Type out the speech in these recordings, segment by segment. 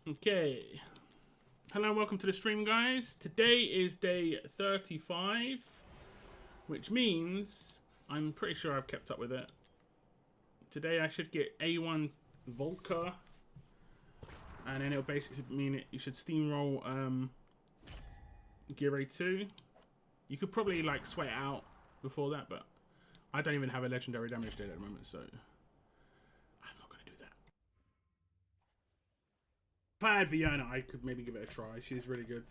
Okay. Hello and welcome to the stream, guys. Today is day 35, which means I'm pretty sure I've kept up with it. Today I should get A1 Volker, and then it'll basically mean you should steamroll Gear A2. You could probably like sweat it out before that, but I don't even have a legendary damage deal at the moment, so I'm not going to do that. If I had Viona, I could maybe give it a try. She's really good.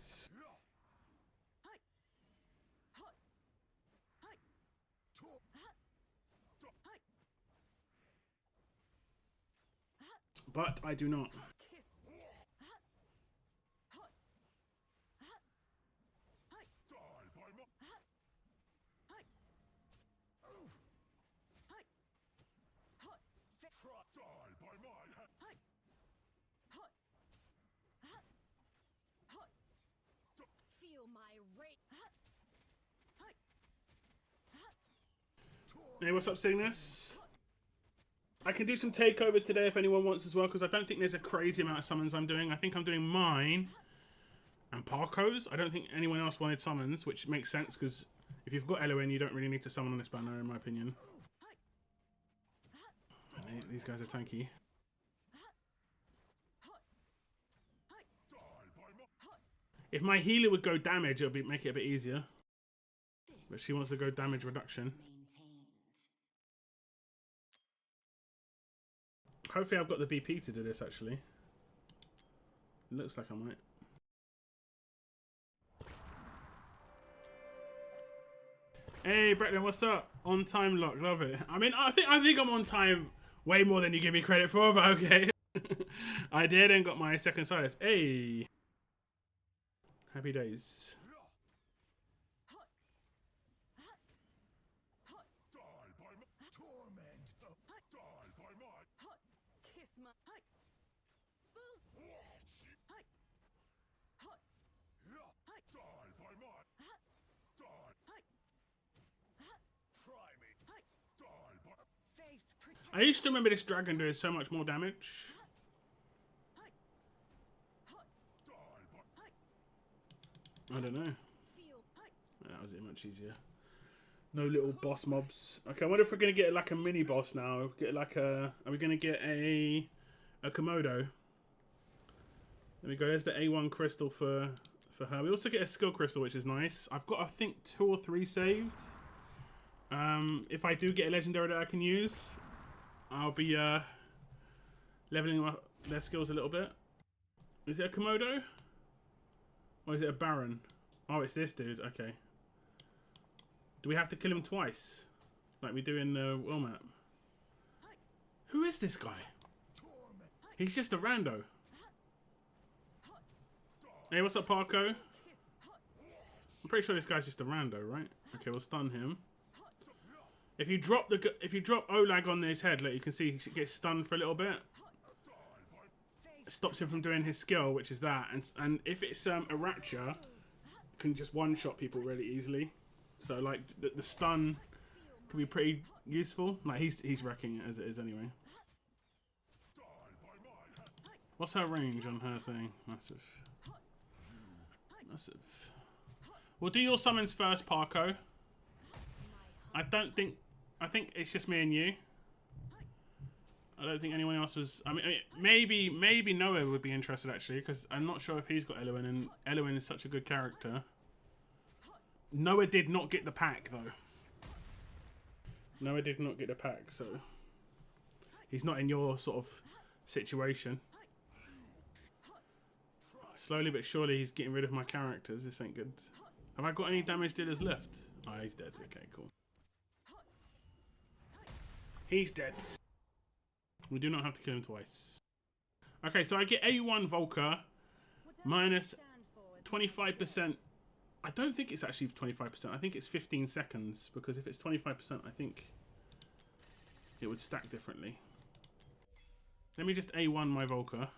But I do not. Hey, what's up, Cygnus? I can do some takeovers today if anyone wants as well, because I don't think there's a crazy amount of summons I'm doing. I think I'm doing mine and Parko's. I don't think anyone else wanted summons, which makes sense, because if you've got Elowyn, you don't really need to summon on this banner, in my opinion. These guys are tanky. If my healer would go damage, it would make it a bit easier. But she wants to go damage reduction. Hopefully I've got the BP to do this, actually. It looks like I might. Hey, Bretton, what's up? On time lock, love it. I mean, I think I'm on time way more than you give me credit for, but okay. I did and got my second silence. Hey. Happy days. I used to remember this dragon doing so much more damage. I don't know. That was it, much easier. No little boss mobs. Okay, I wonder if we're gonna get like a mini boss now. Get like a. Are we gonna get a Komodo? There we go. There's the A1 crystal for her. We also get a skill crystal, which is nice. I've got, I think, 2 or 3 saved. If I do get a legendary that I can use, I'll be leveling up their skills a little bit. Is it a Komodo? Or is it a Baron? Oh, it's this dude. Okay. Do we have to kill him twice? Like we do in the world map? Who is this guy? He's just a rando. Hey, what's up, Parko? I'm pretty sure this guy's just a rando, right? Okay, we'll stun him. If you drop Olag on his head, like you can see, he gets stunned for a little bit. It stops him from doing his skill, which is that. And if it's a Ratcha, can just one-shot people really easily. So like the stun can be pretty useful. Like he's wrecking it as it is anyway. What's her range on her thing? Massive. Massive. We'll do your summons first, Parko. I think it's just me and you. I don't think anyone else was. I mean maybe Noah would be interested actually, because I'm not sure if he's got Elowyn, and Elowyn is such a good character. Noah did not get the pack though. Noah did not get the pack, so he's not in your sort of situation. Slowly but surely he's getting rid of my characters. This ain't good. Have I got any damage dealers left? Oh, he's dead. Okay, cool. He's dead. We do not have to kill him twice. Okay, so I get A1 Volker minus 25%. I don't think it's actually 25%. I think it's 15 seconds, because if it's 25%, I think it would stack differently. Let me just A1 my Volker.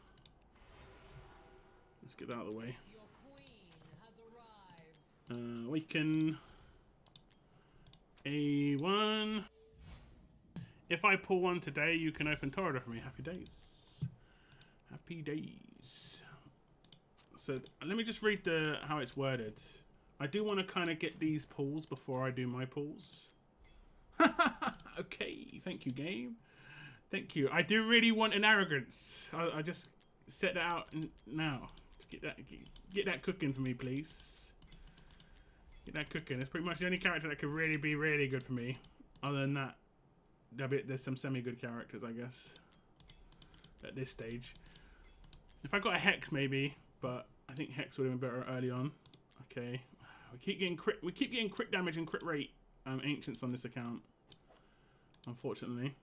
Let's get that out of the way. We can A1. If I pull one today, you can open Torridor for me. Happy days. Happy days. So let me just read how it's worded. I do want to kind of get these pulls before I do my pulls. Okay, thank you, game. Thank you. I do really want an arrogance. I just set that out now. Just get that cooking for me, please. Get that cooking. It's pretty much the only character that could really be really good for me. Other than that, there's some semi-good characters, I guess, at this stage. If I got a Hex, maybe, but I think Hex would have been better early on. Okay, we keep getting crit damage and crit rate ancients on this account. Unfortunately,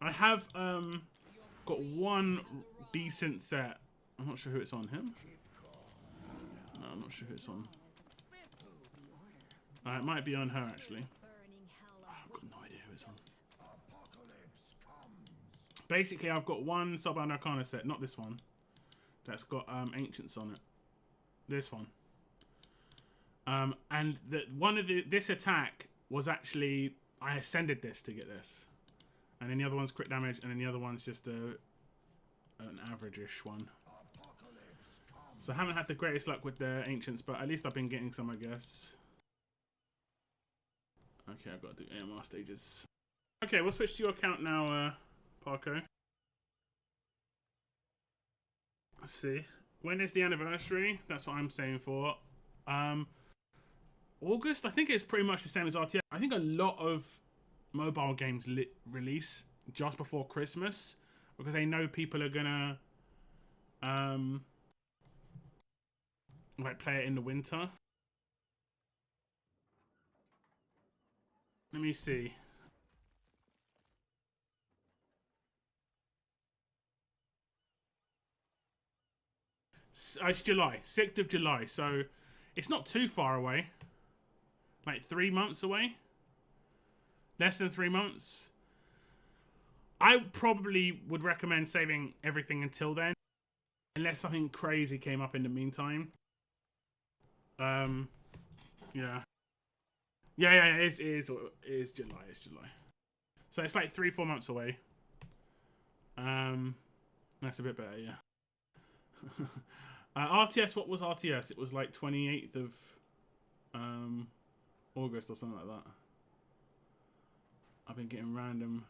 I have got one decent set. I'm not sure who it's on. Him? No, I'm not sure who it's on. It might be on her actually. I've got no idea who it's on. Basically, I've got one Subbound Arcana set, not this one, that's got ancients on it. This one. And this attack was actually, I ascended this to get this, and then the other one's crit damage, and then the other one's just an average-ish one. So I haven't had the greatest luck with the ancients, but at least I've been getting some, I guess. Okay, I've got to do AMR stages. Okay, we'll switch to your account now, Parko. Let's see. When is the anniversary? That's what I'm saying for. August, I think it's pretty much the same as RTS. I think a lot of mobile games release just before Christmas because they know people are gonna like play it in the winter. Let me see. It's July, 6th of July, so it's not too far away. Like 3 months away. Less than 3 months. I probably would recommend saving everything until then, unless something crazy came up in the meantime. Yeah. Yeah, it is July, it's July. So it's like 3-4 months away. That's a bit better, yeah. RTS, what was RTS? It was like 28th of August or something like that. I've been getting random.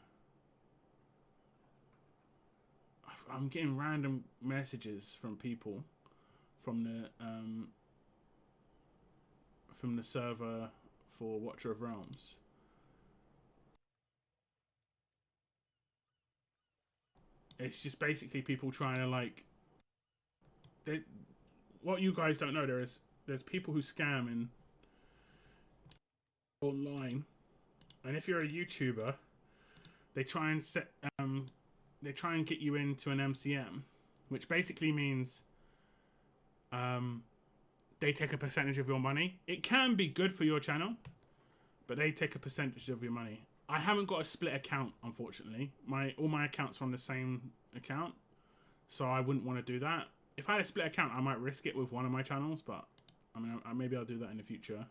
I'm getting random messages from people from the server for Watcher of Realms. It's just basically people trying to like. What you guys don't know, there's people who scam in online, and if you're a YouTuber, they try and get you into an MCM, which basically means they take a percentage of your money. It can be good for your channel, but they take a percentage of your money. I haven't got a split account, unfortunately. All my accounts are on the same account, so I wouldn't want to do that. If I had a split account, I might risk it with one of my channels, but I mean, maybe I'll do that in the future.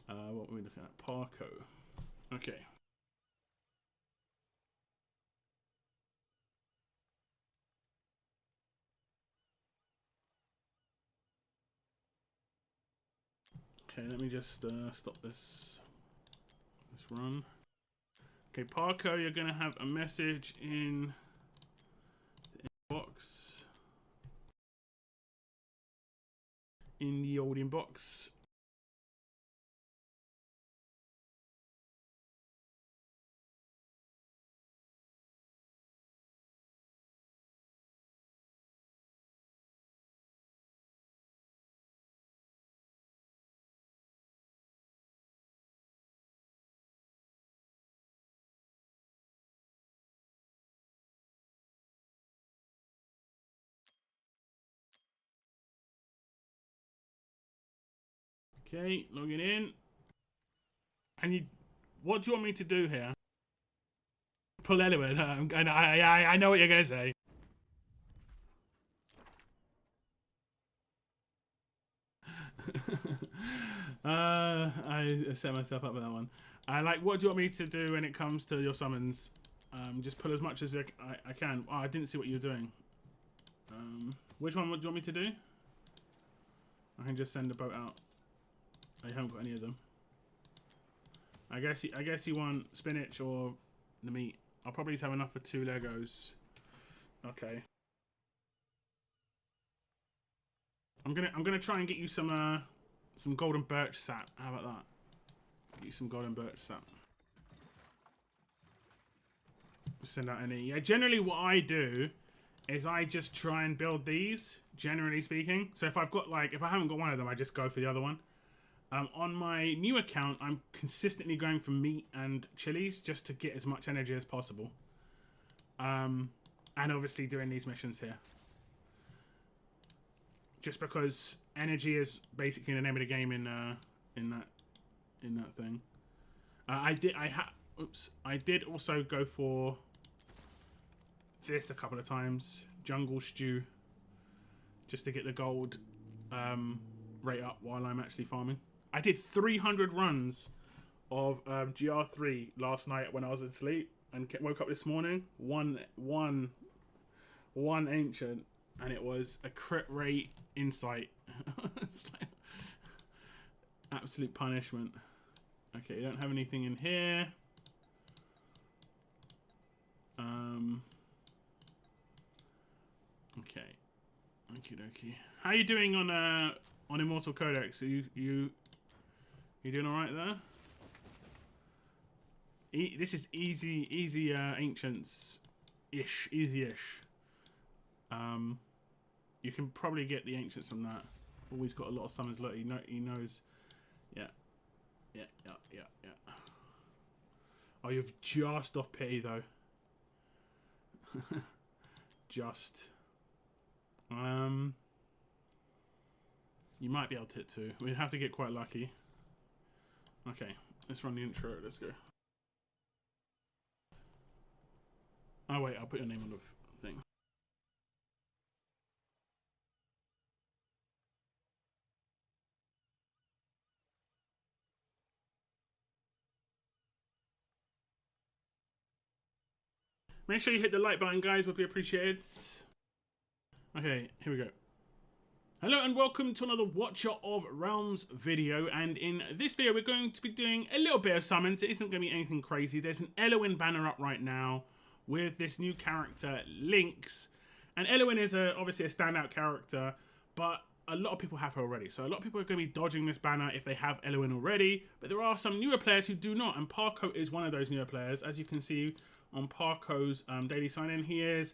What are we looking at? Parko. Okay. Okay, let me just stop this run. Okay, Parko, you're gonna have a message in the inbox. In the old inbox. Okay, logging in. And what do you want me to do here? Pull Elowyn. I know what you're gonna say. I set myself up with that one. What do you want me to do when it comes to your summons? Just pull as much as I can. Oh, I didn't see what you were doing. Which one would you want me to do? I can just send the boat out. I haven't got any of them. I guess you want spinach or the meat. I'll probably just have enough for 2 Legos. Okay. I'm gonna try and get you some golden birch sap. How about that? Get you some golden birch sap. Send out any. Yeah, generally what I do is I just try and build these, generally speaking. So if I've got if I haven't got one of them, I just go for the other one. On my new account, I'm consistently going for meat and chilies just to get as much energy as possible. And obviously doing these missions here. Just because energy is basically the name of the game in that thing. I did also go for this a couple of times, jungle stew, just to get the gold rate up while I'm actually farming. I did 300 runs of GR3 last night when I was asleep, and woke up this morning one ancient, and it was a crit rate insight. Absolute punishment. Okay, you don't have anything in here. Okay. Okie dokie. How are you doing on Immortal Codex? Are you doing all right there? This is easy ancients-ish, easy-ish. You can probably get the ancients from that. Always got a lot of summons. Look, he knows. Yeah. Oh, you've just off pity though. Just. You might be able to hit 2. We'd have to get quite lucky. Okay, let's run the intro. Let's go. Oh wait, I'll put your name on the thing. Make sure you hit the like button, guys. Would be appreciated. Okay, here we go. Hello and welcome to another Watcher of Realms video, and in this video we're going to be doing a little bit of summons. It isn't going to be anything crazy. There's an Elowyn banner up right now with this new character, Lynx. And Elowyn is obviously a standout character, but a lot of people have her already. So a lot of people are going to be dodging this banner if they have Elowyn already, but there are some newer players who do not, and Parco is one of those newer players. As you can see on Parco's daily sign-in, he is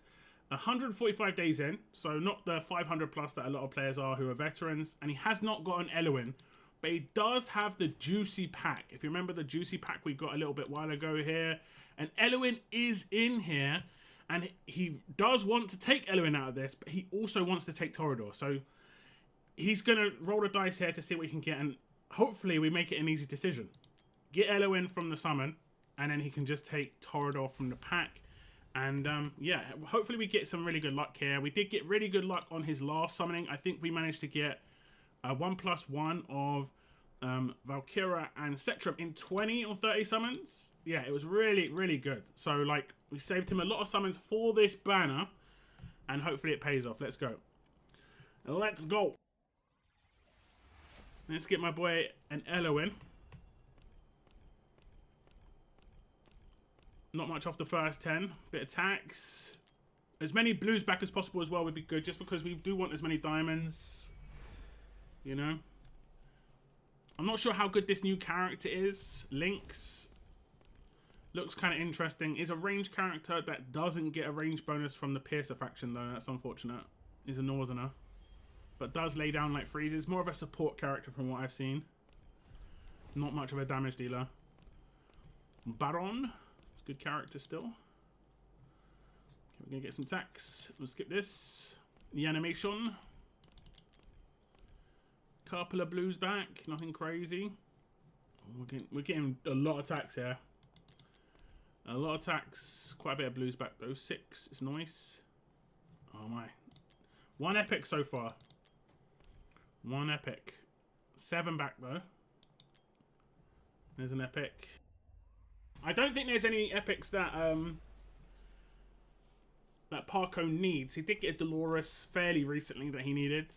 145 days in, so not the 500 plus that a lot of players are who are veterans, and he has not got an Elowyn, but he does have the juicy pack. If you remember the juicy pack we got a little bit while ago here, and Elowyn is in here, and he does want to take Elowyn out of this, but he also wants to take Toreador, so he's going to roll the dice here to see what he can get, and hopefully we make it an easy decision. Get Elowyn from the summon, and then he can just take Toreador from the pack. And yeah, hopefully we get some really good luck here. We did get really good luck on his last summoning. I think we managed to get a 1+1 of Valkyra and Setrum in 20 or 30 summons. Yeah, it was really, really good. So, like, we saved him a lot of summons for this banner, and hopefully it pays off. Let's go. Let's go. Let's get my boy an Elowyn. Not much off the first 10. Bit of tax. As many blues back as possible as well would be good, just because we do want as many diamonds. You know? I'm not sure how good this new character is. Lynx. Looks kind of interesting. Is a range character that doesn't get a range bonus from the Piercer faction, though. That's unfortunate. Is a northerner. But does lay down like freezes. More of a support character from what I've seen. Not much of a damage dealer. Baron. Good character still. Okay, we're gonna get some tax. We'll skip this. The animation. Couple of blues back. Nothing crazy. We're getting a lot of tax here. A lot of tax. Quite a bit of blues back though. 6. It's nice. Oh my. 1 epic so far. 1 epic. 7 back though. There's an epic. I don't think there's any epics that that Parko needs. He did get a Dolores fairly recently that he needed.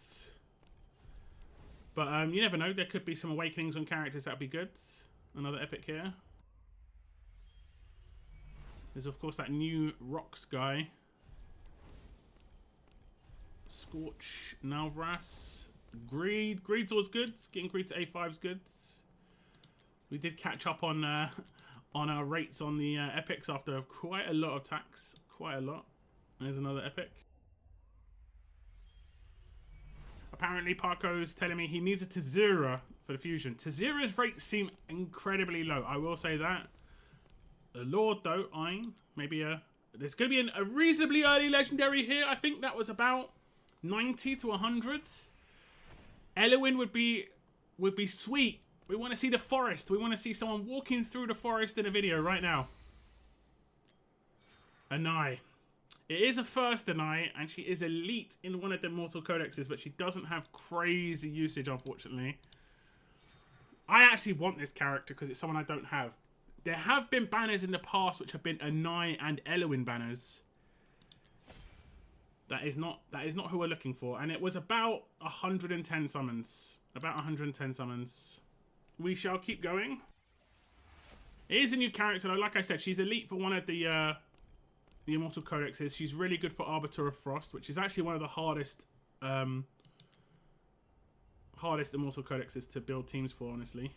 But you never know. There could be some awakenings on characters that would be good. Another epic here. There's, of course, that new Rocks guy. Scorch, Nalvras. Greed. Greed's always good. Getting Greed to A5's good. We did catch up on our rates on the epics after quite a lot of attacks. Quite a lot. There's another epic. Apparently, Parko's telling me he needs a Tazura for the fusion. Tazura's rates seem incredibly low. I will say that. The Lord, though, maybe there's going to be a reasonably early legendary here. I think that was about 90 to 100. Elowyn would be sweet. We want to see the forest. We want to see someone walking through the forest in a video right now. Anai. It is a first Anai, and she is elite in one of the Mortal Codexes, but she doesn't have crazy usage, unfortunately. I actually want this character because it's someone I don't have. There have been banners in the past which have been Anai and Elowyn banners. That is not who we're looking for. And it was about 110 summons. About 110 summons. We shall keep going. It is a new character though. Like I said, she's elite for one of the Immortal Codexes. She's really good for Arbiter of Frost, which is actually one of the hardest Immortal Codexes to build teams for, honestly.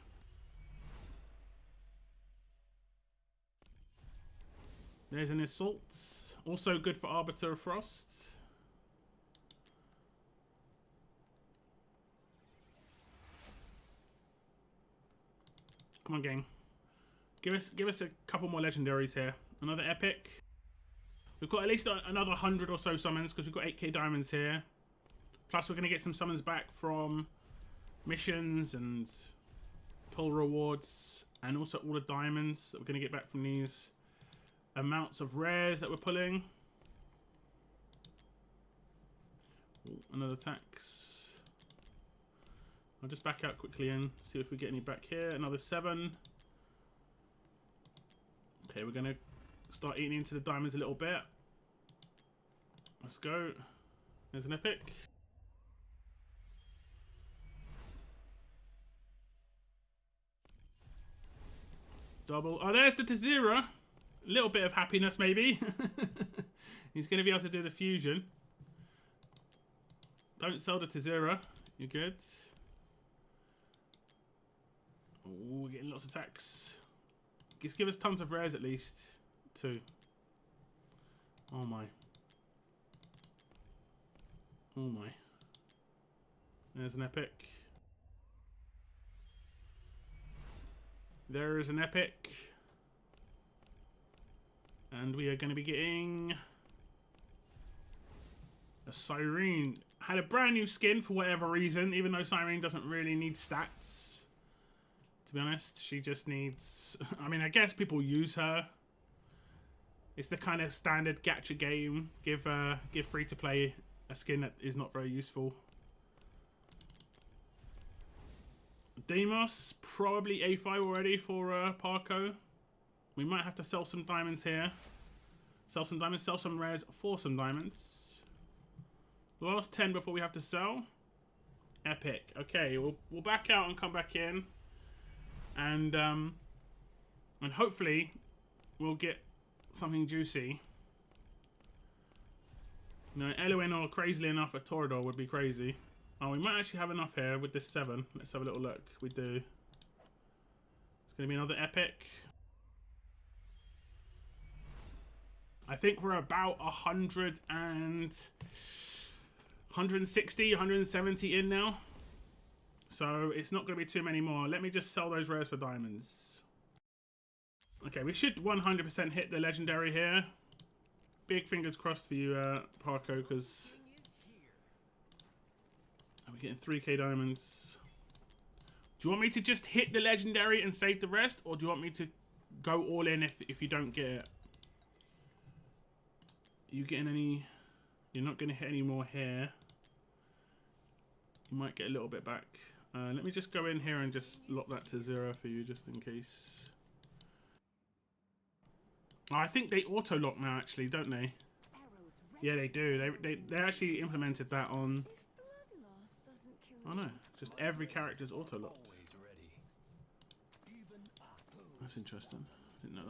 There's an Assault. Also good for Arbiter of Frost. Come on, gang. Give us a couple more legendaries here. Another epic. We've got at least another 100 or so summons because we've got 8k diamonds here. Plus, we're going to get some summons back from missions and pull rewards, and also all the diamonds that we're going to get back from these amounts of rares that we're pulling. Ooh, another tax. I'll just back out quickly and see if we get any back here. Another 7. Okay, we're going to start eating into the diamonds a little bit. Let's go. There's an epic. Double. Oh, there's the Tazura. A little bit of happiness, maybe. He's going to be able to do the fusion. Don't sell the Tazura. You're good. Oh, we're getting lots of attacks. Just give us tons of rares at least. 2. Oh my. Oh my. There's an epic. There is an epic. And we are going to be getting a Cyrene. Had a brand new skin for whatever reason, even though Cyrene doesn't really need stats. To be honest, she just needs... I mean, I guess people use her. It's the kind of standard gacha game. Give free to play a skin that is not very useful. Deimos, probably A5 already for Parko. We might have to sell some diamonds here. Sell some diamonds, sell some rares for some diamonds. Last 10 before we have to sell. Epic. Okay, we'll back out and come back in. And hopefully we'll get something juicy. You know, Elowyn or crazily enough a Torador would be crazy. Oh, we might actually have enough here with this 7. Let's have a little look. We do. It's going to be another epic. I think we're about 160, 170 in now. So it's not going to be too many more. Let me just sell those rares for diamonds. Okay, we should 100% hit the legendary here. Big fingers crossed for you, Parko, because we're getting 3k diamonds. Do you want me to just hit the legendary and save the rest, or do you want me to go all in if you don't get it? Are you getting any? You're not going to hit any more here. You might get a little bit back. Let me just go in here and just lock that to 0 for you, just in case. Oh, I think they auto-lock now, actually, don't they? Yeah, they do. They actually implemented that on... Oh no, just every character's auto-locked. That's interesting. Didn't know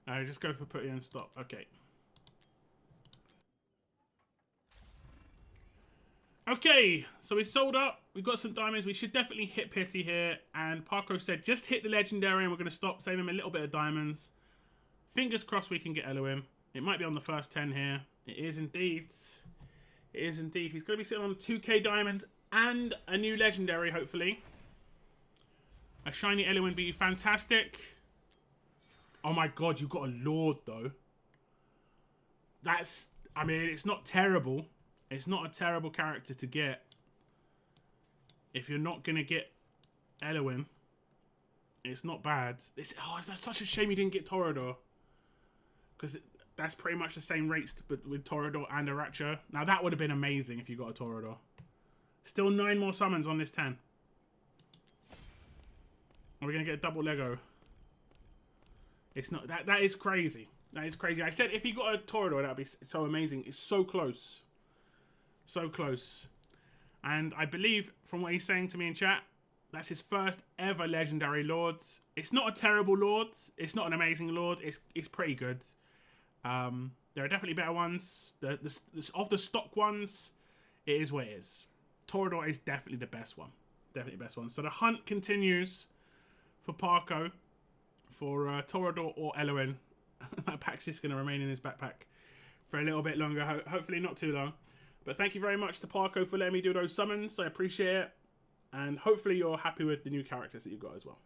that. Just go for putty and stop. Okay. Okay, so we sold up. We got some diamonds. We should definitely hit pity here. And Parko said, just hit the legendary and we're going to stop. Save him a little bit of diamonds. Fingers crossed we can get Elowyn. It might be on the first 10 here. It is indeed. It is indeed. He's going to be sitting on 2k diamonds and a new legendary, hopefully. A shiny Elowyn would be fantastic. Oh my god, you've got a Lord, though. That's... I mean, it's not terrible. It's not a terrible character to get. If you're not going to get Elowyn, it's not bad. It's such a shame you didn't get Torador. Because that's pretty much the same rates with Torador and Aracha. Now, that would have been amazing if you got a Torador. Still 9 more summons on this 10. Are we going to get a double Lego? It's not... That is crazy. That is crazy. I said if you got a Torador, that would be so amazing. It's so close. So close. And I believe, from what he's saying to me in chat, that's his first ever legendary Lord. It's not a terrible Lord. It's not an amazing Lord. It's pretty good. There are definitely better ones. Of the stock ones, it is what it is. Torador is definitely the best one. Definitely the best one. So the hunt continues for Parko for Torador or Elowyn. That pack's just going to remain in his backpack for a little bit longer. Hopefully not too long. But thank you very much to Parko for letting me do those summons. I appreciate it. And hopefully you're happy with the new characters that you've got as well.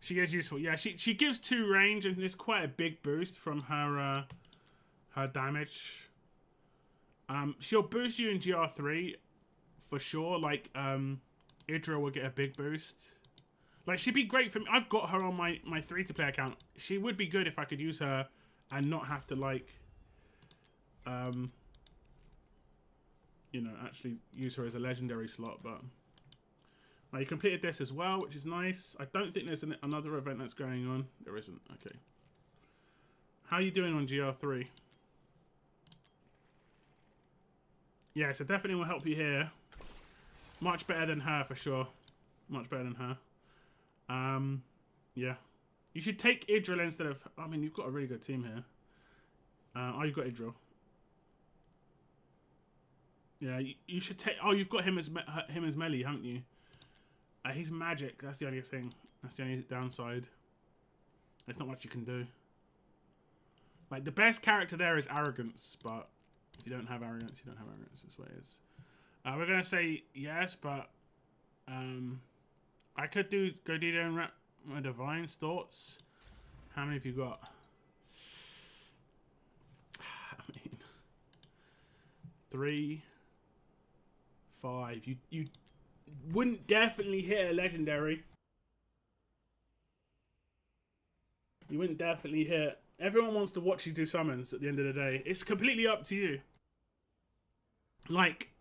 She is useful. Yeah, she gives 2 range and it's quite a big boost from her her damage. She'll boost you in GR3 for sure. Like Idra will get a big boost. Like she'd be great for me. I've got her on my free-to-play account. She would be good if I could use her and not have to like you know, actually use her as a legendary slot. But you completed this as well, which is nice. I don't think there's another event that's going on. There isn't. Okay. How are you doing on GR3? Yeah, so definitely will help you here. Much better than her for sure. Much better than her. Yeah. You should take Idril instead of... I mean, you've got a really good team here. Oh, you've got Idril. Yeah, you should take... Oh, you've got him as melee, haven't you? He's magic. That's the only thing. That's the only downside. There's not much you can do. Like, the best character there is Arrogance, but if you don't have Arrogance, you don't have Arrogance. That's what it is. We're going to say yes, but... I could go DJ and wrap my Divine's thoughts. How many have you got? I mean... 3... 5. You wouldn't definitely hit a legendary. You wouldn't definitely hit. Everyone wants to watch you do summons at the end of the day. It's completely up to you. Like,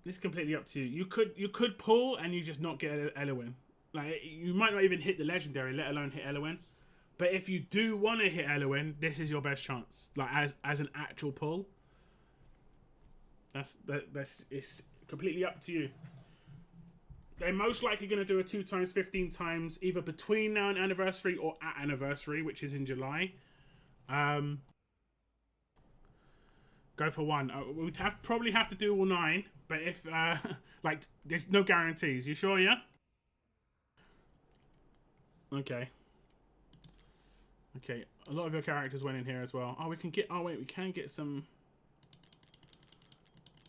it's completely up to you. You could pull and you just not get Elowyn. Like, you might not even hit the legendary, let alone hit Elowyn. But if you do want to hit Elowyn, this is your best chance. Like, as an actual pull. It's completely up to you. They're most likely going to do a 2 times 15 times either between now and anniversary or at anniversary, which is in July. Go for 1. We'd probably have to do all 9, but if like there's no guarantees. You sure? Yeah. Okay. Okay. A lot of your characters went in here as well. Oh, we can get. Oh wait, we can get some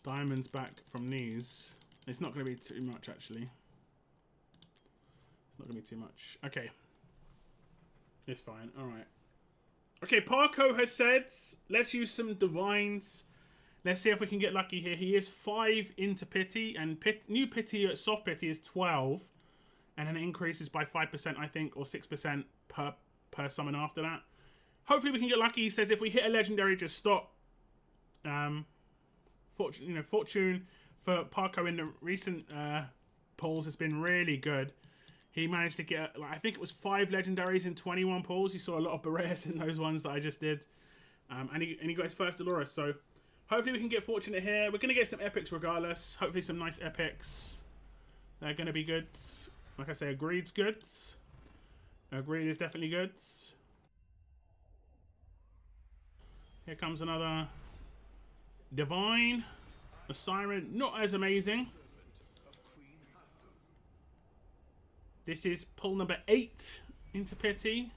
diamonds back from these. It's not going to be too much, actually. It's not going to be too much. Okay. It's fine. Alright. Okay, Parko has said, let's use some divines. Let's see if we can get lucky here. He is 5 into pity, and new pity at soft pity is 12. And then it increases by 5%, I think, or 6% per summon after that. Hopefully we can get lucky. He says if we hit a legendary, just stop. Fortune for Parko in the recent polls has been really good. He managed to get, like, I think it was 5 legendaries in 21 pulls. You saw a lot of Boreas in those ones that I just did. And he got his first Dolores. So hopefully we can get fortunate here. We're going to get some epics regardless. Hopefully some nice epics. They're going to be good. Like I say, Agreed's good. Agreed is definitely good. Here comes another Divine. A Siren, not as amazing. This is pull number 8 into Pity.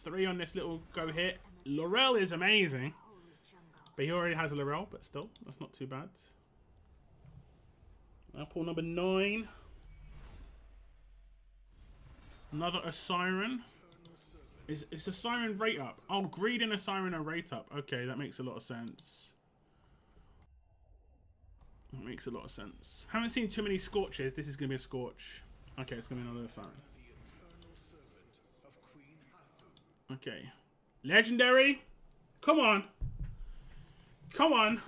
3 on this little go hit. Laurel is amazing. But he already has a Laurel, but still, that's not too bad. Now pull number 9. Another a Siren. Is a Siren rate up? Oh, Greed and a Siren are rate up. Okay, that makes a lot of sense. That makes a lot of sense. Haven't seen too many Scorches. This is going to be a Scorch. Okay, it's going to be another Siren. Okay. Legendary? Come on. Come on.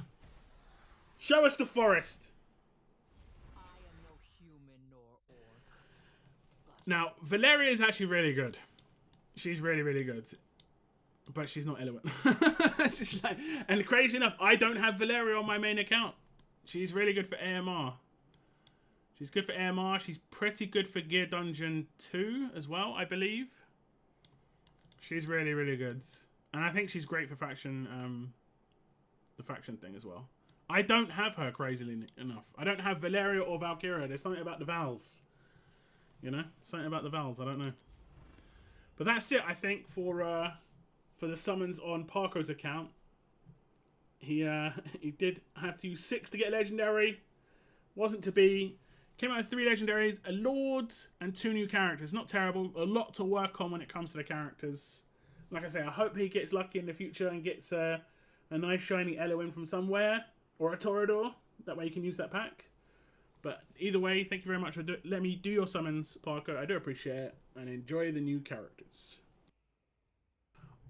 Show us the forest. I am no human nor orc. Now, Valeria is actually really good. She's really, really good. But she's not Elowyn. It's like, and crazy enough, I don't have Valeria on my main account. She's really good for AMR. She's good for AMR. She's pretty good for Gear Dungeon 2 as well, I believe. She's really, really good. And I think she's great for faction, the faction thing as well. I don't have her crazily enough. I don't have Valeria or Valkyria. There's something about the Vals. You know? Something about the Vals. I don't know. But that's it, I think, for the summons on Parko's account. He did have to use 6 to get Legendary. Wasn't to be. Came out with 3 legendaries, a Lord, and 2 new characters. Not terrible. A lot to work on when it comes to the characters. Like I say, I hope he gets lucky in the future and gets a nice shiny Elowyn from somewhere. Or a Torador. That way you can use that pack. But either way, thank you very much for letting me do your summons, Parko. I do appreciate it. And enjoy the new characters.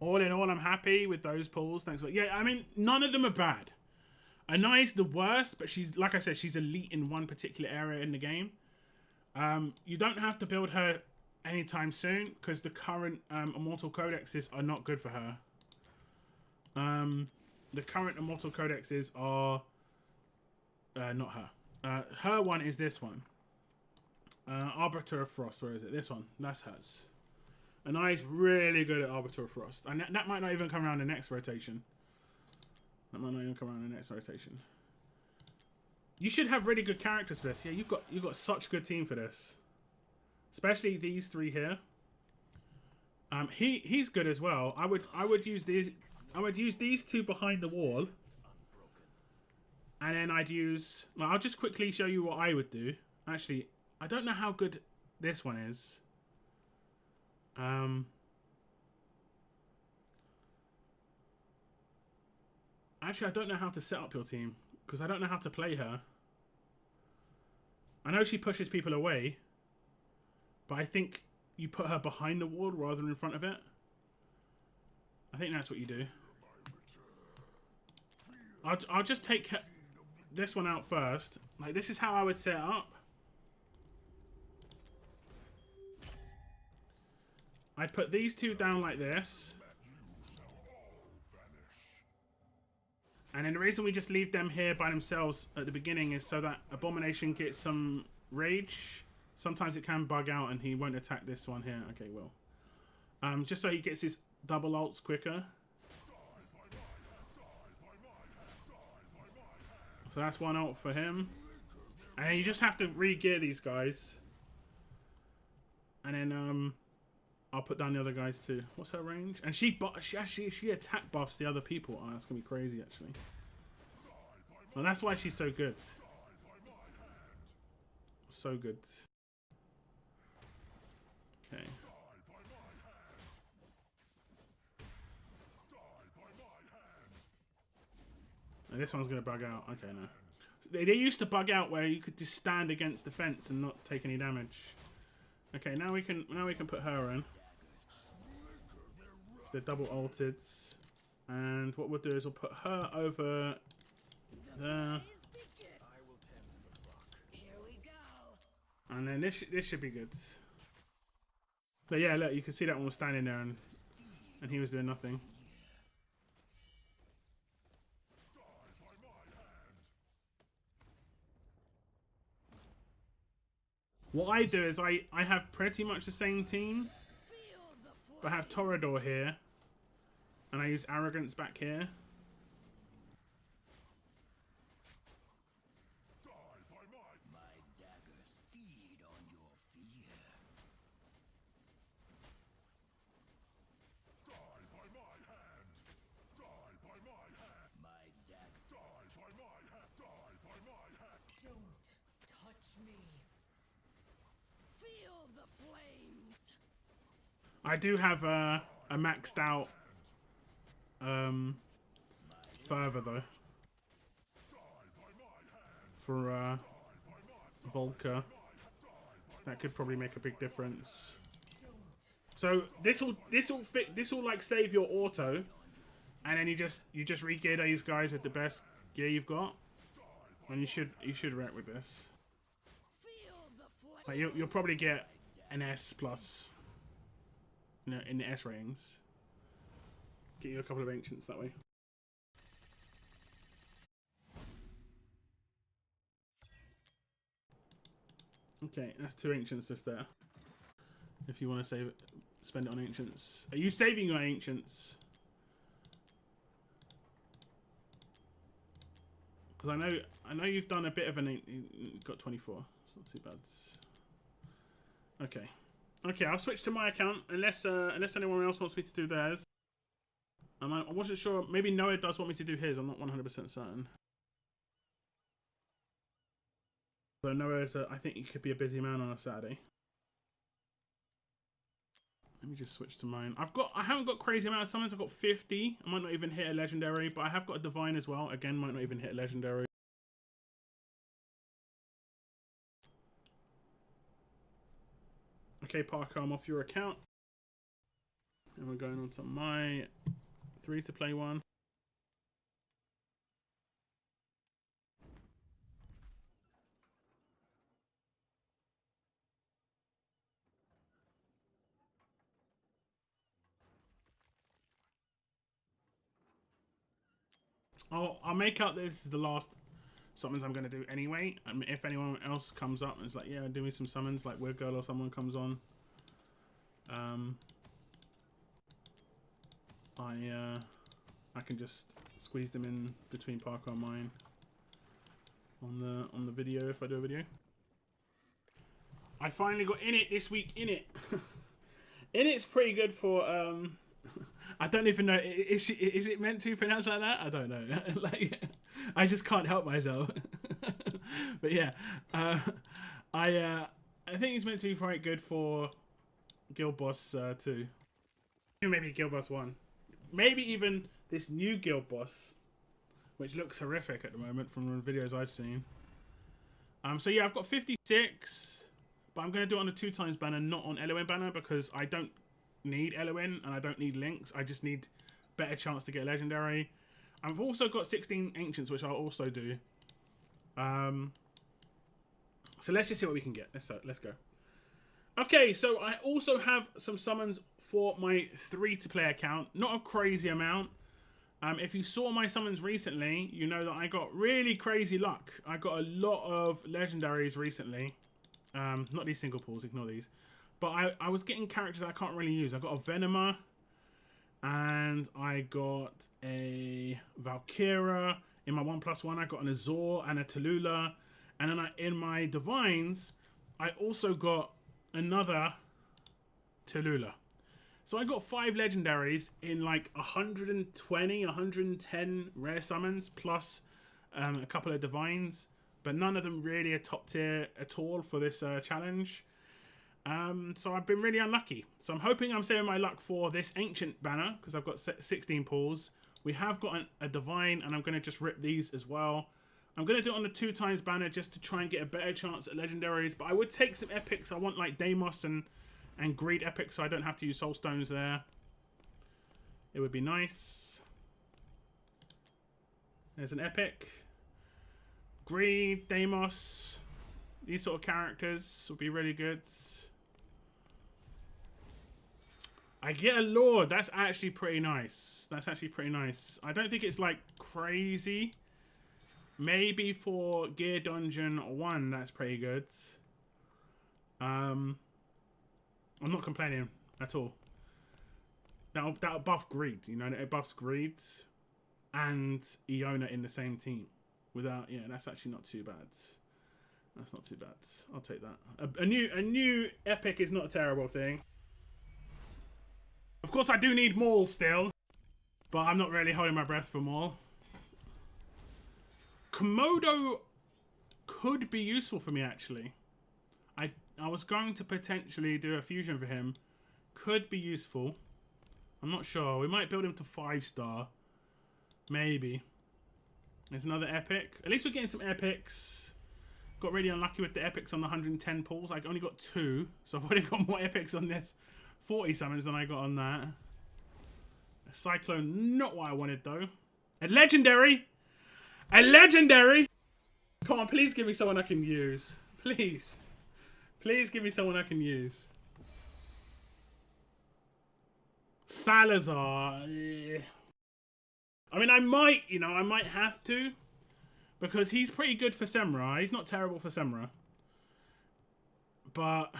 All in all, I'm happy with those pulls. Thanks. Yeah, I mean, none of them are bad. Anai's the worst, but she's, like I said, she's elite in one particular area in the game. You don't have to build her anytime soon, because the current Immortal Codexes are not good for her. The current Immortal Codexes are not her. Her one is this one. Arbiter of Frost, where is it? This one. That's hers. Anai's really good at Arbiter of Frost. And that might not even come around the next rotation. That might not even come around the next rotation. You should have really good characters for this. Yeah, you've got such a good team for this. Especially these 3 here. He's good as well. I would use these 2 behind the wall. And then I'd use, well, I'll just quickly show you what I would do. Actually, I don't know how good this one is. Actually, I don't know how to set up your team, because I don't know how to play her. I know she pushes people away, but I think you put her behind the wall rather than in front of it. I think that's what you do. I'll just take this one out first. Like, this is how I would set it up. I'd put these 2 down like this. And then the reason we just leave them here by themselves at the beginning is so that Abomination gets some rage. Sometimes it can bug out and he won't attack this one here. Okay, well. Just so he gets his double ults quicker. So that's 1 ult for him. And you just have to re-gear these guys. And then I'll put down the other guys too. What's her range? And she attack buffs the other people. Oh, that's gonna be crazy actually. Well, that's why she's so good. So good. Okay. And this one's gonna bug out. Okay, no. They used to bug out where you could just stand against the fence and not take any damage. Okay, now we can put her in. So they're double ulted. And what we'll do is we'll put her over there. And then this should be good. But yeah, look, you can see that one was standing there and he was doing nothing. What I do is I have pretty much the same team, but I have Torador here, and I use Arrogance back here. I do have a maxed out further though for Volker. That could probably make a big difference. So this will like save your auto, and then you just re-gear these guys with the best gear you've got, and you should wreck with this. Like you'll probably get an S plus. You know, in the S ratings. Get you a couple of ancients that way. Okay, that's 2 ancients just there. If you want to save it, spend it on ancients. Are you saving your ancients? Because I know you've done a bit of an. You've got 24. It's not too bad. Okay. Okay, I'll switch to my account unless anyone else wants me to do theirs. I wasn't sure. Maybe Noah does want me to do his. I'm not 100% certain. So Noah is, I think he could be a busy man on a Saturday. Let me just switch to mine. I haven't got crazy amount of summons. I've got 50. I might not even hit a legendary, but I have got a divine as well. Again, might not even hit a legendary. Okay, Parker, I'm off your account. And we're going on to my 3 to play one. I'll make out that this is the last summons I'm going to do anyway. I mean, if anyone else comes up and is like, yeah, do me some summons, like Weird Girl or someone comes on, I can just squeeze them in between Parker and mine on the video if I do a video. I finally got in it this week. In it's pretty good for I don't even know, is it meant to be pronounced like that? I don't know. Like, I just can't help myself. But yeah, I think it's meant to be quite good for Guild Boss 2. Maybe Guild Boss 1. Maybe even this new Guild Boss, which looks horrific at the moment from the videos I've seen. So yeah, I've got 56, but I'm going to do it on a 2x banner, not on Elowyn banner, because I don't need Elowyn and I don't need Lynx. I just need better chance to get a legendary. I've also got 16 ancients, which I'll also do. So let's just see what we can get. Let's go. Okay, so I also have some summons for my 3 to play account. Not a crazy amount. If you saw my summons recently, you know that I got really crazy luck. I got a lot of legendaries recently. Not these single pools, ignore these. But I was getting characters I can't really use. I got a Venomer, and I got a Valkyra. In my 1+1, I got an Azor and a Tallulah. And then in my Divines, I also got another Tallulah. So I got 5 legendaries in like 120, 110 rare summons, plus a couple of Divines. But none of them really a top tier at all for this challenge. So I've been really unlucky. So I'm hoping I'm saving my luck for this Ancient banner, because I've got 16 pulls. We have got a Divine, and I'm going to just rip these as well. I'm going to do it on the 2x banner just to try and get a better chance at legendaries. But I would take some epics. I want like Deimos and Greed epics, so I don't have to use Soul Stones there. It would be nice. There's an epic. Greed, Deimos. These sort of characters would be really good. I get a Lord. That's actually pretty nice. That's actually pretty nice. I don't think it's like crazy. Maybe for Gear Dungeon 1, that's pretty good. I'm not complaining at all. That'll buff Greed, you know, it buffs Greed and Iona in the same team. Without, yeah, that's actually not too bad. That's not too bad. I'll take that. A new epic is not a terrible thing. Of course, I do need Maul still, but I'm not really holding my breath for Maul. Komodo could be useful for me, actually. I was going to potentially do a fusion for him. Could be useful. I'm not sure. We might build him to 5-star. Maybe. There's another epic. At least we're getting some epics. Got really unlucky with the epics on the 110 pulls. I only got 2. So I've already got more epics on this 40 summons than I got on that. A Cyclone, not what I wanted though. A legendary! A legendary! Come on, please give me someone I can use. Please. Please give me someone I can use. Salazar. Yeah. I mean, I might, you know, I might have to. Because he's pretty good for Semra. He's not terrible for Semra. But...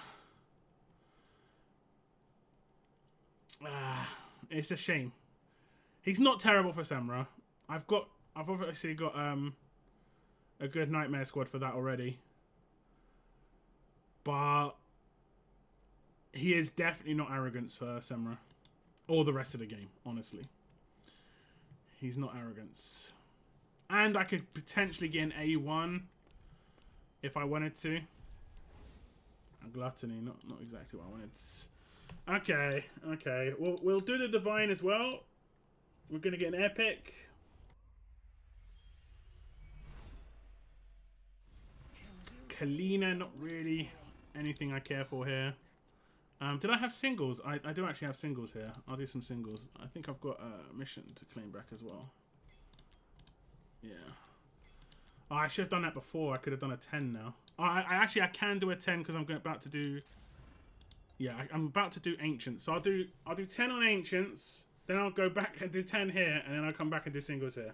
it's a shame. He's not terrible for Semra. I've obviously got a good Nightmare Squad for that already. But he is definitely not Arrogance for Semra. Or the rest of the game, honestly. He's not Arrogance. And I could potentially get an A1 if I wanted to. A Gluttony, not exactly what I wanted. Okay, okay. We'll do the Divine as well. We're going to get an Epic. Kalina, not really anything I care for here. Did I have singles? I do actually have singles here. I'll do some singles. I think I've got a mission to claim back as well. Yeah. Oh, I should have done that before. I could have done a 10 now. Oh, I can do a 10 because I'm about to do... Yeah, I'm about to do Ancients. So I'll do 10 on Ancients. Then I'll go back and do 10 here. And then I'll come back and do singles here.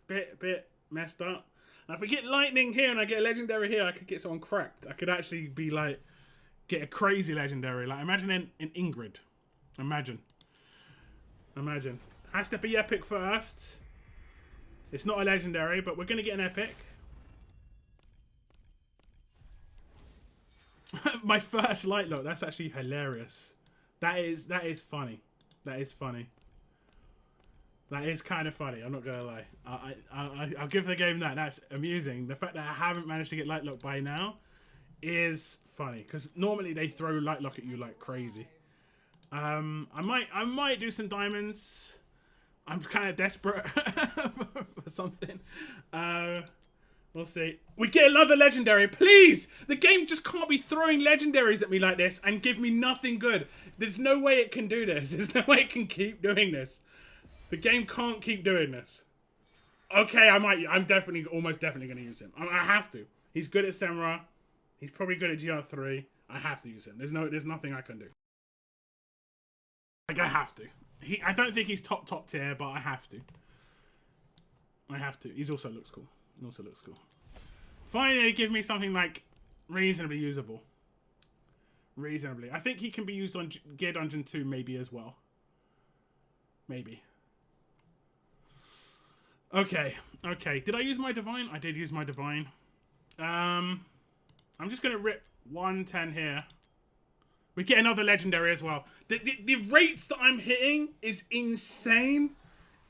Bit messed up. And if I get Lightning here and I get a Legendary here, I could get someone cracked. I could actually be like... Get a crazy Legendary. Like, imagine an Ingrid. Imagine. Has to be Epic first. It's not a Legendary, but we're going to get an Epic. My first Lightlock. That's actually hilarious. That is funny. That is funny. That is kind of funny. I'm not going to lie. I'll give the game that. That's amusing. The fact that I haven't managed to get Lightlock by now is funny. Because normally they throw Lightlock at you like crazy. I might do some diamonds. I'm kind of desperate for something. We'll see. We get another legendary, please! The game just can't be throwing legendaries at me like this and give me nothing good. There's no way it can do this. There's no way it can keep doing this. The game can't keep doing this. Okay, I'm almost definitely going to use him. I have to. He's good at Semra. He's probably good at GR3. I have to use him. There's nothing I can do. Like, I have to. I don't think he's top tier, but I have to. I have to. He also looks cool. Finally, give me something like reasonably usable. Reasonably. I think he can be used on Gear Dungeon 2 maybe as well. Maybe. Okay. Okay. Did I use my Divine? I did use my Divine. I'm just going to rip 110 here. We get another legendary as well. The rates that I'm hitting is insane.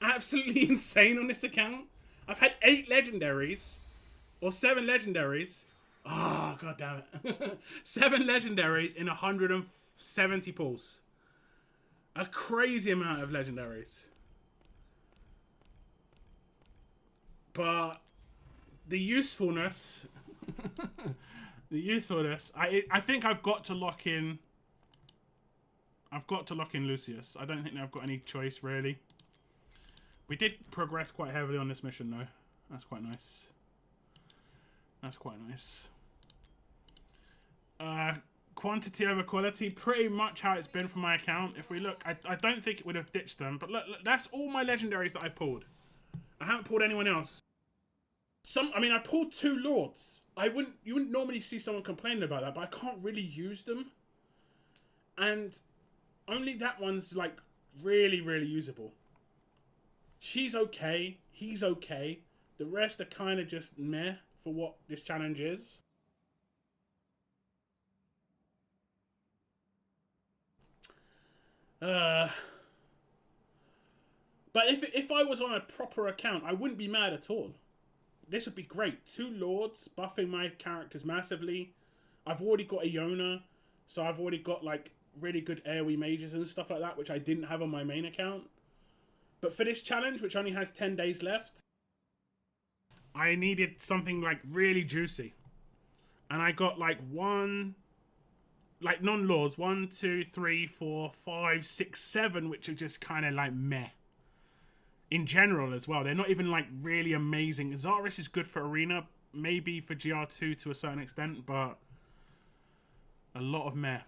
Absolutely insane on this account. I've had 8 legendaries. Or 7 legendaries. Oh, god damn it. 7 legendaries in 170 pulls. A crazy amount of legendaries. But the usefulness... I think I've got to lock in... Lucius. I don't think I've got any choice, really. We did progress quite heavily on this mission, though. That's quite nice. quantity over quality, pretty much how it's been for my account. If we look, I don't think it would have ditched them, but look, that's all my legendaries that I pulled. I haven't pulled anyone else. I mean, I pulled 2 lords. You wouldn't normally see someone complaining about that, but I can't really use them. And only that one's like really, really usable. She's okay. He's okay. The rest are kind of just meh for what this challenge is. But if I was on a proper account, I wouldn't be mad at all. This would be great. 2 lords, buffing my characters massively. I've already got Iona, so I've already got like really good AoE mages and stuff like that, which I didn't have on my main account. But for this challenge, which only has 10 days left, I needed something like really juicy. And I got like non-lords, 1, 2, 3, 4, 5, 6, 7, which are just kind of like meh. In general as well, they're not even like really amazing. Zaris is good for arena, maybe for GR2 to a certain extent, but a lot of meh.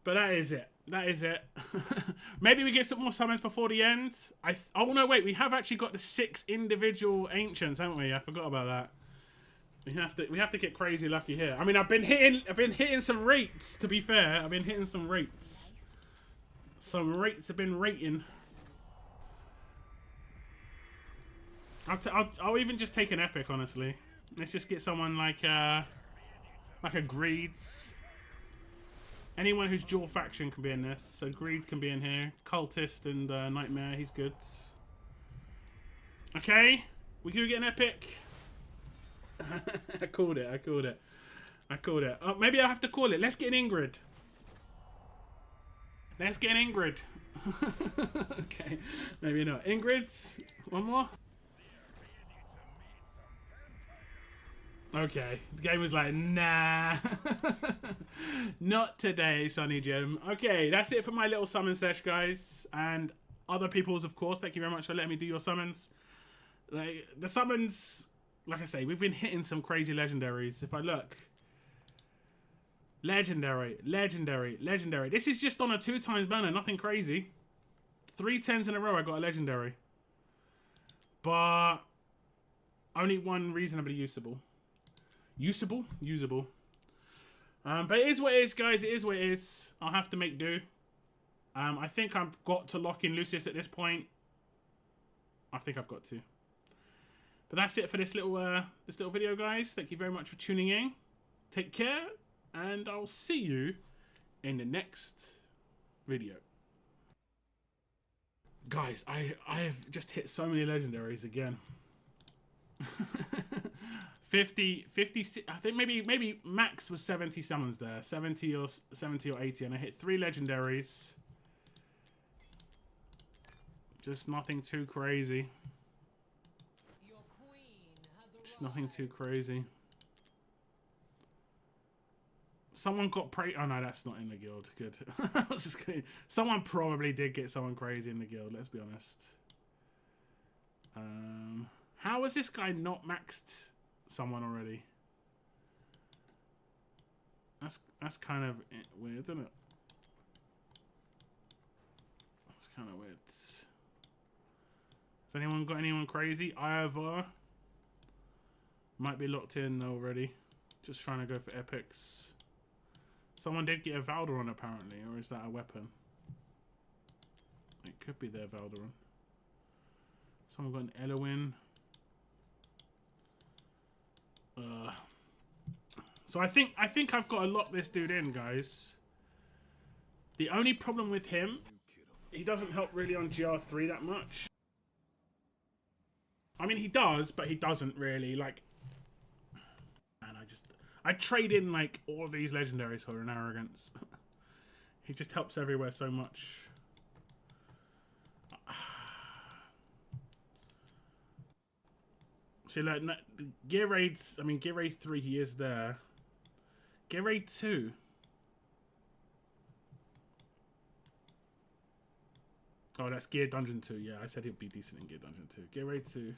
But that is it. That is it. Maybe we get some more summons before the end. Oh no, wait, we have actually got the 6 individual ancients, haven't we? I forgot about that. We have to get crazy lucky here. I mean, I've been hitting some rates, to be fair. I've been hitting some rates. Some rates have been rating. I'll even just take an epic, honestly. Let's just get someone like a Greeds. Anyone who's dual faction can be in this. So Greed can be in here. Cultist and Nightmare, he's good. Okay, we can get an epic. I called it. Oh, maybe I have to call it. Let's get an Ingrid. Okay, maybe not. Ingrid, one more. Okay, the game was like, nah. Not today, Sonny Jim. Okay, that's it for my little summon sesh, guys. And other people's, of course. Thank you very much for letting me do your summons. Like, the summons, like I say, we've been hitting some crazy legendaries. If I look. Legendary. This is just on a 2x banner, nothing crazy. 3 10s in a row, I got a legendary. But only one reasonably usable. Usable? But it is what it is, guys. It is what it is. I'll have to make do. I think I've got to lock in Lucius at this point. I think I've got to. But that's it for this little video, guys. Thank you very much for tuning in. Take care, and I'll see you in the next video. Guys, I have just hit so many legendaries again. 50, I think maybe max was 70 summons there. 70 or 80, and I hit 3 legendaries. Just nothing too crazy. Just nothing too crazy. Someone got oh no, that's not in the guild. Good. I was just kidding. Someone probably did get someone crazy in the guild, let's be honest. How has this guy not maxed someone already? That's kind of weird, isn't it? That's kind of weird. Has anyone got anyone crazy? Ivor might be locked in already. Just trying to go for epics. Someone did get a Valderon apparently, or is that a weapon? It could be their Valderon. Someone got an Elowyn. So I think I've got to lock this dude in, guys. The only problem with him, he doesn't help really on GR3 that much. I mean, he does, but he doesn't really. Like, man, I trade in like all of these legendaries for an arrogance. He just helps everywhere so much. See, like, gear raids, I mean, gear raid 3, he is there. Gear raid 2. Oh, that's gear dungeon 2. Yeah, I said he'd be decent in gear dungeon 2. Gear raid 2.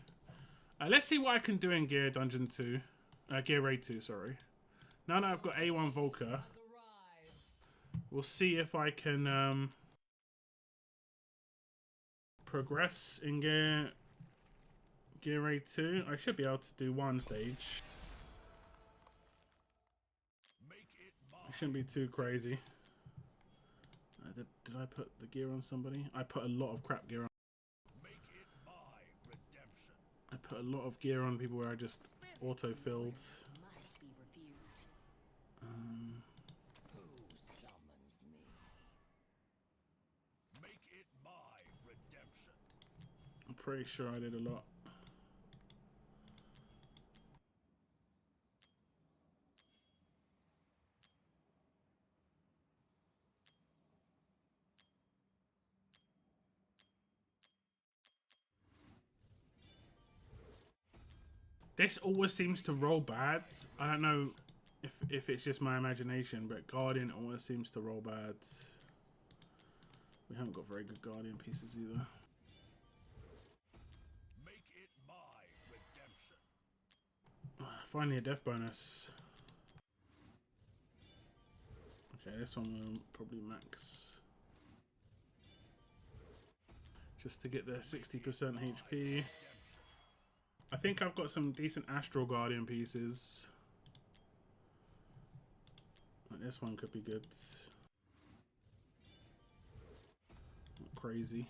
Let's see what I can do in gear dungeon 2. Gear raid 2, sorry. Now that I've got A1 Volker. We'll see if I can progress in Gear Raid 2. I should be able to do one stage. It shouldn't be too crazy. Did I put the gear on somebody? I put a lot of crap gear on. I put a lot of gear on people where I just auto-filled. I'm pretty sure I did a lot. This always seems to roll bad. I don't know if it's just my imagination, but Guardian always seems to roll bad. We haven't got very good Guardian pieces either. Make it my redemption. Finally a death bonus. Okay, this one will probably max. Just to get their 60% HP. I think I've got some decent Astral Guardian pieces. This one could be good. Not crazy.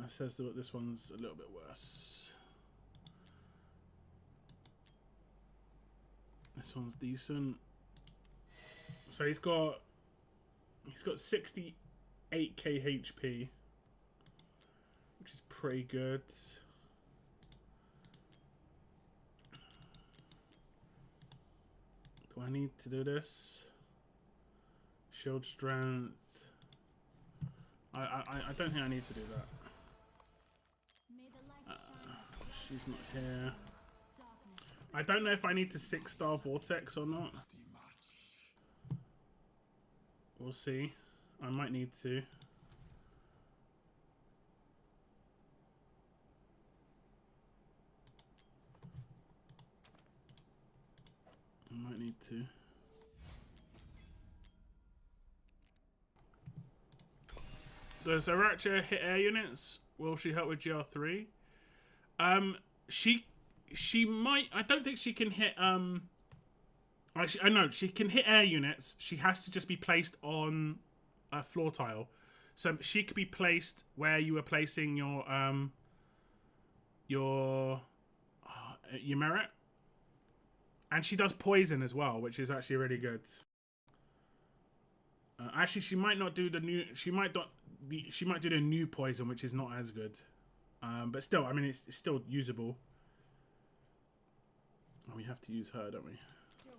Says that this one's a little bit worse. This one's decent. So he's got 68k HP. Which is pretty good. Do I need to do this? Shield strength. I don't think I need to do that. She's not here. I don't know if I need to 6-star Vortex or not. We'll see. I might need to. I might need to. Does Aracha hit air units? Will she help with GR3? She might. I don't think she can hit. Actually, I know she can hit air units. She has to just be placed on a floor tile, so she could be placed where you were placing your merit. And she does poison as well, which is actually really good. Actually, she might not do the new. She might do the new poison, which is not as good. But still, I mean, it's still usable. Oh, we have to use her, don't we? Don't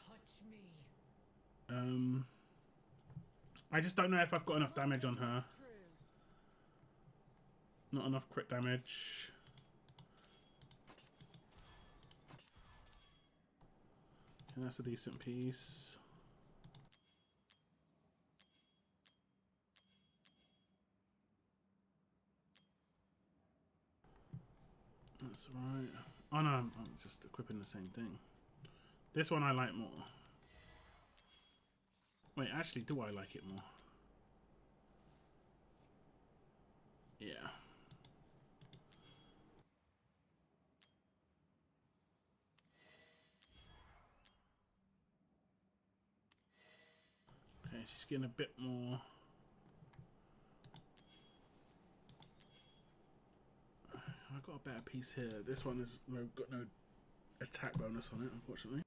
touch me. I just don't know if I've got enough damage on her. Not enough crit damage. And that's a decent piece. That's right. Oh no, I'm just equipping the same thing. This one I like more. Wait, actually, do I like it more? Yeah. Okay, she's getting a bit more. I've got a better piece here. This one has got no attack bonus on it, unfortunately.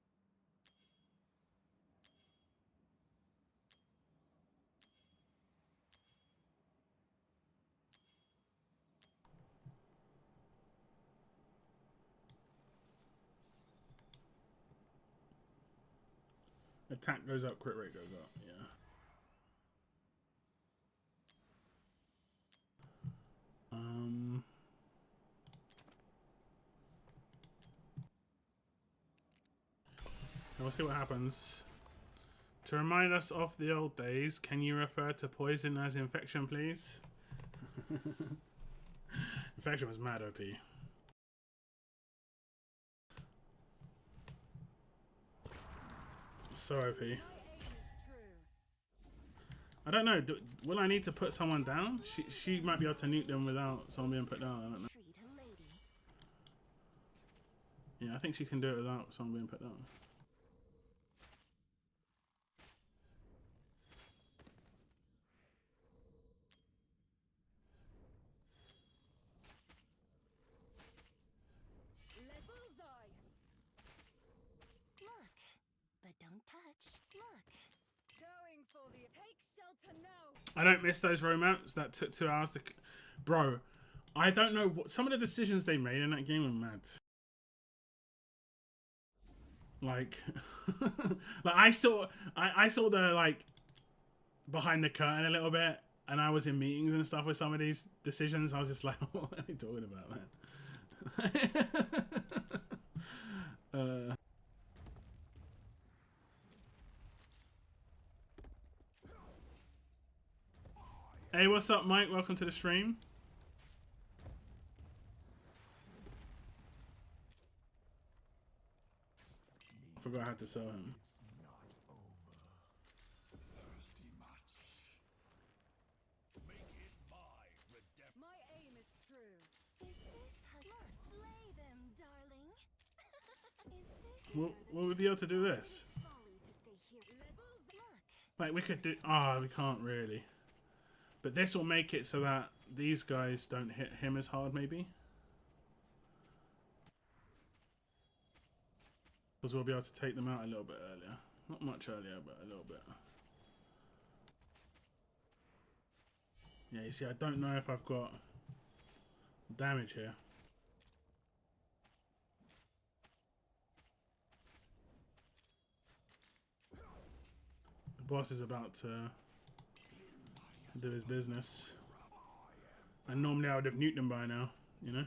Attack goes up, crit rate goes up, yeah. We'll see what happens. To remind us of the old days, can you refer to poison as infection, please? Infection was mad OP. So OP. I don't know. Will I need to put someone down? She might be able to nuke them without someone being put down. I don't know. Yeah, I think she can do it without someone being put down. Look, but don't touch. Look. Going for the take shelter now. I don't miss those romance that took 2 hours to. Bro, I don't know what some of the decisions they made in that game were mad. Like, like I saw the like behind the curtain a little bit, and I was in meetings and stuff with some of these decisions. I was just like, what are they talking about, man? Hey, what's up, Mike? Welcome to the stream. I forgot how to sell him. My aim is true. Is this slay them, darling? Is this Will we be able to do this? folly to stay here? Look. Like, we could do. Oh, we can't really. But this will make it so that these guys don't hit him as hard, maybe. Because we'll be able to take them out a little bit earlier. Not much earlier, but a little bit. Yeah, you see, I don't know if I've got damage here. The boss is about to do his business. And normally I would have nuked him by now, you know?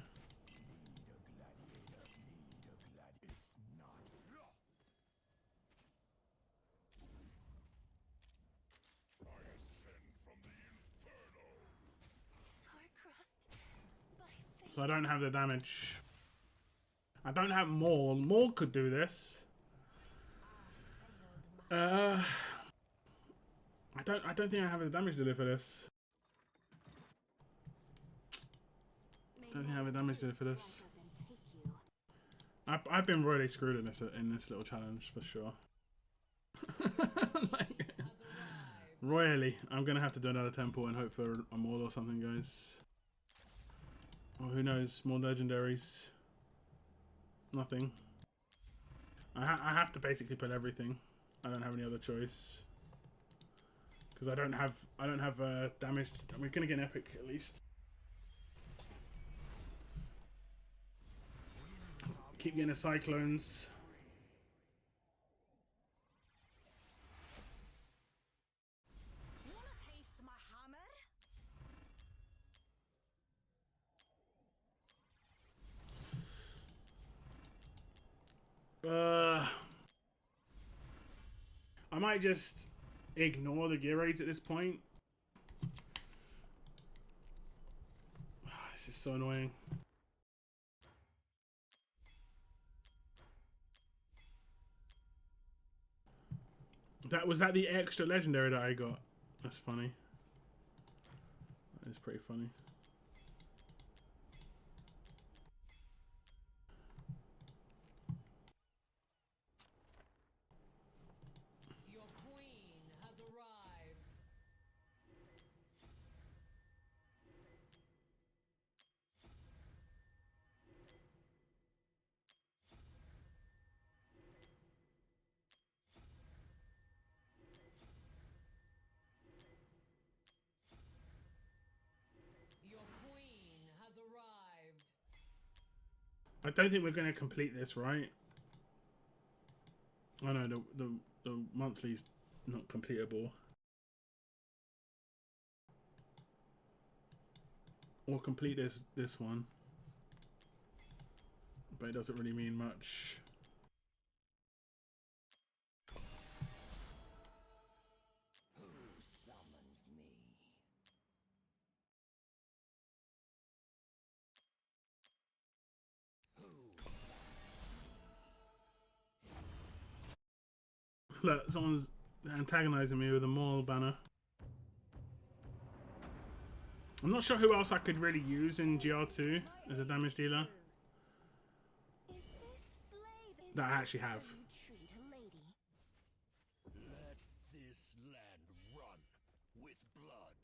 So I don't have the damage. I don't have Maul. Maul could do this. I don't think I have the damage dealer for this. Don't think I have a damage dealer for this. I've been royally screwed in this little challenge for sure. Like, royally. I'm gonna have to do another temple and hope for a Maul or something, guys. Or who knows, more legendaries. Nothing. I have to basically put everything. I don't have any other choice. Because I don't have damage. We're gonna get an epic at least. Keep getting the cyclones. Wanna taste my hammer? I might just ignore the gear raids at this point. This is so annoying. Was that the extra legendary that I got? That's funny. That is pretty funny. Your queen has arrived. Your queen has arrived. I don't think we're going to complete this, right? Oh no, the monthly's not completable. Or complete this one. But it doesn't really mean much. Who summoned me? Look, someone's antagonizing me with a Maul banner. I'm not sure who else I could really use in GR2 as a damage dealer that I actually have. Let this land run with blood.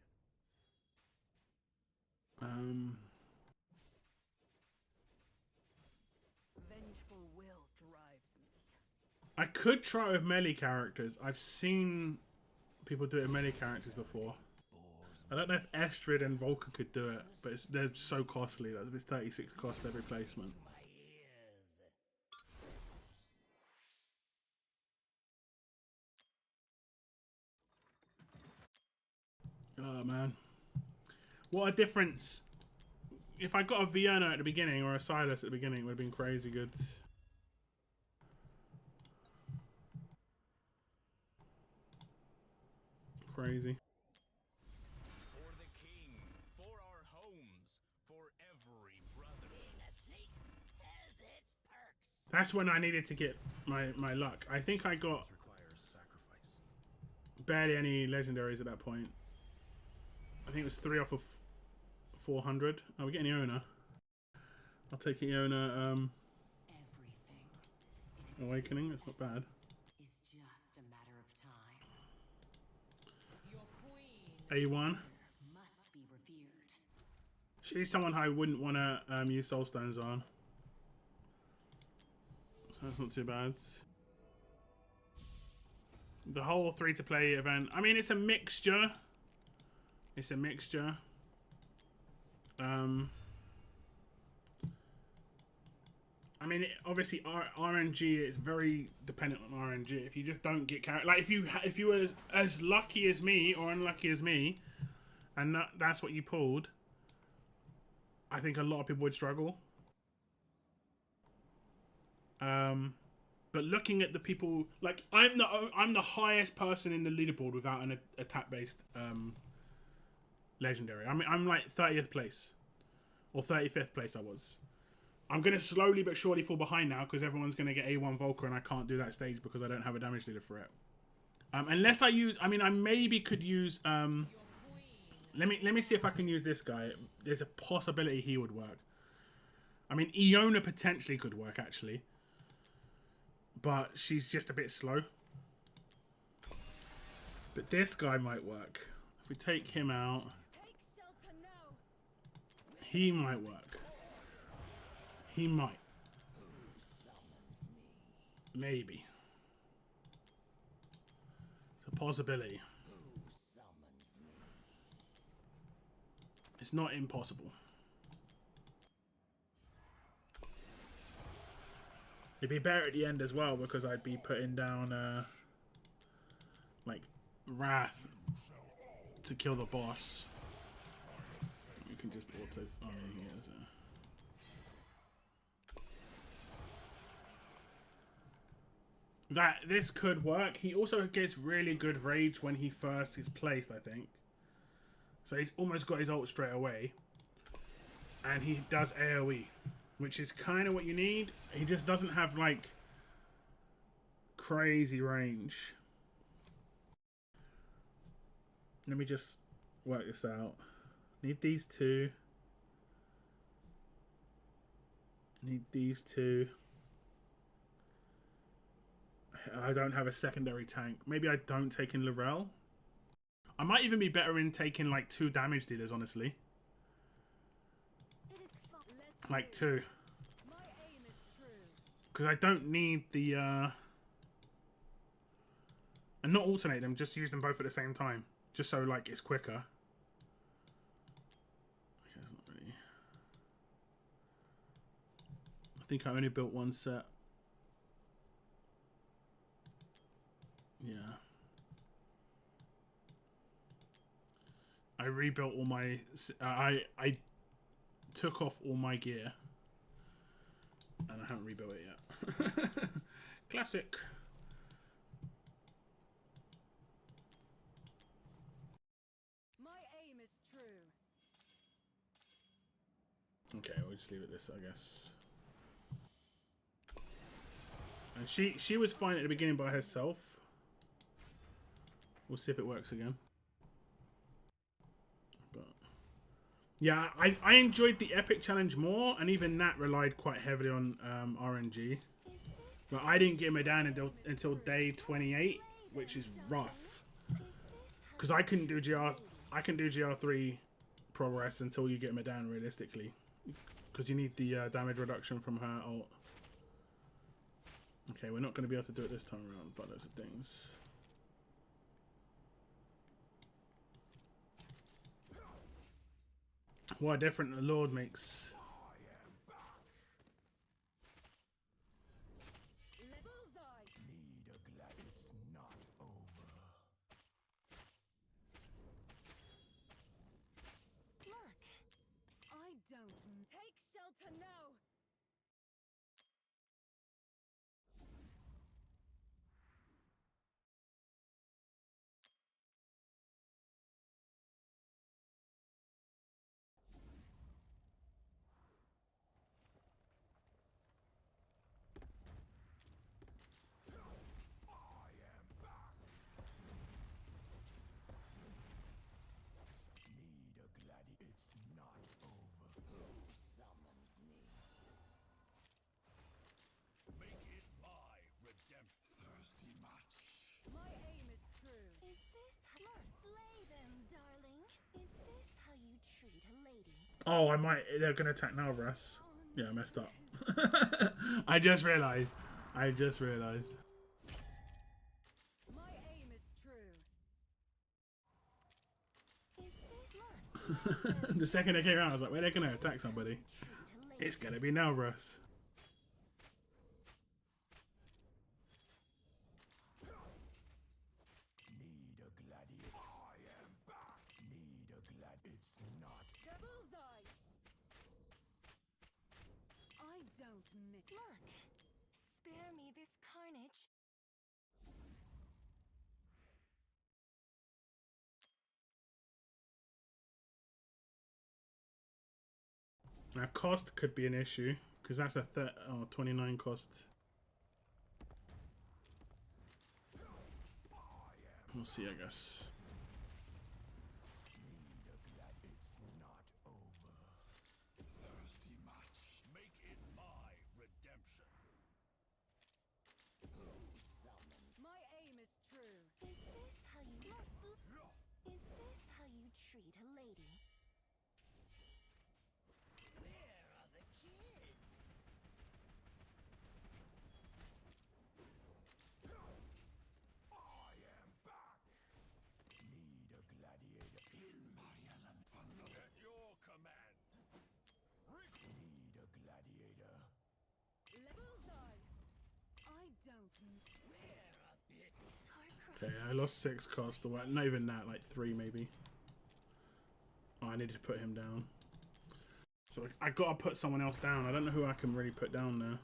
Vengeful will drives me. I could try with melee characters. I've seen people do it with melee characters before. I don't know if Estrid and Vulcan could do it, but they're so costly. That's a 36 cost every placement. Oh man, what a difference! If I got a Vienna at the beginning or a Silas at the beginning, it would have been crazy good. Crazy. For the king, for our homes, for every brother. Has its perks. That's when I needed to get my luck. I think I got Requires sacrifice. barely any legendaries at that point. I think it was 3 off of 400. Oh, we're getting Iona. I'll take Iona. Everything. Awakening. That's not bad. Is just a matter of time. Your queen A1. must be revered. She's someone I wouldn't want to use soul stones on. So that's not too bad. The whole free-to-play event. I mean, it's a mixture. It's a mixture. I mean, obviously, RNG is very dependent on RNG. If you just don't get carried, like if you were as lucky as me or unlucky as me, and that's what you pulled, I think a lot of people would struggle. But looking at the people, like I'm the highest person in the leaderboard without an attack-based legendary. I mean, I'm like 30th place or 35th place. I was. I'm going to slowly but surely fall behind now because everyone's going to get A1 Volker and I can't do that stage because I don't have a damage leader for it. Unless I use... I mean, I maybe could use... Let me see if I can use this guy. There's a possibility he would work. I mean, Iona potentially could work, actually. But she's just a bit slow. But this guy might work. If we take him out... He might work. He might. Maybe. It's a possibility. It's not impossible. It'd be better at the end as well because I'd be putting down like Wrath to kill the boss. You can just auto fire here. So. This could work. He also gets really good rage when he first is placed, I think. So he's almost got his ult straight away. And he does AoE, which is kind of what you need. He just doesn't have, like, crazy range. Let me just work this out. Need these two. Need these two. I don't have a secondary tank. Maybe I don't take in Laurel. I might even be better in taking like 2 damage dealers, honestly. Like 2. Because I don't need the... And not alternate them, just use them both at the same time. Just so like it's quicker. Okay, that's not really... I think I only built 1 set. Yeah. I rebuilt all my... I took off all my gear. And I haven't rebuilt it yet. Classic. My aim is true. Okay, we'll just leave it this, I guess. And she was fine at the beginning by herself. We'll see if it works again. But yeah, I enjoyed the epic challenge more, and even that relied quite heavily on RNG. But I didn't get him down until day 28, which is rough. Because I couldn't do GR3 progress until you get him down realistically. Because you need the damage reduction from her ult. Okay, we're not going to be able to do it this time around, but loads of things. What a difference the Lord makes. Take shelter now! Oh, I might. They're gonna attack now, Russ. Yeah, I messed up. I just realised. My aim is true. The second they came around, I was like, "Where are they gonna attack somebody?" It's gonna be now, Russ. Look, spare me this carnage. Now, cost could be an issue because that's a 29 cost. We'll see, I guess. Treat a lady. Where are the kids? I am back. Need a gladiator in my element. At your command. Need a gladiator. Bullseye! I don't. Where are the Okay, I lost 6 cost. Or not even that, like 3 maybe. Oh, I needed to put him down. So I gotta put someone else down. I don't know who I can really put down there.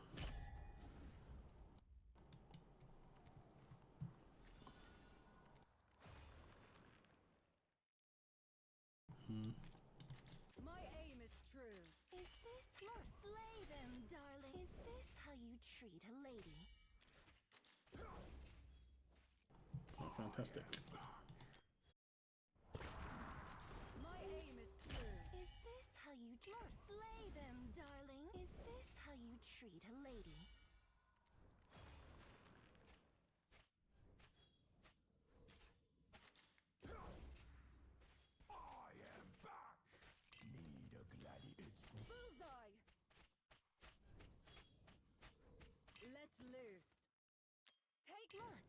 My aim is true. Is this slay them, darling? Is this how you treat a lady? Oh, fantastic. My aim is true. Is this how you slay them, darling? Is this how you treat a lady? I am back. Need a gladiator. Bullseye! Let loose. Take look,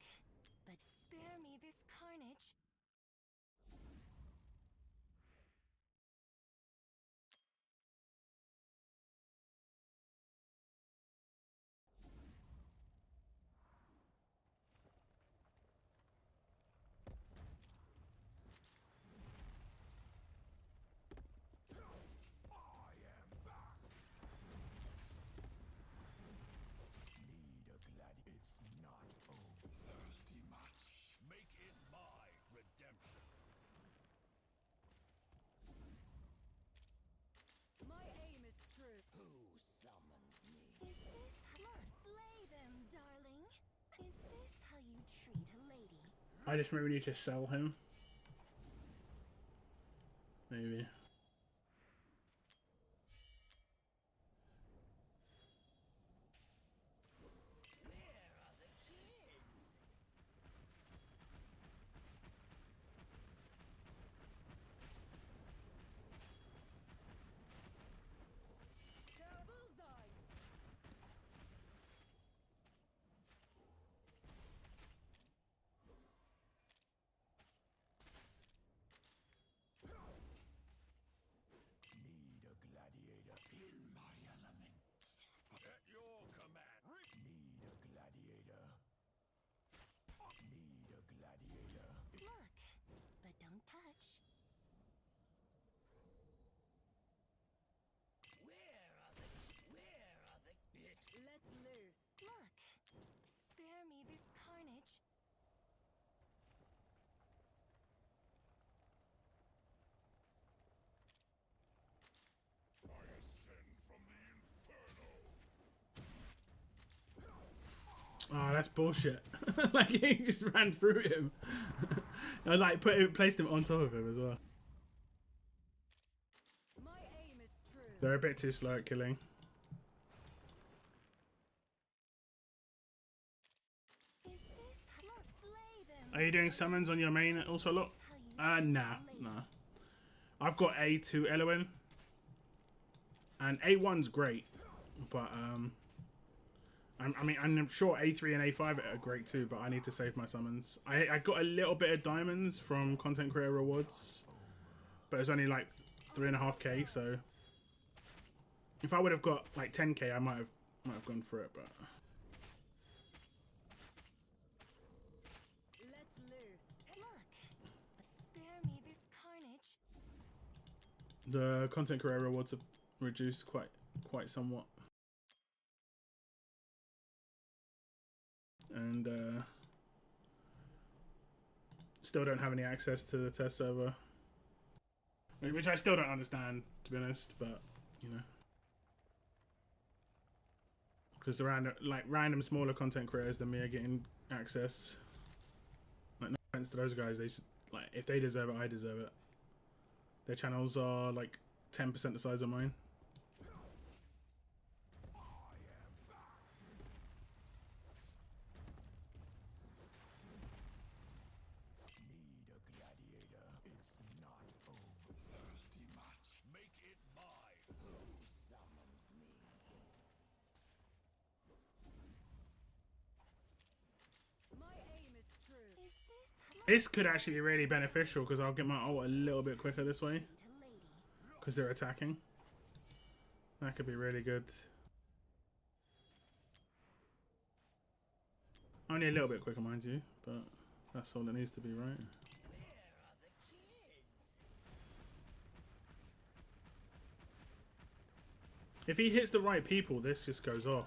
but spare me this carnage. Need a gladiator. It's not over. Thirsty much. Make it my I just maybe need to sell him. Maybe. Need a gladiator in my element. At your command. Need a gladiator. Need a gladiator. Look, but don't touch. Where are the bitch? Let loose. Look, spare me this carnage. I ascend from the inferno. Oh, that's bullshit. Like he just ran through him. I like placed him on top of him as well. My aim is true. They're a bit too slow at killing. Is this how slay them? Are you doing summons on your main also, look? How you Nah. I've got A2 Elowyn. And A1's great. But, I mean, I'm sure A3 and A5 are great too, but I need to save my summons. I got a little bit of diamonds from content creator rewards. But it's only like 3.5k, so... If I would have got like 10k, I might have gone for it, but... Let loose. Look, spare me this carnage. The content creator rewards have reduced quite somewhat. And still don't have any access to the test server, which I still don't understand, to be honest. But you know, because the random smaller content creators than me are getting access. Like, no offense to those guys, they should, like, if they deserve it, I deserve it. Their channels are like 10% the size of mine. Need a gladiator. It's not over. Thirsty much. Make it mine. Who summoned me? My aim is true. Is this how This could actually be really beneficial because I'll get my ult a little bit quicker this way treat a lady? because they're attacking. That could be really good. Only a little bit quicker, mind you, but that's all it needs to be, right? Where are the kids? If he hits the right people, this just goes off.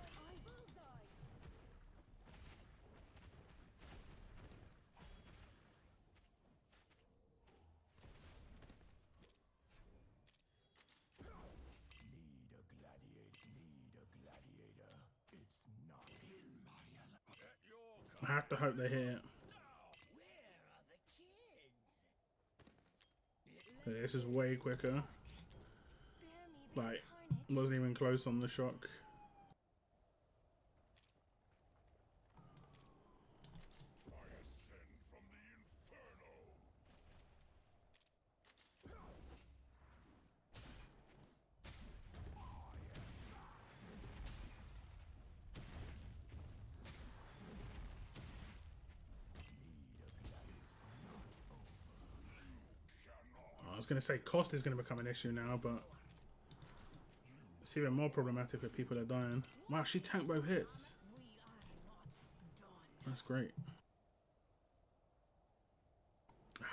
Need a gladiator. Need a gladiator. It's not in my element. At your I have to hope they hit it. Where are the kids? Yeah, this is way quicker. Spare me this Like, carnage. wasn't even close on the shock. I ascend from the inferno. I was going to say cost is going to become an issue now, but it's even more problematic if people are dying. Wow, she tanked both hits. That's great.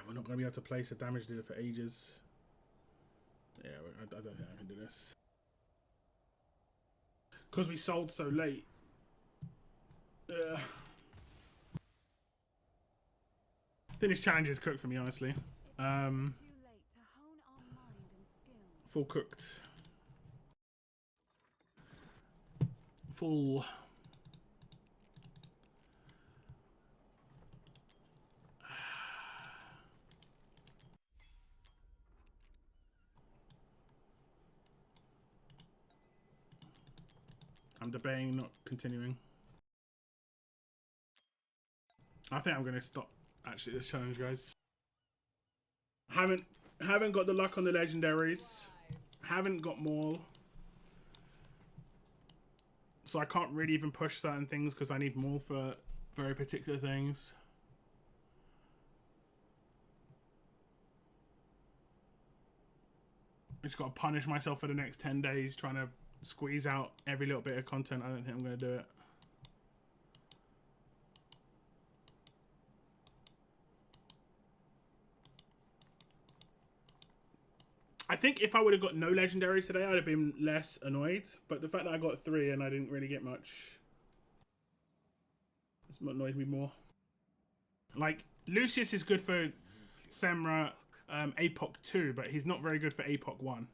We're not going to be able to place a damage dealer for ages. Yeah, I don't think I can do this. Because we sold so late. I think this challenge is cooked for me, honestly. Too late to hone our mind and skills. Full cooked. Full. I'm debating not continuing. I think I'm going to stop actually this challenge, guys. Haven't got the luck on the legendaries. Haven't got more. So I can't really even push certain things because I need more for very particular things. I just got to punish myself for the next 10 days trying to squeeze out every little bit of content. I don't think I'm going to do it. I think if I would have got no legendaries today, I'd have been less annoyed. But the fact that I got 3 and I didn't really get much, it's annoyed me more. Like, Lucius is good for Semra APOC 2, but he's not very good for APOC 1.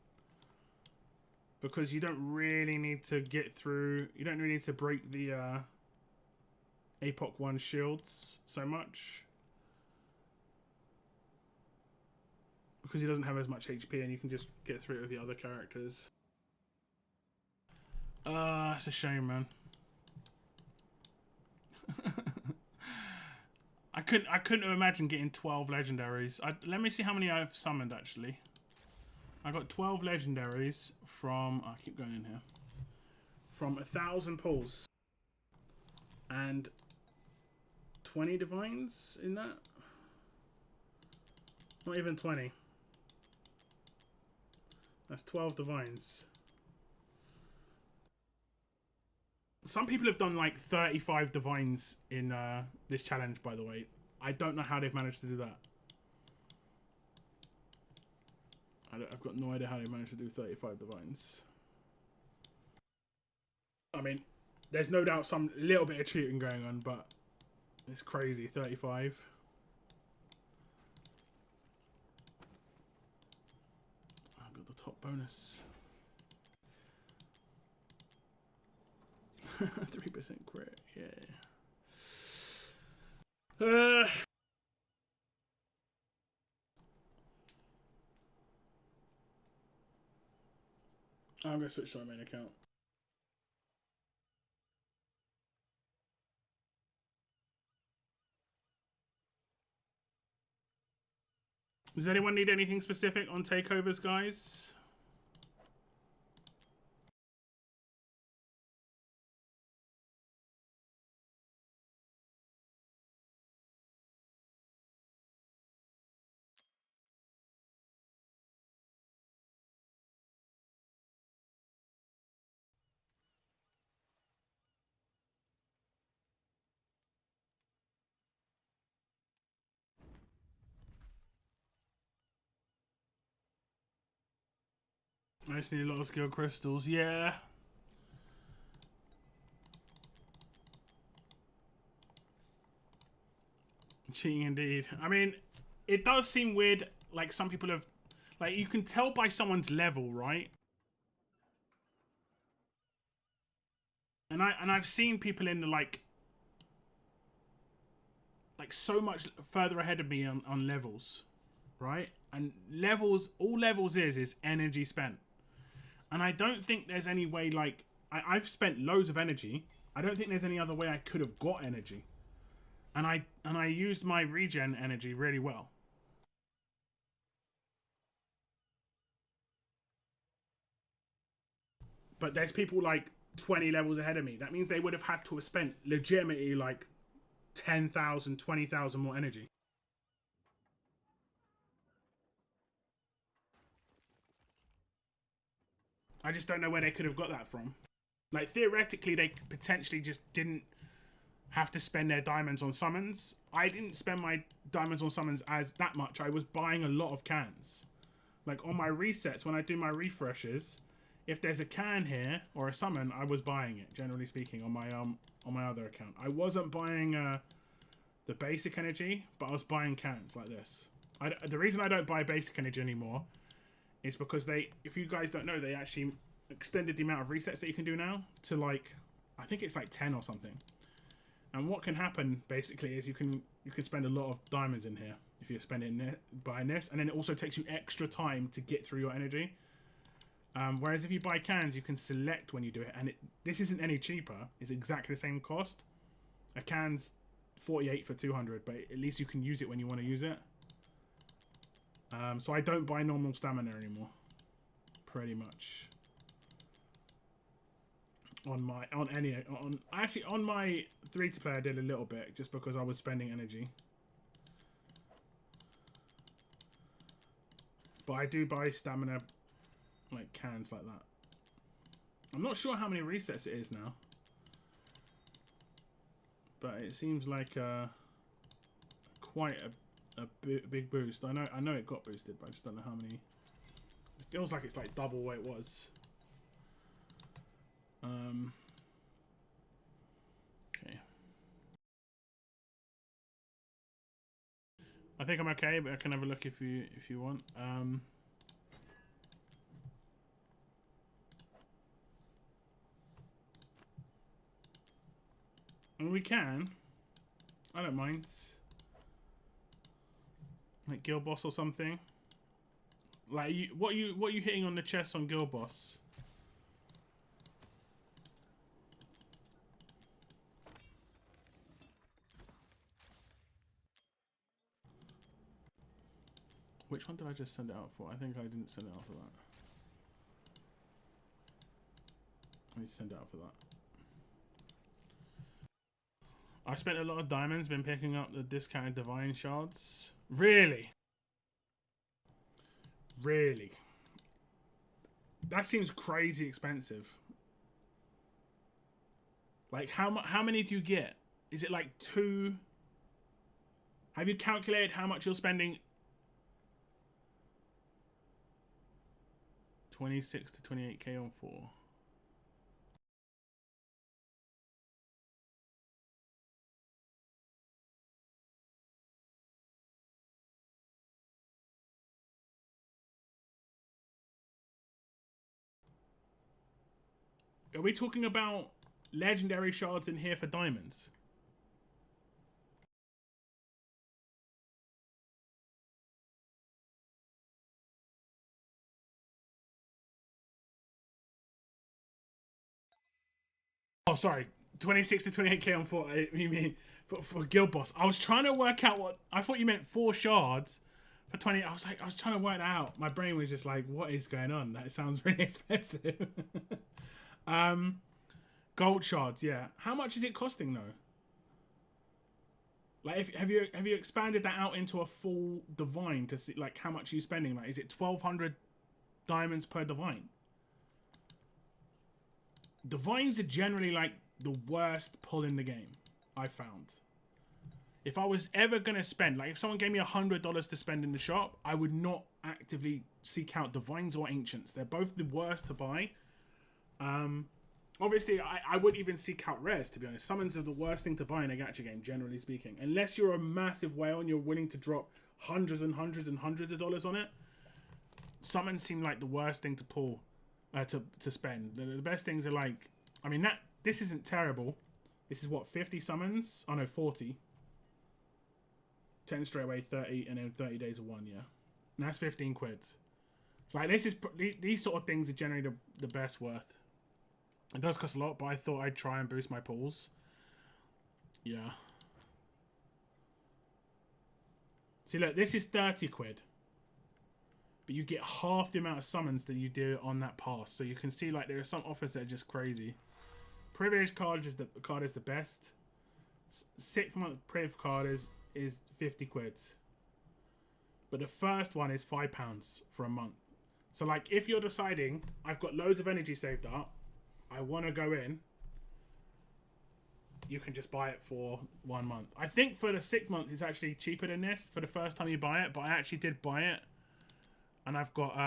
Because you don't really need to get through, you don't really need to break the APOC 1 shields so much. Because he doesn't have as much HP and you can just get through it with the other characters. It's a shame, man. I couldn't have imagined getting 12 legendaries. Let me see how many I've summoned actually. I got 12 legendaries from, I keep going in here, from 1,000 pulls and 20 divines in that. Not even 20. That's 12 divines. Some people have done like 35 divines in this challenge, by the way. I don't know how they've managed to do that. I've got no idea how they managed to do 35 divines. I mean, there's no doubt some little bit of cheating going on, but it's crazy. 35. I've got the top bonus. 3% crit, yeah. I'm going to switch to my main account. Does anyone need anything specific on takeovers, guys? I just need a lot of skill crystals, yeah. Cheating indeed. I mean, it does seem weird, like some people have, like you can tell by someone's level, right? And I've seen people in the like so much further ahead of me on levels, right? And levels, all levels is energy spent. And I don't think there's any way, like, I've spent loads of energy. I don't think there's any other way I could have got energy. And I used my regen energy really well. But there's people like 20 levels ahead of me. That means they would have had to have spent legitimately like 10,000, 20,000 more energy. I just don't know where they could have got that from. Like, theoretically, they potentially just didn't have to spend their diamonds on summons. I didn't spend my diamonds on summons as that much. I was buying a lot of cans. Like, on my resets, when I do my refreshes, if there's a can here or a summon, I was buying it, generally speaking, on my other account. I wasn't buying the basic energy, but I was buying cans like this. The reason I don't buy basic energy anymore is because if you guys don't know, they actually extended the amount of resets that you can do now to like, I think it's like 10 or something. And what can happen basically is you can spend a lot of diamonds in here if you're spending buying this, and then it also takes you extra time to get through your energy. Whereas if you buy cans, you can select when you do it, and this isn't any cheaper. It's exactly the same cost. A can's 48 for 200, but at least you can use it when you want to use it. So I don't buy normal stamina anymore, pretty much. On my free-to-play I did a little bit just because I was spending energy. But I do buy stamina like cans like that. I'm not sure how many resets it is now. But it seems like quite a big boost. I know it got boosted, but I just don't know how many. It feels like it's like double what it was. Okay. I think I'm okay, but I can have a look if you want. I mean, we can. I don't mind. Like Guild Boss or something. Like what are you hitting on the chest on Guild Boss? Which one did I just send it out for? I think I didn't send it out for that. I need to send it out for that. I spent a lot of diamonds, been picking up the discounted divine shards. Really? Really? That seems crazy expensive. Like how many do you get? Is it like 2? Have you calculated how much you're spending? 26 to 28k on 4. Are we talking about legendary shards in here for diamonds? Oh, sorry. 26 to 28k on 4. You mean for Guild Boss? I was trying to work out what... I thought you meant 4 shards for 20. I was trying to work it out. My brain was just like, what is going on? That sounds really expensive. Gold shards, yeah. How much is it costing though? Like, have you expanded that out into a full divine to see like how much are you spending? Like, is it 1,200 diamonds per divine? Divines are generally like the worst pull in the game, I found. If I was ever gonna spend, like if someone gave me $100 to spend in the shop, I would not actively seek out divines or ancients. They're both the worst to buy. Obviously, I wouldn't even seek out rares, to be honest. Summons are the worst thing to buy in a gacha game, generally speaking. Unless you're a massive whale and you're willing to drop hundreds and hundreds and hundreds of dollars on it, summons seem like the worst thing to pull, to spend. The best things are like, I mean, this isn't terrible. This is what, 50 summons? Oh no, 40. 10 straight away, 30, and then 30 days of 1, yeah. And that's 15 quid. So like, these sort of things are generally the best worth. It does cost a lot, but I thought I'd try and boost my pulls. Yeah. See, look, this is 30 quid. But you get half the amount of summons that you do on that pass. So you can see, like, there are some offers that are just crazy. Privilege card is the best. 6 month Priv card is 50 quid. But the first one is £5 for a month. So, like, if you're deciding, I've got loads of energy saved up, I want to go in, you can just buy it for 1 month. I think for the 6 months, it's actually cheaper than this for the first time you buy it, but I actually did buy it. And I've got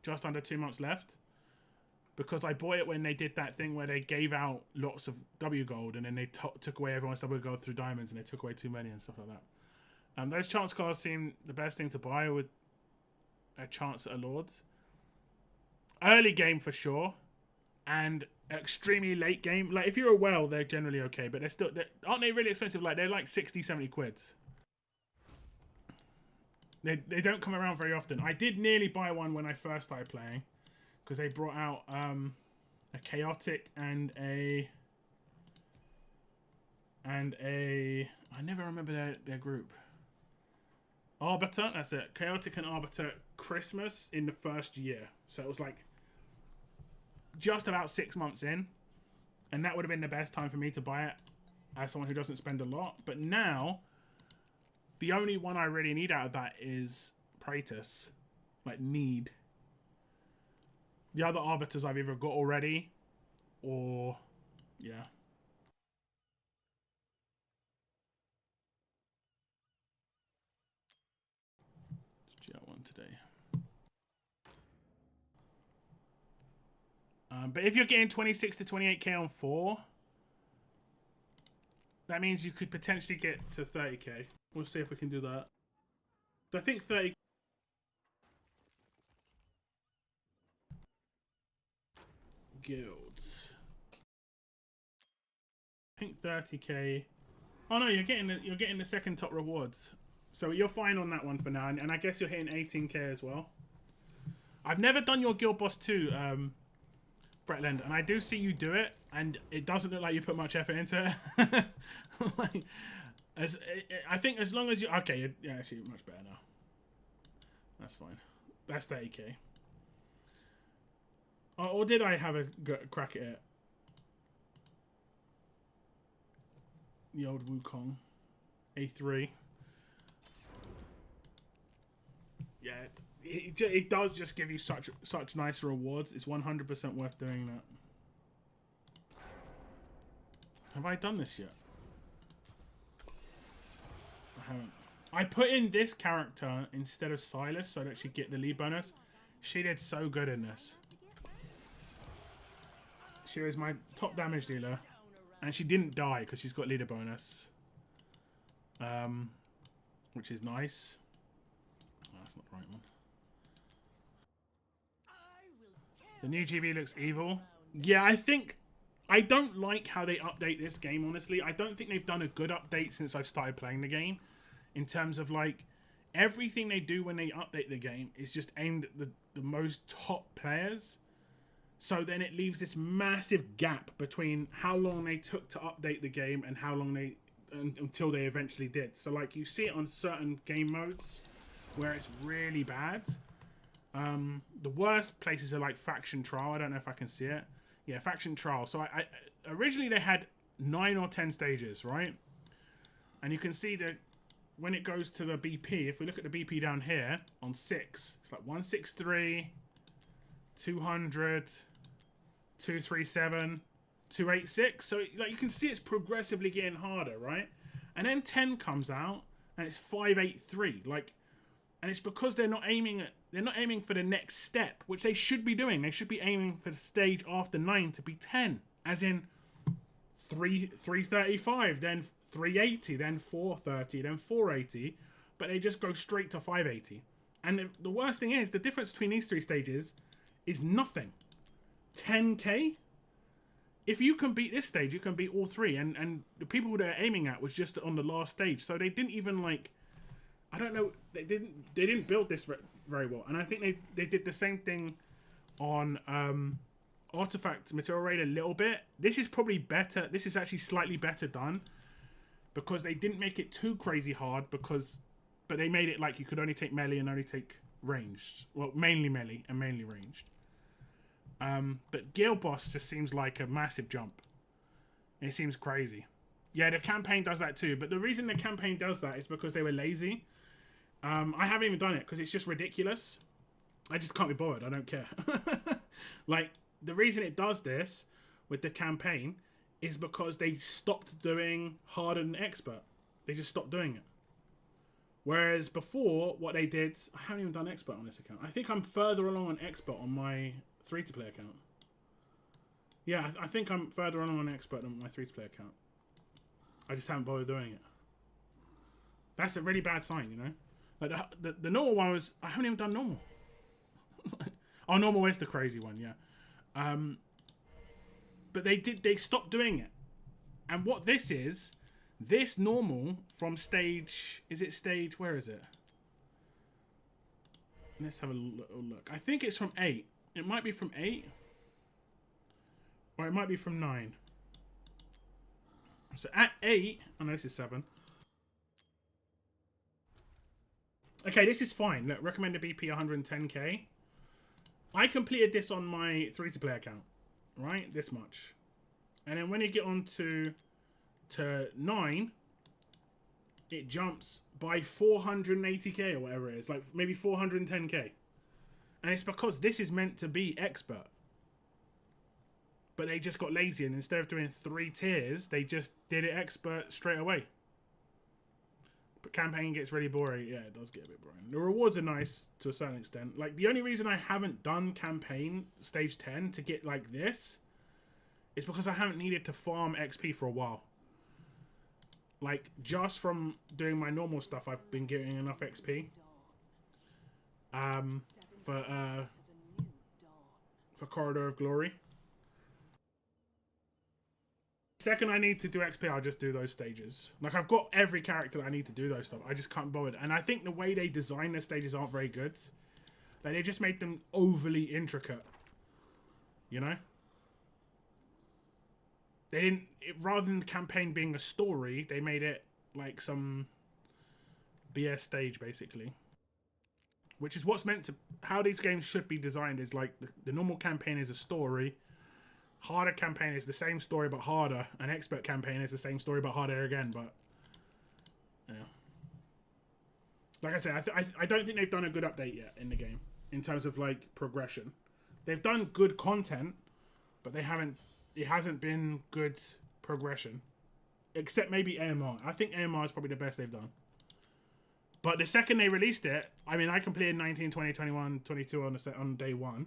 just under 2 months left. Because I bought it when they did that thing where they gave out lots of W gold and then they took away everyone's W gold through diamonds and they took away too many and stuff like that. Those chance cards seem the best thing to buy with a chance at a Lords. Early game for sure, and extremely late game. Like if you're a whale, they're generally okay, but aren't they really expensive? Like they're like 60, 70 quid. They don't come around very often. I did nearly buy one when I first started playing, because they brought out a chaotic and a I never remember their group. Arbiter, that's it. Chaotic and Arbiter Christmas in the first year. So it was like just about 6 months in. And that would have been the best time for me to buy it as someone who doesn't spend a lot. But now, the only one I really need out of that is Praetus. Like, need. The other Arbiters I've either got already or... yeah. One today. But if you're getting 26 to 28k on 4, that means you could potentially get to 30k. We'll see if we can do that. So I think 30. Guilds. I think 30k. Oh no, you're getting the second top rewards. So you're fine on that one for now, and I guess you're hitting 18k as well. I've never done your Guild Boss 2, Brett Lend, and I do see you do it, and it doesn't look like you put much effort into it. Like, I think as long as you... okay, yeah, actually much better now. That's fine. That's 30k. Or did I have a crack at it? The old Wukong. A3. Yeah, it does just give you such nice rewards. It's 100% worth doing that. Have I done this yet? I haven't. I put in this character instead of Silas so that she'd get the lead bonus. She did so good in this. She was my top damage dealer. And she didn't die because she's got leader bonus. Which is nice. Oh, that's not the right one. The new GB looks evil. Yeah, I don't like how they update this game, honestly. I don't think they've done a good update since I've started playing the game. In terms of, like, everything they do when they update the game is just aimed at the most top players. So then it leaves this massive gap between how long they took to update the game and how long until they eventually did. So, like, you see it on certain game modes where it's really bad. The worst places are like Faction Trial. I don't know if I can see it. Yeah, Faction Trial. So I originally they had 9 or 10 stages, right? And you can see that when it goes to the BP, if we look at the BP down here on 6, it's like 163, 200, 237, 286. So like you can see it's progressively getting harder, right? And then 10 comes out and it's 583. Like, and it's because they're not aiming for the next step, which they should be doing. They should be aiming for the stage after 9 to be 10, as in 335, then 380, then 430, then 480, but they just go straight to 580. And the worst thing is, the difference between these 3 stages is nothing. 10k? If you can beat this stage, you can beat all 3. And the people they're aiming at was just on the last stage. So they didn't even, like... I don't know. They didn't build this very well. And I think they did the same thing on Artifact Material Raid a little bit. This is probably better. This is actually slightly better done. Because they didn't make it too crazy hard. But they made it like you could only take melee and only take ranged. Well, mainly melee and mainly ranged. But Guild Boss just seems like a massive jump. It seems crazy. Yeah, the campaign does that too. But the reason the campaign does that is because they were lazy. I haven't even done it because it's just ridiculous. I just can't be bothered. I don't care. Like, the reason it does this with the campaign is because they stopped doing hardened expert. They just stopped doing it. Whereas before, what they did... I haven't even done expert on this account. I think I'm further along on expert on my 3-to-play account. Yeah, I think I'm further along on expert than my 3-to-play account. I just haven't bothered doing it. That's a really bad sign, you know? Like the normal one was... I haven't even done normal. Oh, normal is the crazy one, yeah. But they stopped doing it. And what this is... This normal from stage... Is it stage... Where is it? Let's have a little look. I think it's from 8. It might be from 8. Or it might be from 9. So at 8... Oh no, this is 7. Okay, this is fine. Look, recommended BP 110k. I completed this on my free-to-play account. Right? This much. And then when you get on to 9... it jumps by 480k or whatever it is. Like, maybe 410k. And it's because this is meant to be expert. But they just got lazy, and instead of doing 3 tiers, they just did it expert straight away. But campaign gets really boring. Yeah, it does get a bit boring. The rewards are nice to a certain extent. Like, the only reason I haven't done campaign stage 10 to get like this is because I haven't needed to farm XP for a while. Like, just from doing my normal stuff, I've been getting enough XP. For Corridor of Glory. Second I need to do XP, I'll just do those stages. Like, I've got every character that I need to do those stuff. I just can't bother. And I think the way they design the stages aren't very good. Like, they just make them overly intricate. You know? They didn't... rather than the campaign being a story, they made it like some BS stage, basically. Which is what's meant to... how these games should be designed is like the normal campaign is a story. Harder campaign is the same story but harder. An expert campaign is the same story but harder again, but... yeah. Like I said, I don't think they've done a good update yet in the game. In terms of, like, progression. They've done good content, but they haven't... it hasn't been good progression. Except maybe AMR. I think AMR is probably the best they've done. But the second they released it, I mean, I completed 19, 20, 21, 22 on day 1.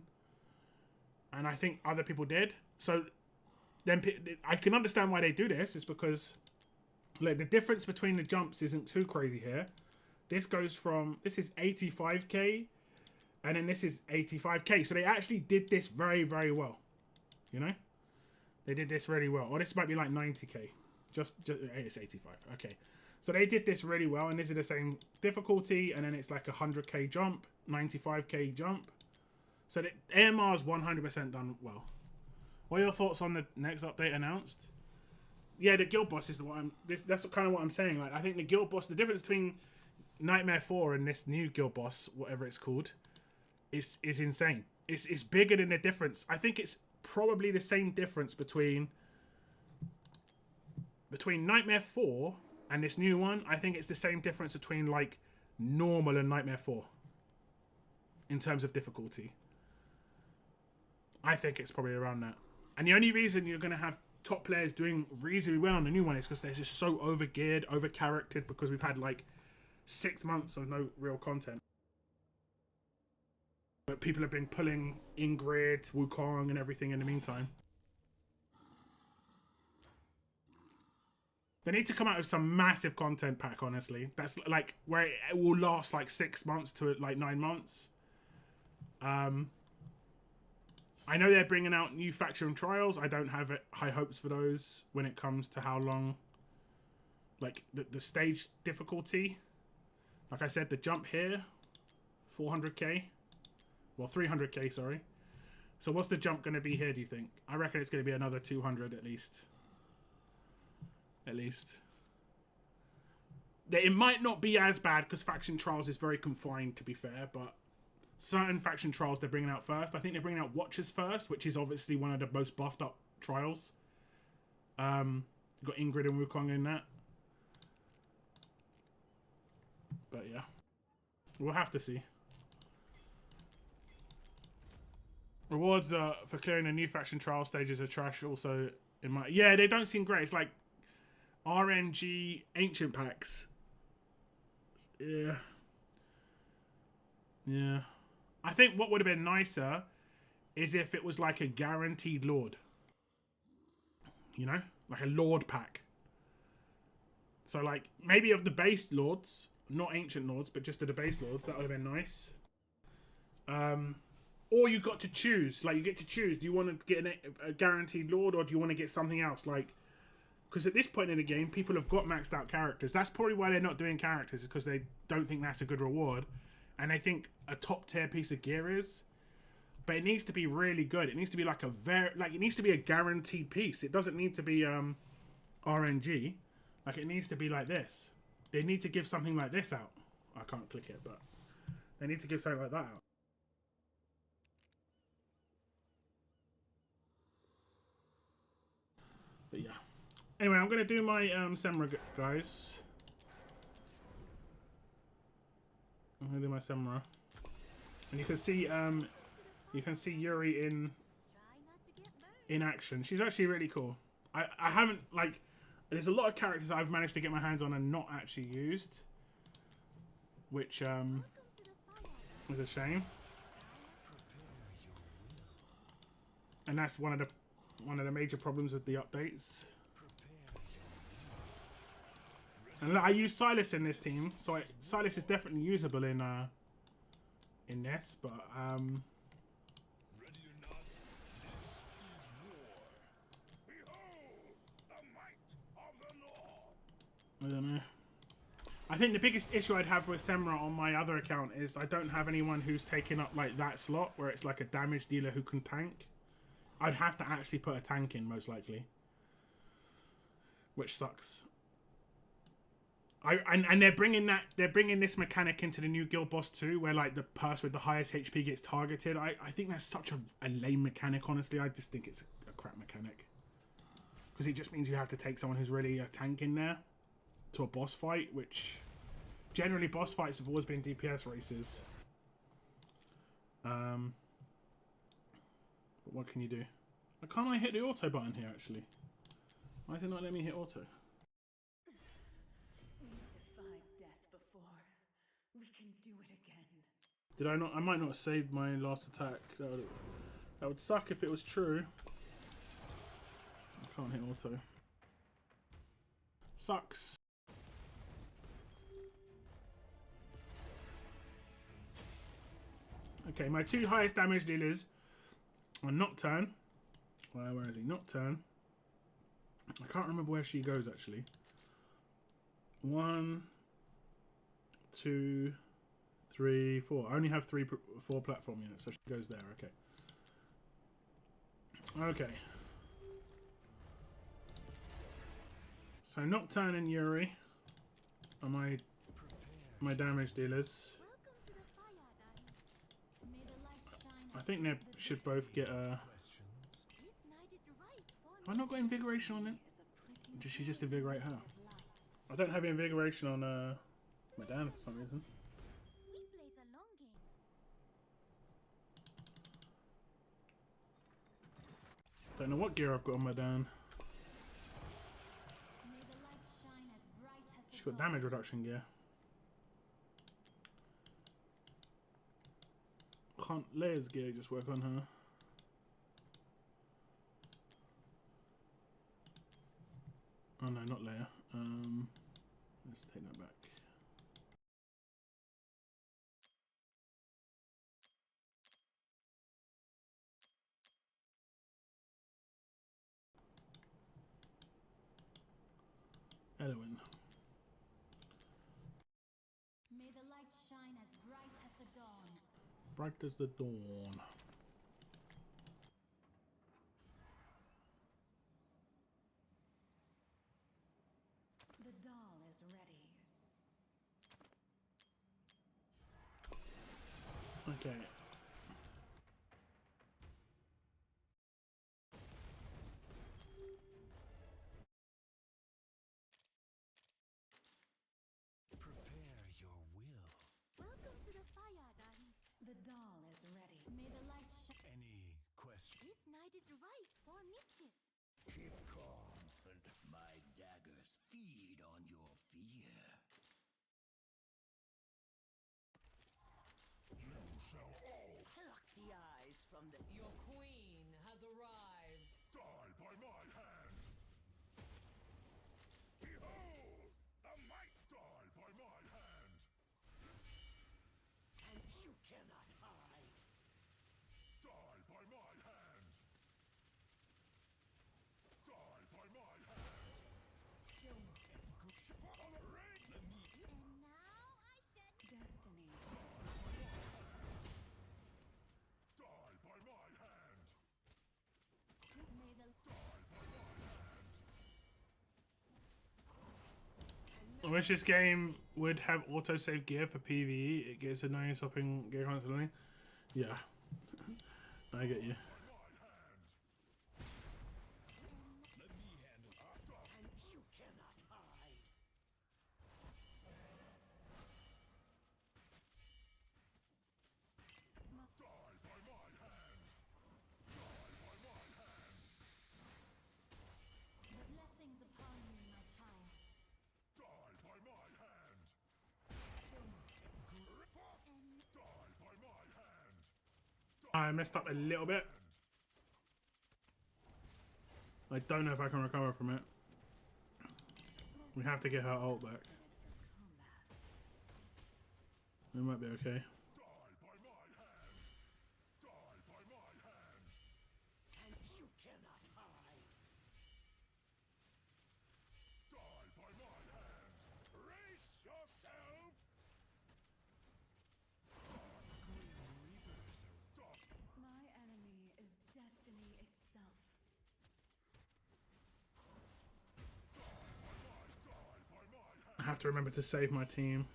And I think other people did. So then I can understand why they do this. It's because, look, the difference between the jumps isn't too crazy here. This goes from, this is 85k, and then this is 85k. So they actually did this very, very well. You know? They did this really well. Or this might be like 90k. Just it's 85. Okay. So they did this really well, and this is the same difficulty, and then it's like a 100k jump, 95k jump. So the AMR is 100% done well. What are your thoughts on the next update announced? Yeah, the guild boss is what I'm... that's kind of what I'm saying. Like, I think the guild boss, the difference between Nightmare 4 and this new guild boss, whatever it's called, is insane. It's bigger than the difference. I think it's probably the same difference between Nightmare 4 and this new one. I think it's the same difference between, like, normal and Nightmare 4 in terms of difficulty. I think it's probably around that. And the only reason you're going to have top players doing reasonably well on the new one is because they're just so over-geared, over-charactered, because we've had, like, 6 months of no real content. But people have been pulling Ingrid, Wukong, and everything in the meantime. They need to come out with some massive content pack, honestly. That's, like, where it will last, like, 6 months to, like, 9 months. I know they're bringing out new faction trials. I don't have high hopes for those when it comes to how long, like, the stage difficulty. Like I said, the jump here, 400k. Well, 300k, sorry. So what's the jump going to be here, do you think? I reckon it's going to be another 200 at least. At least. It might not be as bad because faction trials is very confined, to be fair, but certain faction trials they're bringing out first. I think they're bringing out Watchers first, which is obviously one of the most buffed up trials. You've got Ingrid and Wukong in that. But yeah. We'll have to see. Rewards for clearing the new faction trial stages are trash also in my... yeah, they don't seem great. It's like RNG ancient packs. Yeah. Yeah. I think what would have been nicer is if it was like a guaranteed Lord. You know? Like a Lord pack. So like, maybe of the base Lords, not ancient Lords, but just of the base Lords, that would have been nice. Or you got to choose. Like, you get to choose. Do you want to get a guaranteed Lord, or do you want to get something else? Like, because at this point in the game, people have got maxed out characters. That's probably why they're not doing characters, because they don't think that's a good reward. and I think a top tier piece of gear is. But it needs to be really good. It needs to be like it needs to be a guaranteed piece. It doesn't need to be RNG. Like, it needs to be like this. They need to give something like this out. I can't click it, but they need to give something like that out. But yeah. Anyway, I'm gonna do my Semra, guys. I'm gonna do my Semra, and you can see Yuri in action. She's actually really cool. I haven't, like, there's a lot of characters I've managed to get my hands on and not actually used, which is a shame. And that's one of the major problems with the updates. And I use Silas in this team, so Silas is definitely usable in this, but I don't know. I think the biggest issue I'd have with Semra on my other account is I don't have anyone who's taken up like that slot where it's like a damage dealer who can tank. I'd have to actually put a tank in, most likely, which sucks. And they're bringing this mechanic into the new guild boss too, where like the person with the highest HP gets targeted. I think that's such a lame mechanic, honestly. I just think it's a crap mechanic, because it just means you have to take someone who's really a tank in there to a boss fight, which generally boss fights have always been DPS races. But what can you do? Can't I hit the auto button here, actually? Why is it not letting me hit auto? We've defied death before. We can do it again. Did I not? I might not have saved my last attack. That would suck if it was true. I can't hit auto. Sucks. Okay, my two highest damage dealers are Nocturne. Where is he? Nocturne. I can't remember where she goes, actually. 1, 2, 3, 4. I only have 4 platform units, so she goes there. Okay. Okay. So Nocturne and Yuri are my damage dealers. I think they should both get a... Have I not got invigoration on it? Does she just invigorate her? I don't have invigoration on my Dan for some reason. Don't know what gear I've got on my Dan. She's got damage reduction gear. Can't Leia's gear just work on her? Oh no, not Leia. Let's take that back. Elowyn. May the light shine as bright as the dawn. Bright as the dawn. The doll is ready. Okay. Prepare your will. Welcome to the fire, darling. The doll is ready. May the light shine. Any question? This night is ripe for mischief. Keep calm, and my daggers feed on your fear. You shall all Pluck the eyes from the... Your queen has arrived. die by my hand. Behold, the might die by my hand. And you cannot hide. Die by my hand. Die by wish this game would have autosave gear for PvE. It gets annoying swapping gear constantly. Yeah. I get you. I messed up a little bit. I don't know if I can recover from it. We have to get her ult back. We might be okay. My enemy is destiny itself. I have to remember to save my team.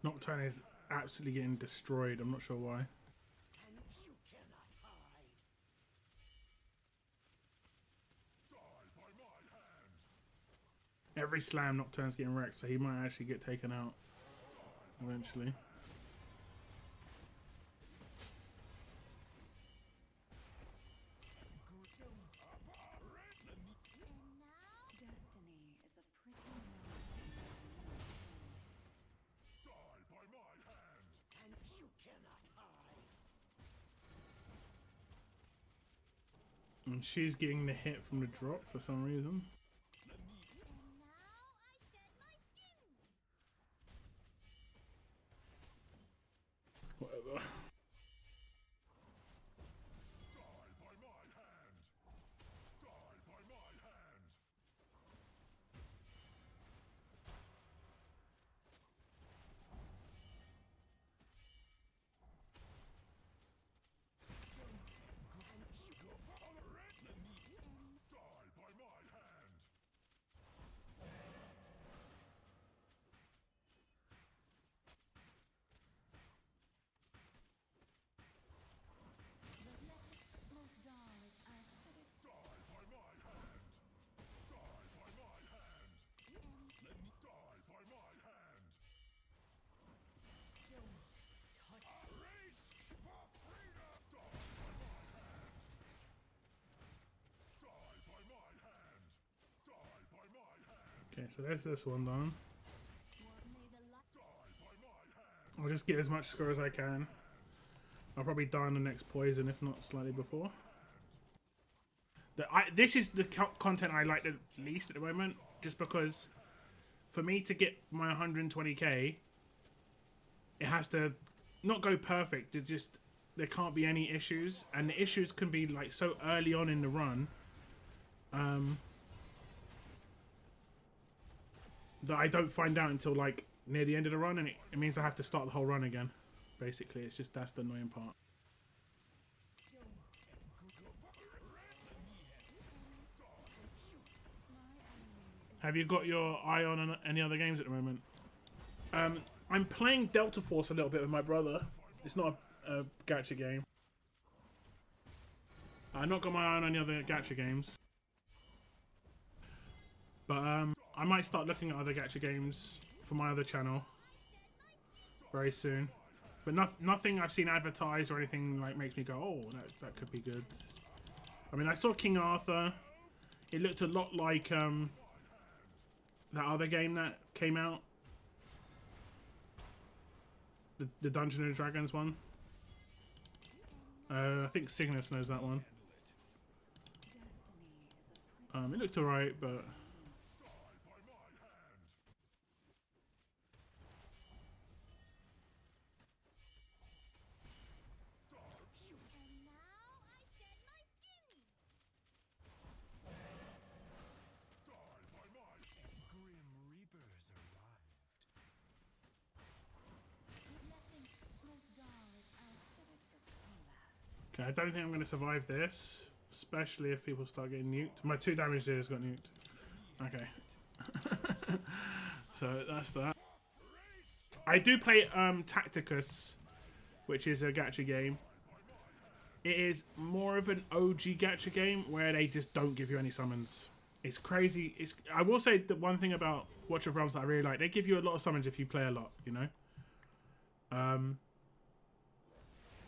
Nocturne is absolutely getting destroyed. I'm not sure why. Every slam Nocturne's getting wrecked, so he might actually get taken out eventually. And she's getting the hit from the drop for some reason. Whatever. Okay, so there's this one done. I'll just get as much score as I can. I'll probably die on the next poison, if not slightly before. This is the content I like the least at the moment, just because for me to get my 120k, it has to not go perfect. It's just there can't be any issues, and the issues can be like so early on in the run. That I don't find out until like near the end of the run, and it means I have to start the whole run again. Basically, it's just that's the annoying part. Have you got your eye on any other games at the moment? I'm playing Delta Force a little bit with my brother. It's not a gacha game. I've not got my eye on any other gacha games. But I might start looking at other gacha games for my other channel very soon. But nothing I've seen advertised or anything like makes me go, oh, that could be good. I mean, I saw King Arthur. It looked a lot like that other game that came out. The Dungeons and Dragons one. I think Cygnus knows that one. It looked alright, but... Okay, I don't think I'm going to survive this, especially if people start getting nuked. My 2 damage dealers got nuked. Okay. So that's that. I do play Tacticus, which is a gacha game. It is more of an OG gacha game where they just don't give you any summons. It's crazy. I will say the one thing about Watch of Realms that I really like, they give you a lot of summons if you play a lot, you know?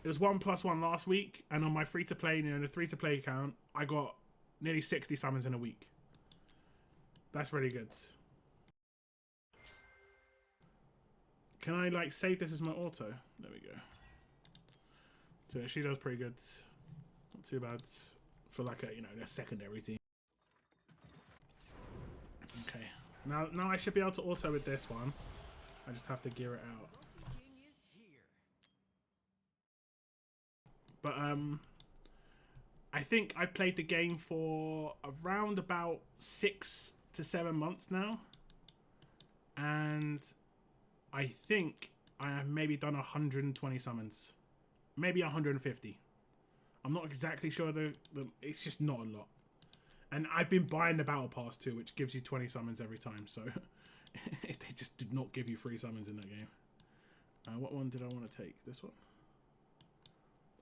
It was 1+1 last week, and on my free-to-play, you know, the free-to-play account, I got nearly 60 summons in a week. That's really good. Can I, like, save this as my auto? There we go. So she does pretty good. Not too bad for, like, a, you know, a secondary team. Okay. Now I should be able to auto with this one. I just have to gear it out. But I think I've played the game for around about 6 to 7 months now, and I think I have maybe done 120 summons, maybe 150. I'm not exactly sure. It's just not a lot, and I've been buying the battle pass too, which gives you 20 summons every time. So they just did not give you free summons in that game. What one did I want to take? This one.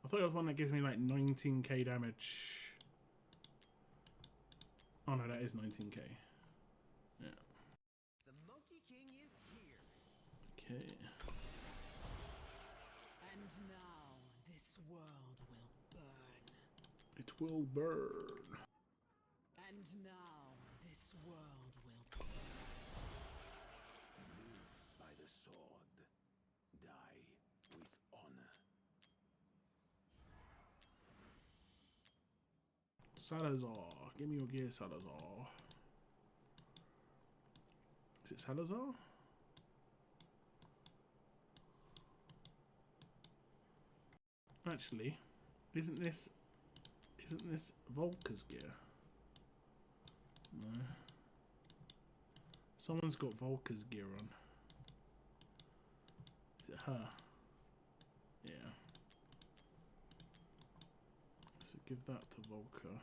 I thought it was one that gives me like 19k damage. Oh no, that is 19k. Yeah. The Monkey King is here. Okay. And now this world will burn. It will burn. And now this world will burn. Live by the sword. Die with honor. Salazar. Give me your gear, Salazar. Is it Salazar? Actually, isn't this Volker's gear? No. Someone's got Volker's gear on. Is it her? Yeah. So give that to Volker.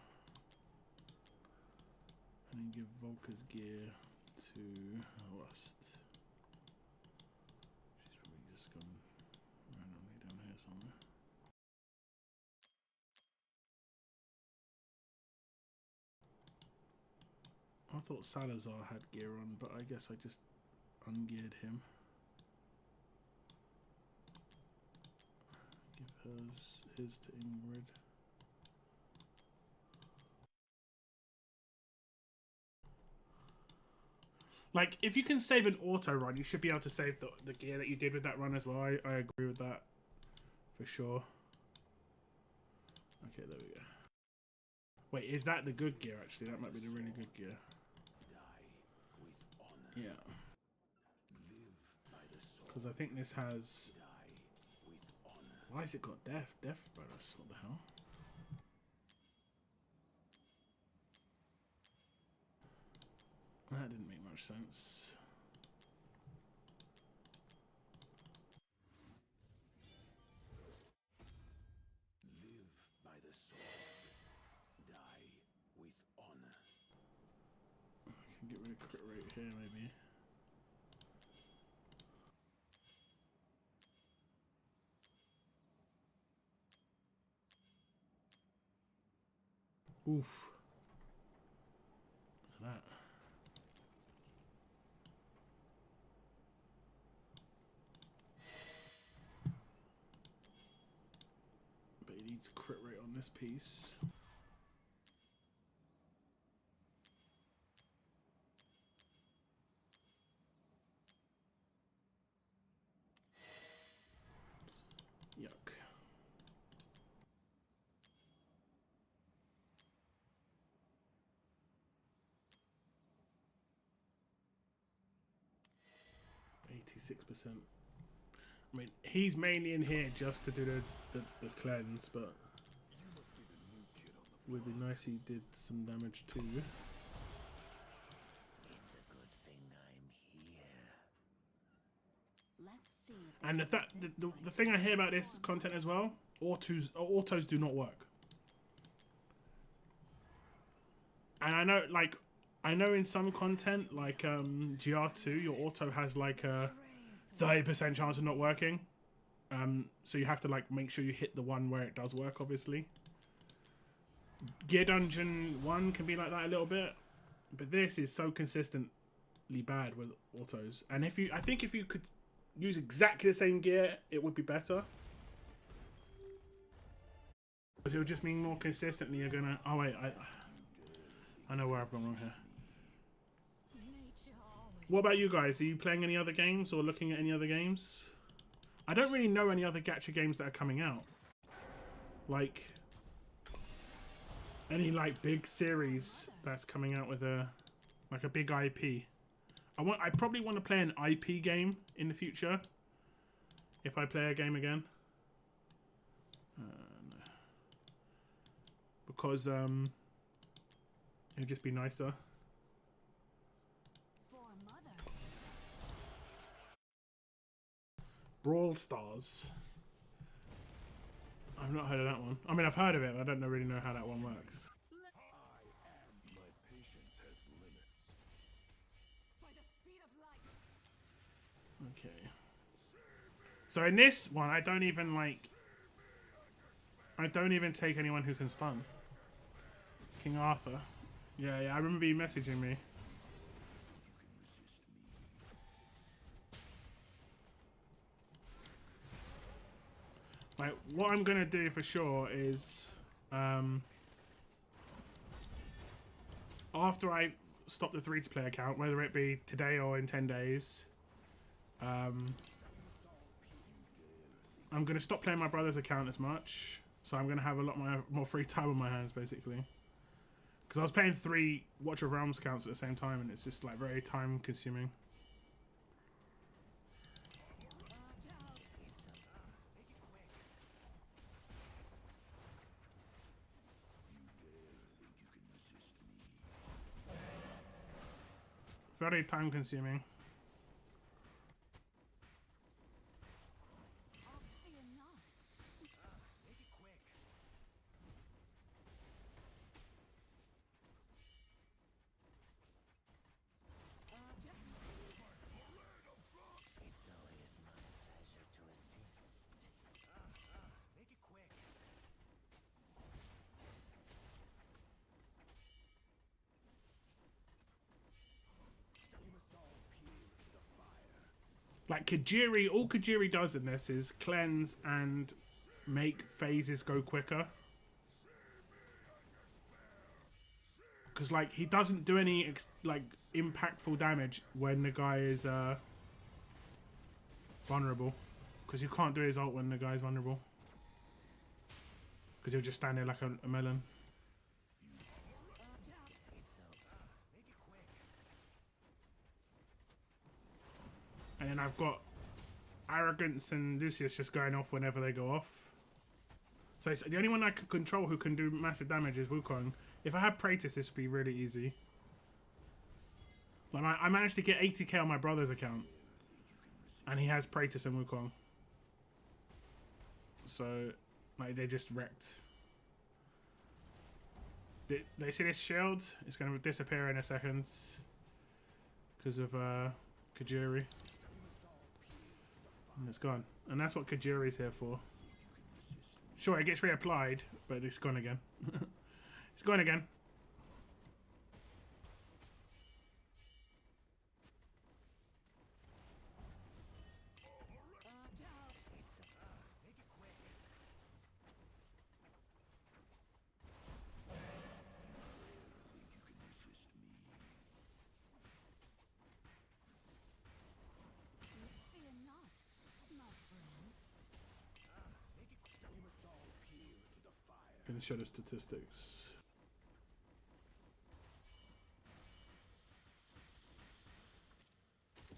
And then give Volker's gear to Lust. She's probably just gone randomly down here somewhere. I thought Salazar had gear on, but I guess I just ungeared him. Give his to Ingrid. Like, if you can save an auto run, you should be able to save the gear that you did with that run as well. I agree with that, for sure. Okay, there we go. Wait, is that the good gear, actually? That might be the really good gear. Yeah. Because I think this has... Why has it got death bonus? What the hell? That didn't make much sense. Live by the sword. Die with honor. I can get rid of crit rate here, maybe. Oof. Look at that. beats crit rate on this piece. Yuck. %. I mean, he's mainly in here just to do the cleanse, but it would be nice he did some damage too. It's a good thing I'm here. Let's see. And the thing I hear about this content as well, autos do not work. And I know in some content like GR2, your auto has like a 30% chance of not working. So you have to like make sure you hit the one where it does work, obviously. Gear Dungeon 1 can be like that a little bit, but this is so consistently bad with autos. And I think if you could use exactly the same gear, it would be better. Because it would just mean more consistently you're gonna. Oh wait, I know where I've gone wrong here. What about you guys? Are you playing any other games or looking at any other games? I don't really know any other gacha games that are coming out. Like any like big series that's coming out with a big IP. I probably want to play an IP game in the future if I play a game again. No. Because it'd just be nicer. Brawl Stars. I've not heard of that one. I mean, I've heard of it, but I don't really know how that one works. My patience has limits. By the speed of light. Okay. So in this one, I don't even take anyone who can stun. King Arthur. Yeah, I remember you messaging me. Like, what I'm gonna do for sure is, after I stop the free-to-play account, whether it be today or in 10 days, I'm gonna stop playing my brother's account as much, so I'm gonna have a lot more free time on my hands, basically. Because I was playing 3 Watch of Realms accounts at the same time, and it's just like very time-consuming. Very time-consuming. Like Kajiri, all Kajiri does in this is cleanse and make phases go quicker. Because like he doesn't do any like impactful damage when the guy is vulnerable. Because you can't do his ult when the guy's vulnerable. Because he'll just stand there like a melon. And then I've got Arrogance and Lucius just going off whenever they go off. So it's, the only one I can control who can do massive damage is Wukong. If I had Praetus, this would be really easy. Like I managed to get 80k on my brother's account. And he has Praetus and Wukong. So, like, they just wrecked. They see this shield? It's going to disappear in a second. Because of Kajiri. And it's gone. And that's what Kajiri's here for. Sure, it gets reapplied, but it's gone again. It's gone again. Gonna show the statistics. Make it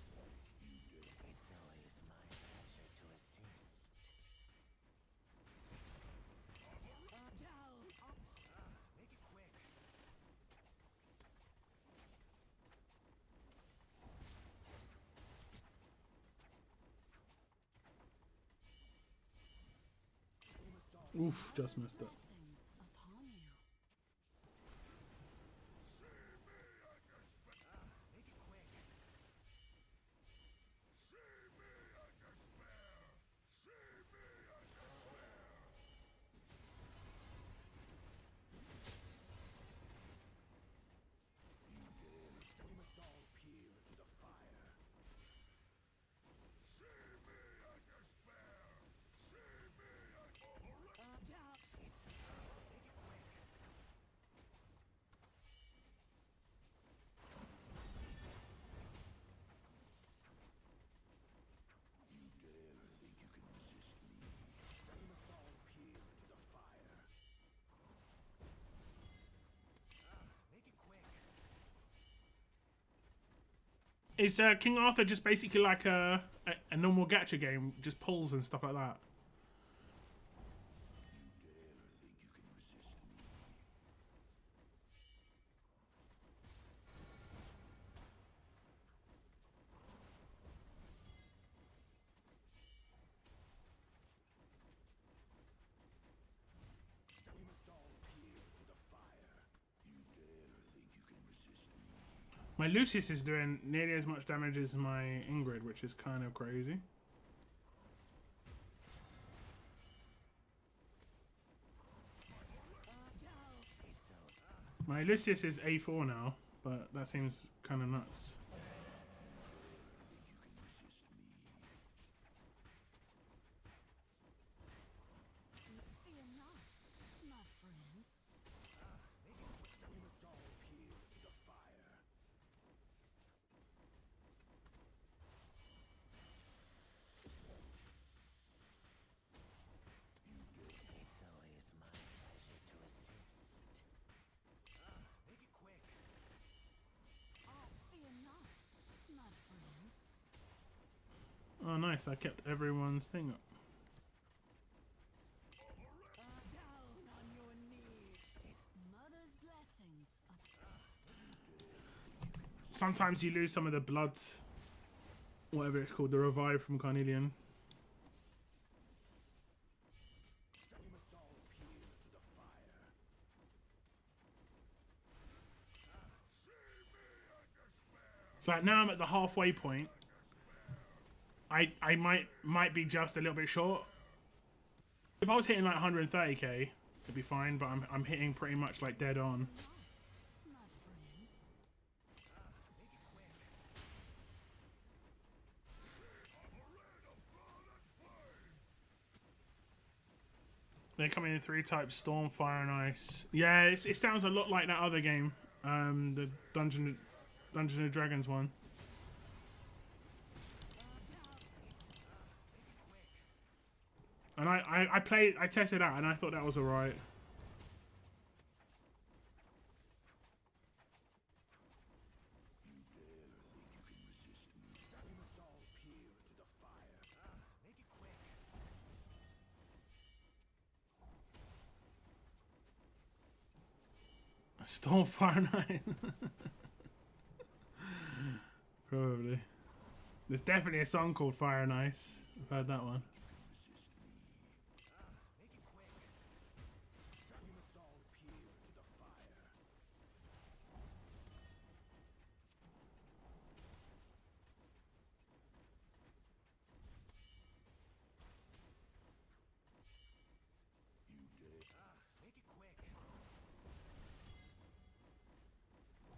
quick. Oof, just missed it. Blessings upon you. Make it quick. We must all peer into the fire. Make it quick. We must all peer into the fire. Make it quick. Is King Arthur just basically like a normal gacha game, just pulls and stuff like that? We must all peer into the fire. My Lucius is doing nearly as much damage as my Ingrid, which is kind of crazy. My Lucius is A4 now, but that seems kind of nuts. Fear not, my friend. Make it quick. We must all peer into the fire. Make it quick. Fear not, my friend. Oh, nice! I kept everyone's thing up. Down on your knees. Mother's blessings upon Sometimes you lose some of the blood, whatever it's called, the revive from Carnelian. We must all peer into the fire. So like now I'm at the halfway point. I might be just a little bit short. If I was hitting like 130k, it'd be fine. But I'm hitting pretty much like dead on. my friend. Make it quick. They're coming in 3 types: Storm, Fire, and Ice. Yeah, it sounds a lot like that other game, the Dungeons and Dragons one. And I tested out, and I thought that was alright. We must all peer into the fire. Make it quick. Storm, Fire, and Ice. Probably. There's definitely a song called Fire and Ice. I've heard that one. Make it quick. We must all peer into the fire. Make it quick.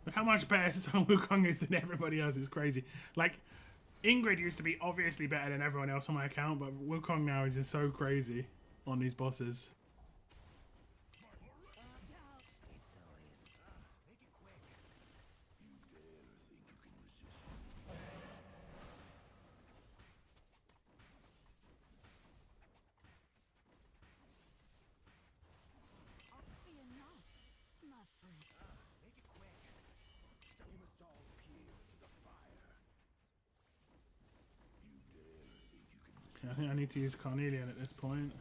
Look how much better Son Wukong is than everybody else. It's crazy. Like, Ingrid used to be obviously better than everyone else on my account, but Wukong now is just so crazy on these bosses. Make it quick. Okay, I think I need to use Carnelian at this point.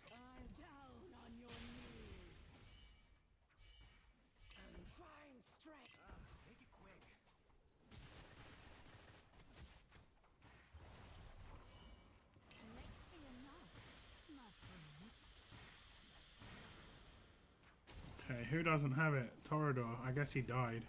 I'm down on your knees. Find strength. Make it quick. Fear not, my friend. Okay, who doesn't have it? Torador. I guess he died.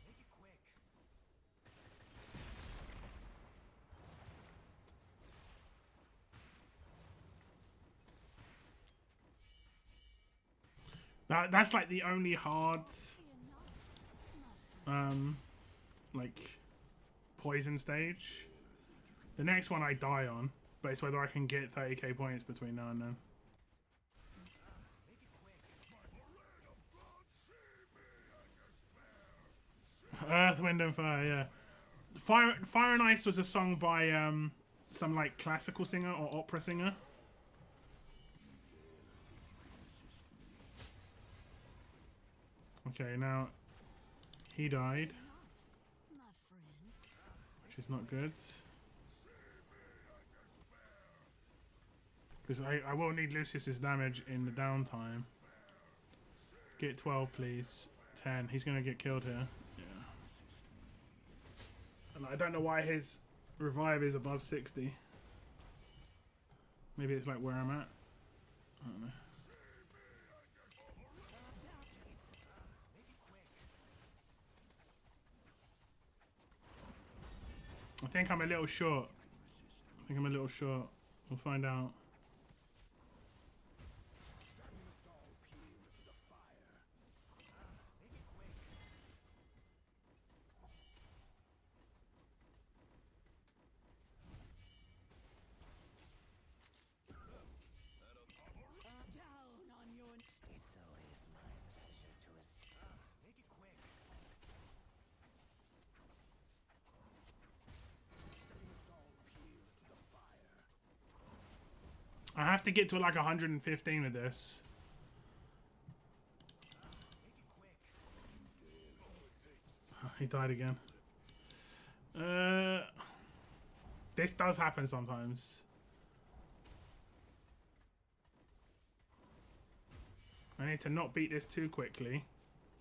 Make it quick. That's like the only hard, like poison stage. The next one I die on, but it's whether I can get 30k points between now and then. Earth, Wind and Fire, yeah. Fire and Ice was a song by some like classical singer or opera singer. Okay, now he died, My friend. which is not good. Because I will need Lucius's damage in the downtime. Get 12, please. 10. He's going to get killed here. Yeah. And I don't know why his revive is above 60. Maybe it's like where I'm at. I don't know. I think I'm a little short. We'll find out. Down on your knees. Make it quick. I have to get to like 115 with this. He died again. This does happen sometimes. I need to not beat this too quickly.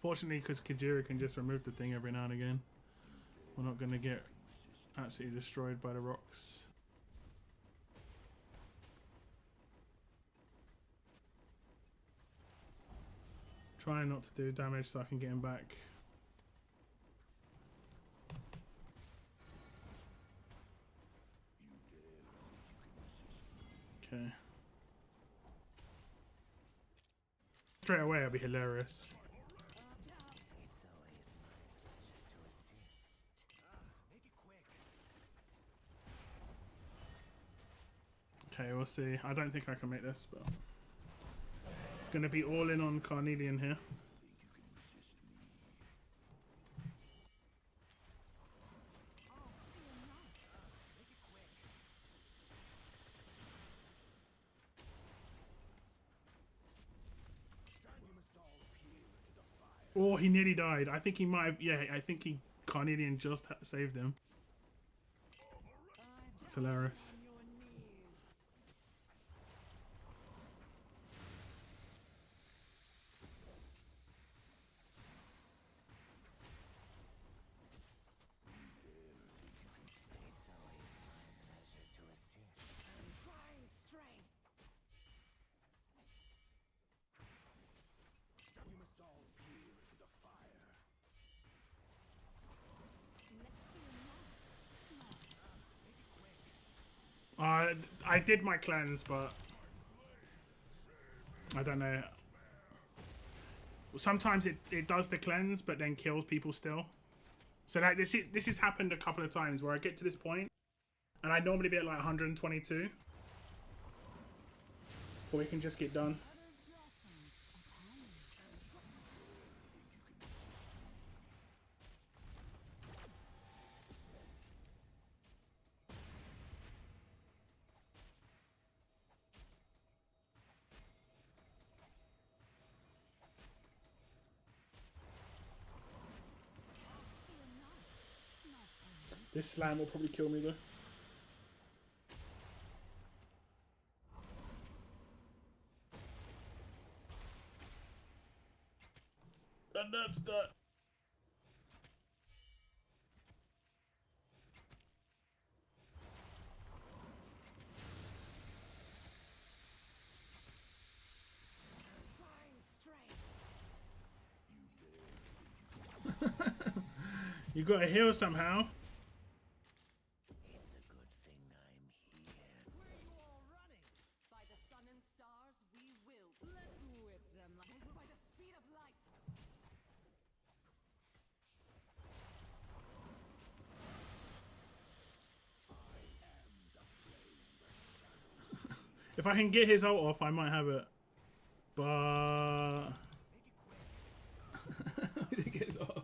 Fortunately, because Kajira can just remove the thing every now and again. We're not going to get absolutely destroyed by the rocks. Trying not to do damage so I can get him back. Okay. Straight away, it'll be hilarious. Make it quick. Okay, we'll see. I don't think I can make this, but it's going to be all in on Carnelian here. Oh, he nearly died. I think he might have. Yeah, I think Carnelian just saved him. That's hilarious. On your knees. Find strength. We must all peer into the fire. I did my cleanse, but I don't know. Sometimes it does the cleanse, but then kills people still. So like this has happened a couple of times where I get to this point, and I normally be at like 122, or we can just get done. Others blossoms upon This slam will probably kill me though. And that's that. You gotta heal somehow. It's a good thing I'm here. Where are you all running? By the sun and stars, we will. Let's whip them like by the speed of light. If I can get his ult off, I might have it. But get his ult off.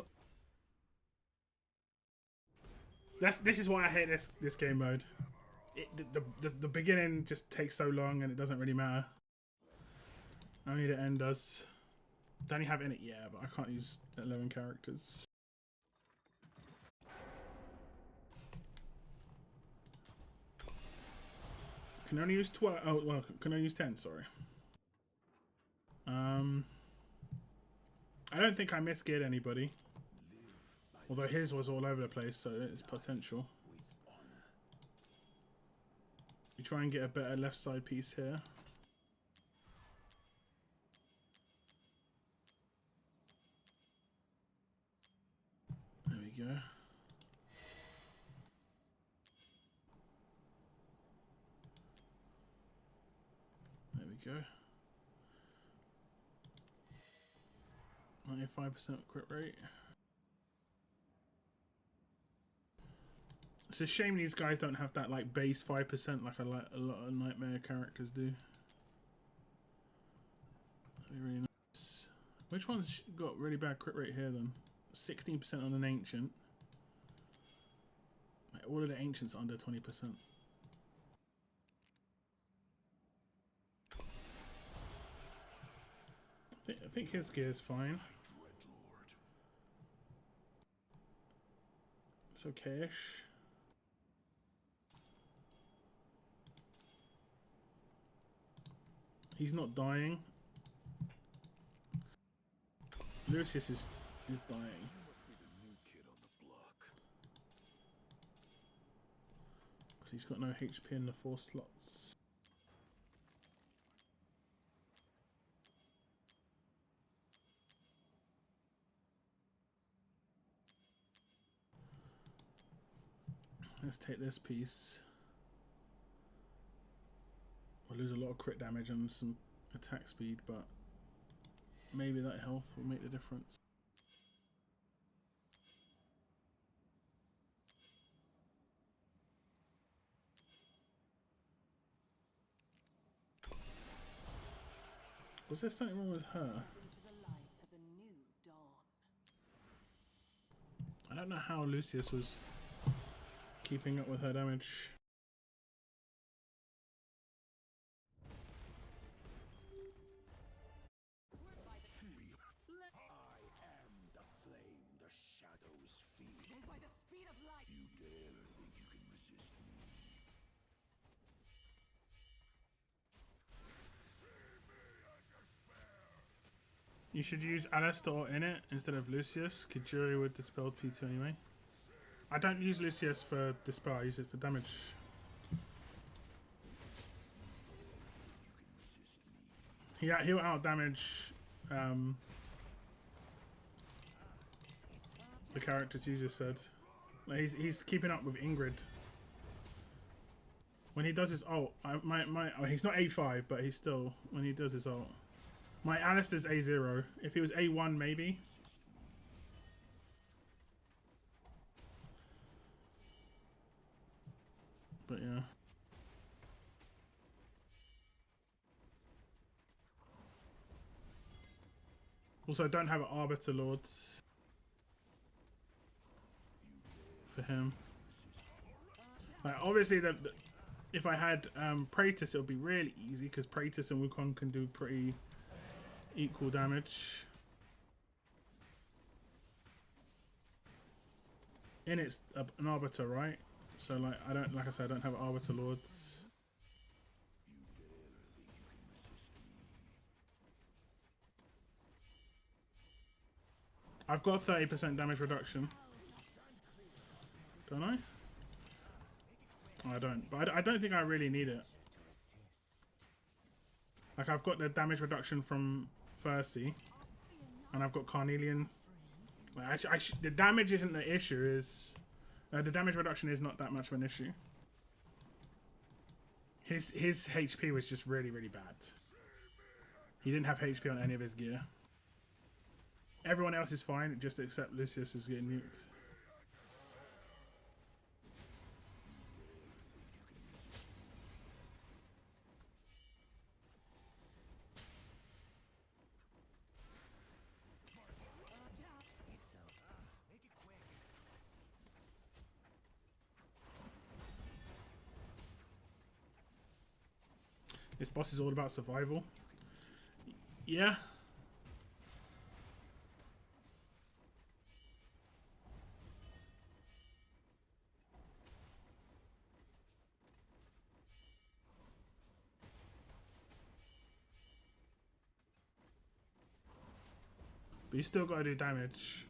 This is why I hate this game mode. The beginning just takes so long and it doesn't really matter. Only the end does. Don't you have in it? Yeah, but I can't use 11 characters. Can only use 12. Oh well, can only use 10. Sorry. I don't think I misgeared anybody. Although his was all over the place, so it's potential. You try and get a better left side piece here. There we go. There we go. 95% crit rate. It's a shame these guys don't have that like base 5% like a lot of Nightmare characters do. That'd be really nice. Which one's got really bad crit rate here then? 16% on an ancient. Like, all of the ancients are under 20%. I think his gear is fine. It's okay-ish. He's not dying. Lucius is dying. Because he's got no HP in the 4 slots. Let's take this piece. We'll lose a lot of crit damage and some attack speed, but maybe that health will make the difference. Was there something wrong with her? Into the light of a new dawn. I don't know how Lucius was keeping up with her damage. By the speed of light. You dare think you can resist me? You should use Alistar in it instead of Lucius. Kajuri would dispel P2 anyway. I don't use Lucius for dispel, I use it for damage. He'll out damage the characters you just said. Like he's keeping up with Ingrid. When he does his ult, he's not A5, but he's still, when he does his ult. My Alistair's A0. If he was A1, maybe. But yeah. Also, I don't have an Arbiter Lords for him. Like, obviously, if I had Praetus, it would be really easy because Praetus and Wukong can do pretty equal damage. in it's an arbiter, right? So like I don't, like I said, I don't have arbiter lords. I've got 30% damage reduction. Don't I? Oh, I don't. But I don't think I really need it. Like I've got the damage reduction from Percy, and I've got Carnelian. Like, the damage isn't the issue. Is the damage reduction is not that much of an issue. His HP was just really bad. He didn't have HP on any of his gear. Everyone else is fine, just except Lucius is getting nuked. This boss is all about survival. Yeah. But you still gotta do damage.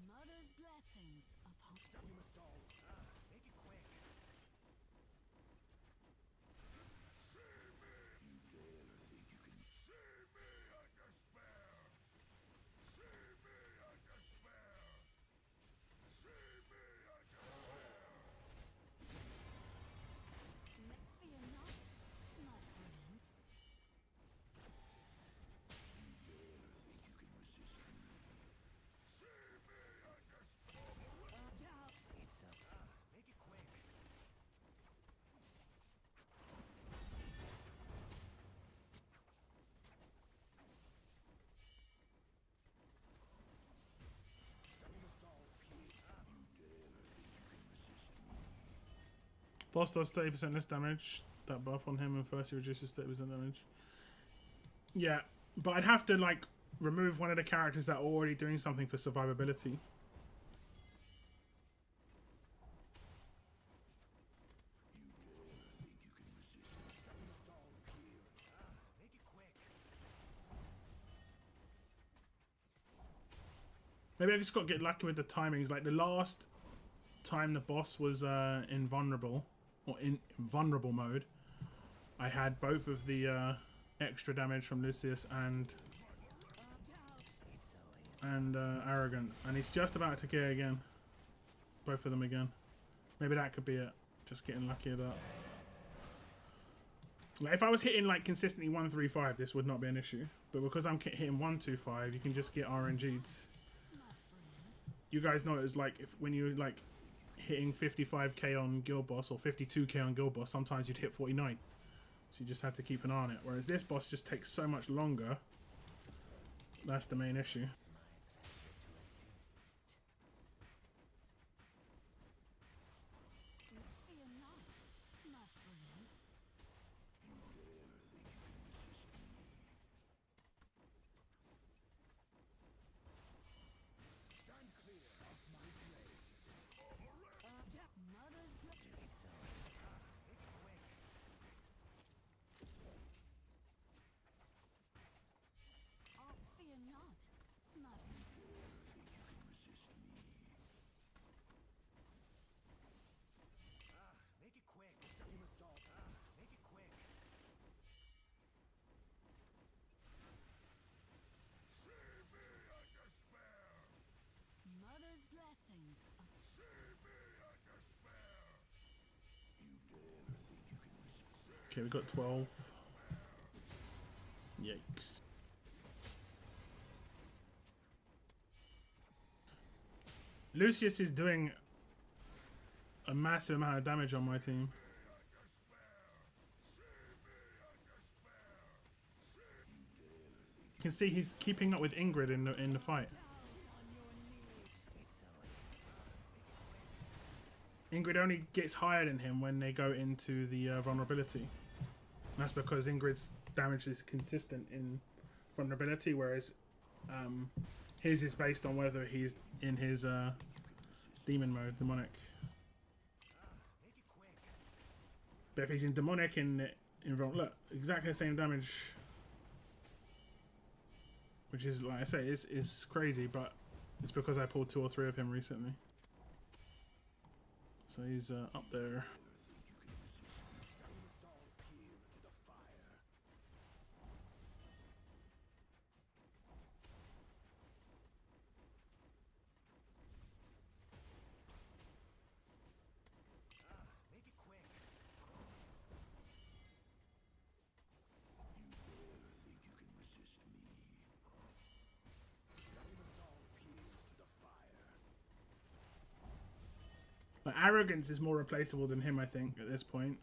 Mother's blessings upon We must all make it quick. Fear not, my friend. Make it quick. We must all appear. Boss does 30% less damage. That buff on him and first he reduces 30% damage. Yeah, but I'd have to like remove one of the characters that are already doing something for survivability. Make it quick. Maybe I just got to get lucky with the timings. Like the last time the boss was in vulnerable or in vulnerable mode, I had both of the extra damage from Lucius and Arrogance, and he's just about to get again. Both of them again. Maybe that could be it. Just getting lucky with that. Like if I was hitting like consistently 135, this would not be an issue. But because I'm hitting 125, you can just get RNG'd. You guys know it's like if when you're like hitting 55k on Guild Boss or 52k on Guild Boss, sometimes you'd hit 49. So you just have to keep an eye on it. Whereas this boss just takes so much longer. That's the main issue. Fear not, my friend. Stand clear of my blade. Mother's blessings. Make it quick. Okay, we got 12. Yikes. Lucius is doing a massive amount of damage on my team. You can see he's keeping up with Ingrid in the fight. Ingrid only gets higher than him when they go into the vulnerability. And that's because Ingrid's damage is consistent in vulnerability, whereas his is based on whether he's in his demon mode, demonic. But if he's in demonic look, exactly the same damage. Which is, like I say, is crazy, but it's because I pulled 2 or 3 of him recently. So he's up there. Like, arrogance is more replaceable than him, I think, at this point.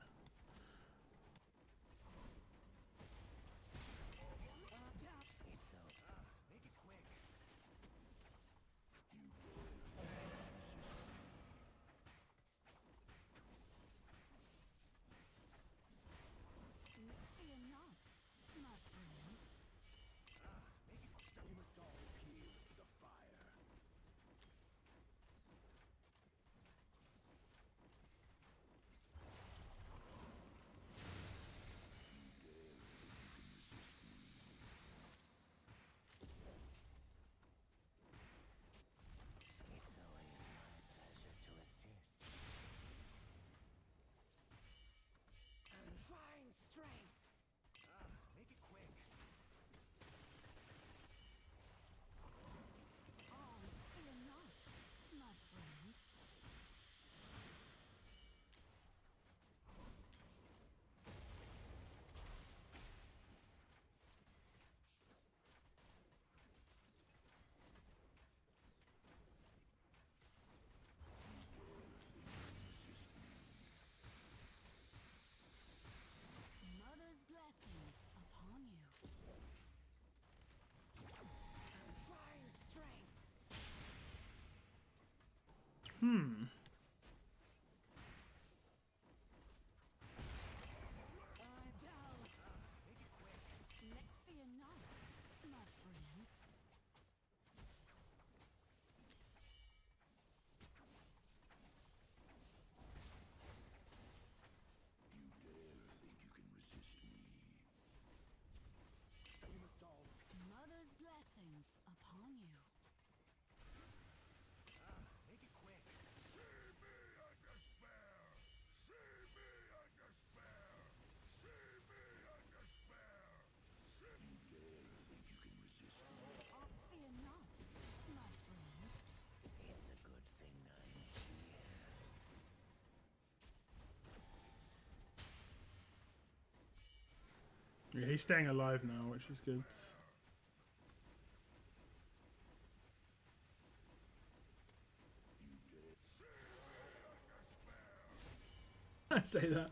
Yeah, he's staying alive now, which is good. I say that.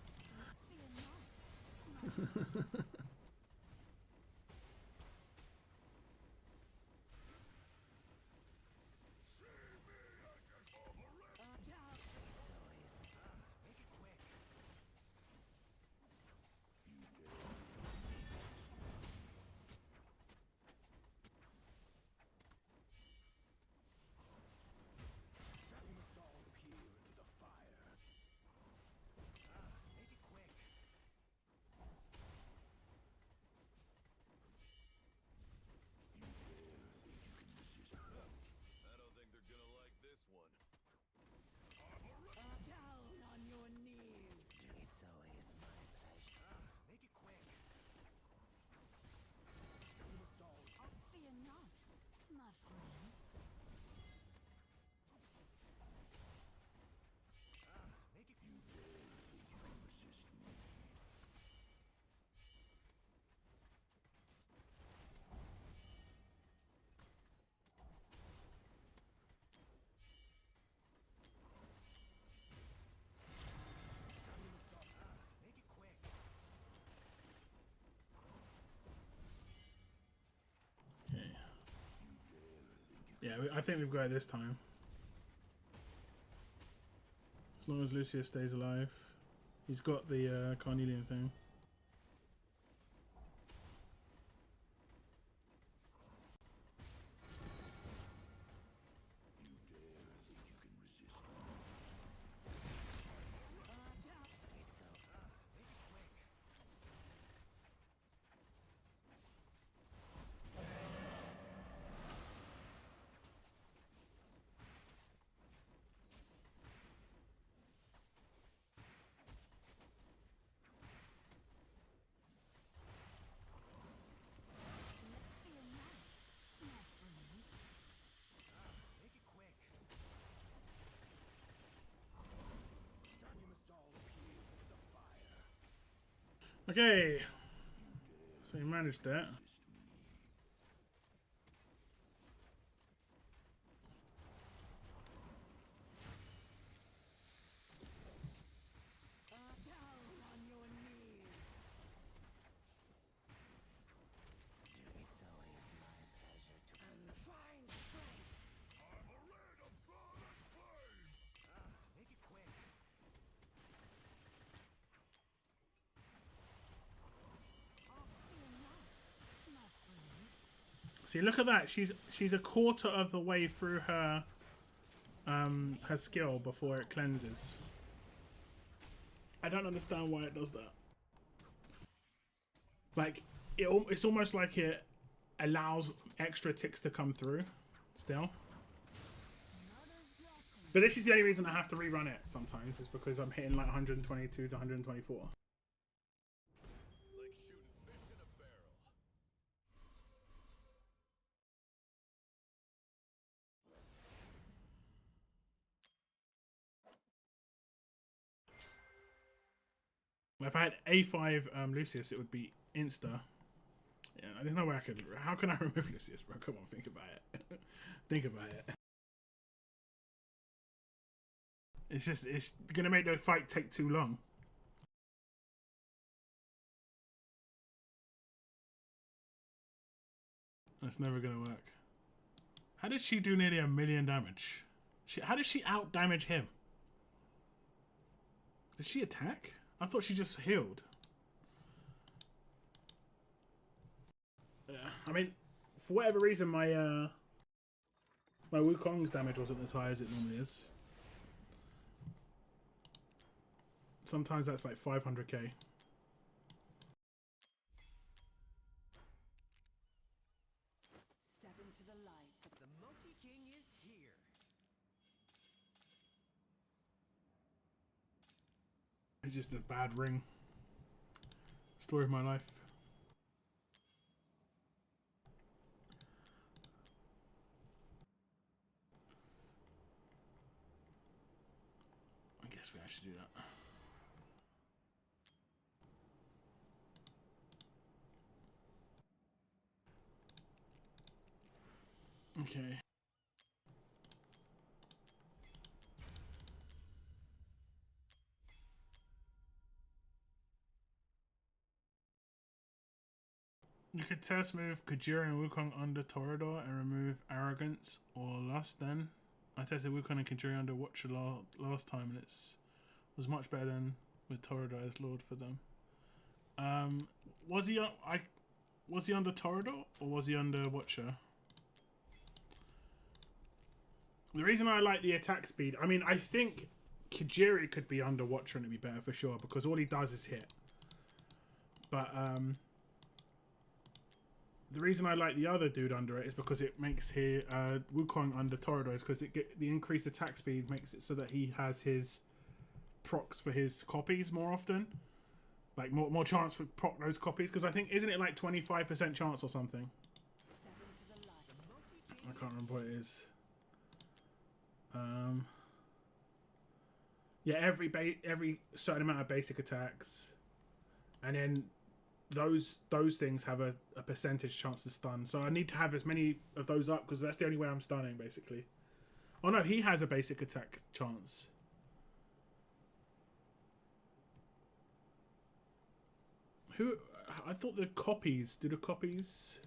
Yeah, I think we've got it this time. As long as Lucius stays alive. He's got the carnelian thing. Make it quick. You must all appeal to the fire. Okay. So you managed that. Down on your knees. Doing so is my pleasure to Find strength. I'm a red of blood and flame! Make it quick. Fear not, my friend. See, look at that. She's a quarter of the way through her skill before it cleanses. I don't understand why it does that. Like, it's almost like it allows extra ticks to come through still. But this is the only reason I have to rerun it sometimes, is because I'm hitting like 122 to 124. Like shooting fish in a barrel. If I had A5 Lucius, it would be insta. Yeah, there's no way I could. How can I remove Lucius, bro? Come on, think about it. Think about it. It's gonna make the fight take too long. That's never gonna work. How did she do nearly 1 million damage? How did she out damage him? Did she attack? I thought she just healed. Yeah, I mean, for whatever reason, my Wukong's damage wasn't as high as it normally is. Sometimes that's like 500k. Step into the light. The Monkey King is here. It's just a bad ring. Story of my life. I guess we actually do that. Okay. You could test move Kajira and Wukong under Torador and remove Arrogance or Lust then. I tested Wukong and Kajira under Watcher last time and it was much better than with Torador as Lord for them. Was he under Torador or was he under Watcher? The reason I like the attack speed, I mean, I think Kajiri could be under Watcher and it'd be better for sure because all he does is hit. But the reason I like the other dude under it is because it makes his Wukong under Torador is because the increased attack speed makes it so that he has his procs for his copies more often, like more chance for proc those copies. Because I think isn't it like 25% chance or something? Step into the light. I can't remember what it is. Yeah, every certain amount of basic attacks, and then those things have a percentage chance to stun. So I need to have as many of those up because that's the only way I'm stunning, basically. Oh no, he has a basic attack chance. Who? I thought the copies. Do the copies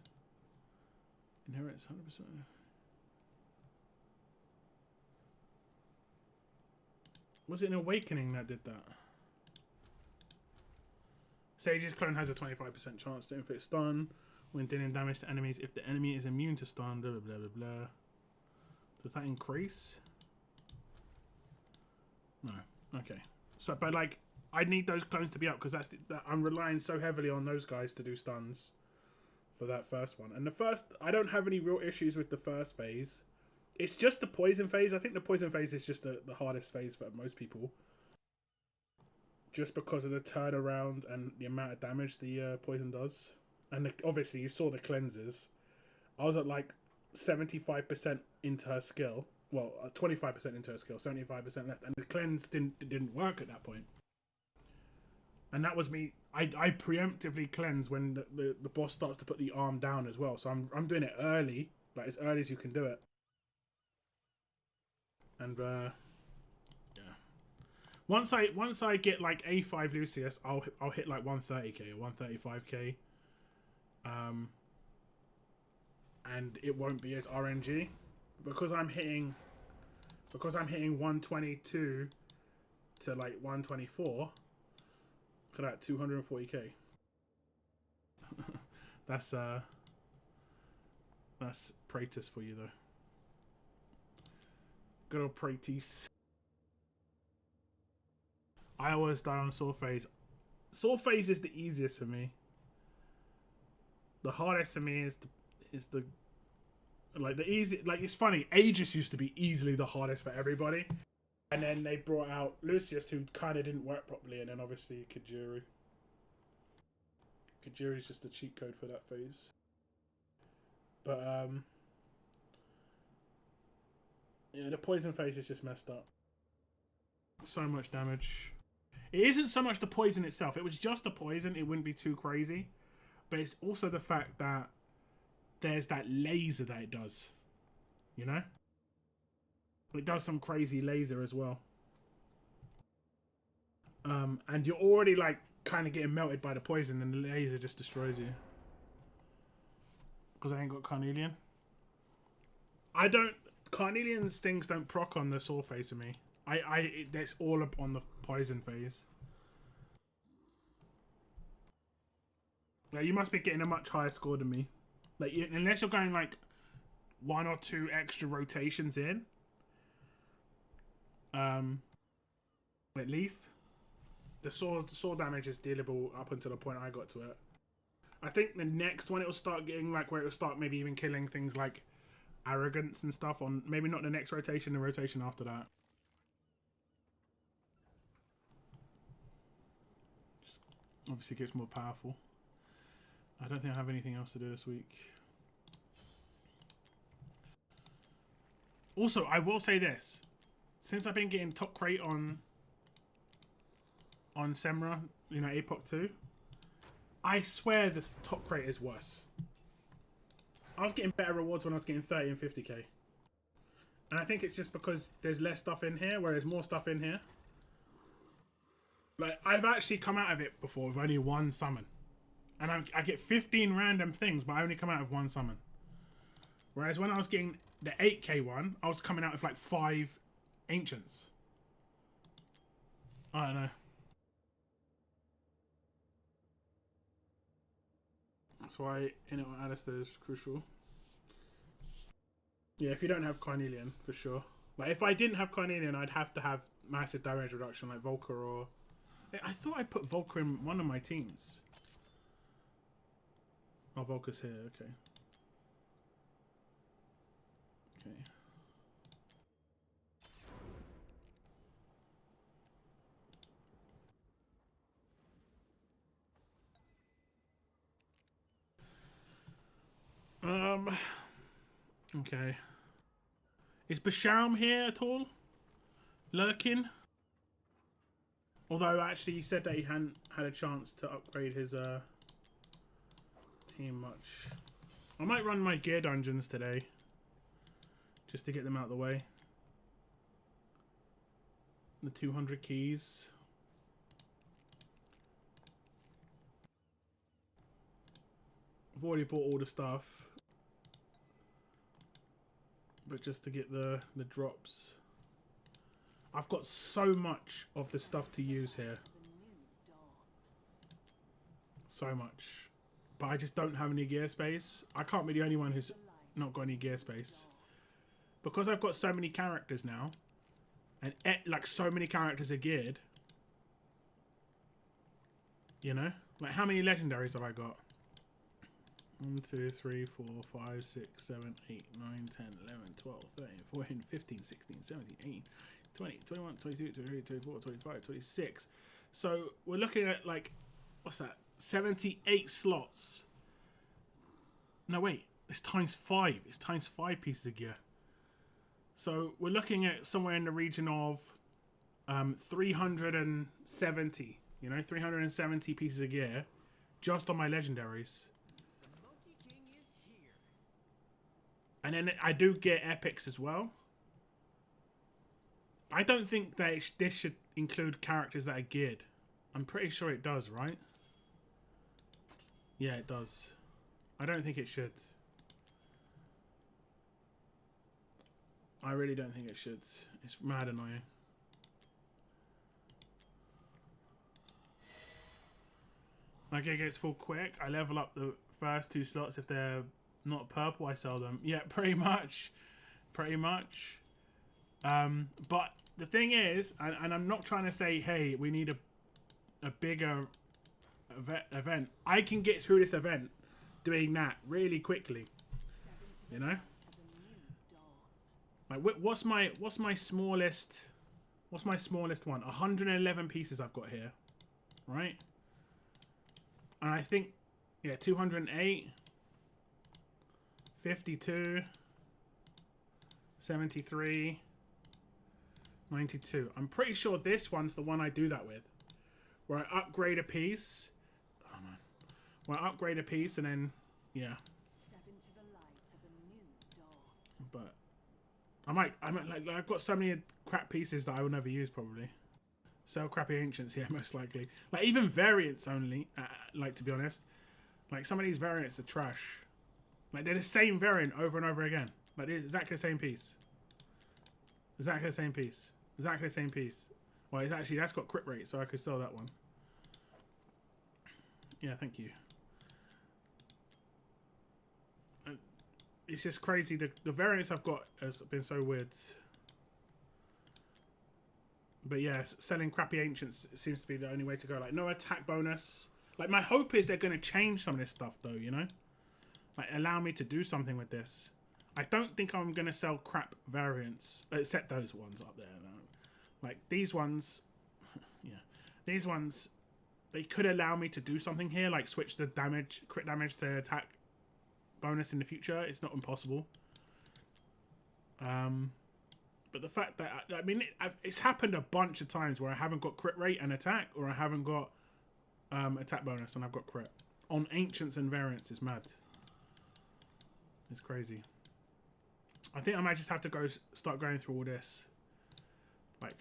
inherit 100%? Was it an Awakening that did that? Sage's clone has a 25% chance to inflict stun when dealing damage to enemies if the enemy is immune to stun. Blah, blah, blah, blah, blah. Does that increase? No. Okay. So, but like, I need those clones to be up because that I'm relying so heavily on those guys to do stuns for that first one. And the first, I don't have any real issues with the first phase. It's just the poison phase. I think the poison phase is just the hardest phase for most people. Just because of the turnaround and the amount of damage the poison does. And obviously you saw the cleanses. I was at like 75% into her skill. Well, 25% into her skill, 75% left. And the cleanse didn't work at that point. And that was me. I preemptively cleanse when the boss starts to put the arm down as well. So I'm doing it early. Like as early as you can do it. And Once I get like A5 Lucius, I'll hit like 130k or 135k, and it won't be as RNG because I'm hitting 122 to like 124. Look at that, 240k. That's Praetus for you though. Good old Praetus. I always die on Sword Phase. Sword Phase is the easiest for me. The hardest for me is the easy. Like it's funny. Aegis used to be easily the hardest for everybody, and then they brought out Lucius, who kind of didn't work properly, and then obviously Kajuru. Kajuru is just a cheat code for that phase. But yeah, the poison phase is just messed up. So much damage. It isn't so much the poison itself. It was just the poison. It wouldn't be too crazy. But it's also the fact that there's that laser that it does. You know? It does some crazy laser as well. And you're already like kind of getting melted by the poison and the laser just destroys you. Because I ain't got Carnelian. Carnelian's things don't proc on the Sword Phase for me. That's all up on the poison phase. Like, you must be getting a much higher score than me. Like, unless you're going like 1 or 2 extra rotations in. At least. The sword damage is dealable up until the point I got to it. I think the next one it'll start getting like where it'll start maybe even killing things like arrogance and stuff on maybe not the next rotation, the rotation after that. Obviously gets more powerful. I don't think I have anything else to do this week. Also, I will say this. Since I've been getting top crate on Semra, you know, Apoc 2, I swear this top crate is worse. I was getting better rewards when I was getting 30 and 50k. And I think it's just because there's less stuff in here, where there's more stuff in here. Like, I've actually come out of it before with only 1 summon. And I get 15 random things, but I only come out with 1 summon. Whereas when I was getting the 8k one, I was coming out with like 5 ancients. I don't know. That's why Init on Alistair is crucial. Yeah, if you don't have Carnelian, for sure. Like, if I didn't have Carnelian, I'd have to have massive damage reduction like Volker or... I thought I put Volker in one of my teams. Oh, Volker's here, okay. Okay. Okay. Is Basharam here at all? Lurking? Although actually he said that he hadn't had a chance to upgrade his team much. I might run my gear dungeons today. Just to get them out of the way. The 200 keys. I've already bought all the stuff. But just to get the drops. I've got so much of the stuff to use here. So much. But I just don't have any gear space. I can't be the only one who's not got any gear space. Because I've got so many characters now, and like so many characters are geared, you know? Like how many legendaries have I got? 1, 2, 3, 4, 5, 6, 7, 8, 9, 10, 11, 12, 13, 14, 15, 16, 17, 18, 20, 21, 22, 23, 24, 25, 26. So we're looking at like, what's that? 78 slots. No, wait. It's times 5. It's times 5 pieces of gear. So we're looking at somewhere in the region of 370. You know, 370 pieces of gear just on my legendaries. And then I do get epics as well. I don't think that this should include characters that are geared. I'm pretty sure it does, right? Yeah, it does. I don't think it should. I really don't think it should. It's mad annoying. Like it gets full quick. I level up the first 2 slots. If they're not purple, I sell them. Yeah, pretty much. Pretty much. But the thing is, and I'm not trying to say, hey, we need a bigger event. I can get through this event doing that really quickly. You know? Like what's my smallest one? 111 pieces I've got here. Right? And I think, yeah, 208, 52, 73, 92. I'm pretty sure this one's the one I do that with. Where I upgrade a piece. Oh man. Where I upgrade a piece and then, yeah. But I might like I've got so many crap pieces that I will never use probably. Sell crappy ancients, yeah, most likely. Like even variants only. Like to be honest, like some of these variants are trash. Like they're the same variant over and over again. Like it's exactly the same piece. Exactly the same piece. Exactly the same piece. Well, it's actually that's got crit rate, so I could sell that one. Yeah, thank you. It's just crazy. The variants I've got has been so weird. But yeah, selling crappy ancients seems to be the only way to go. Like, no attack bonus. Like, my hope is they're going to change some of this stuff, though, you know? Like, allow me to do something with this. I don't think I'm going to sell crap variants. Except those ones up there. No. Like, these ones... yeah. These ones, they could allow me to do something here. Like, switch the damage, crit damage to attack bonus in the future. It's not impossible. But the fact that, I mean, it's happened a bunch of times where I haven't got crit rate and attack, or I haven't got attack bonus and I've got crit. On ancients and variants, it's mad. It's crazy. I think I might just have to start going through all this. Like,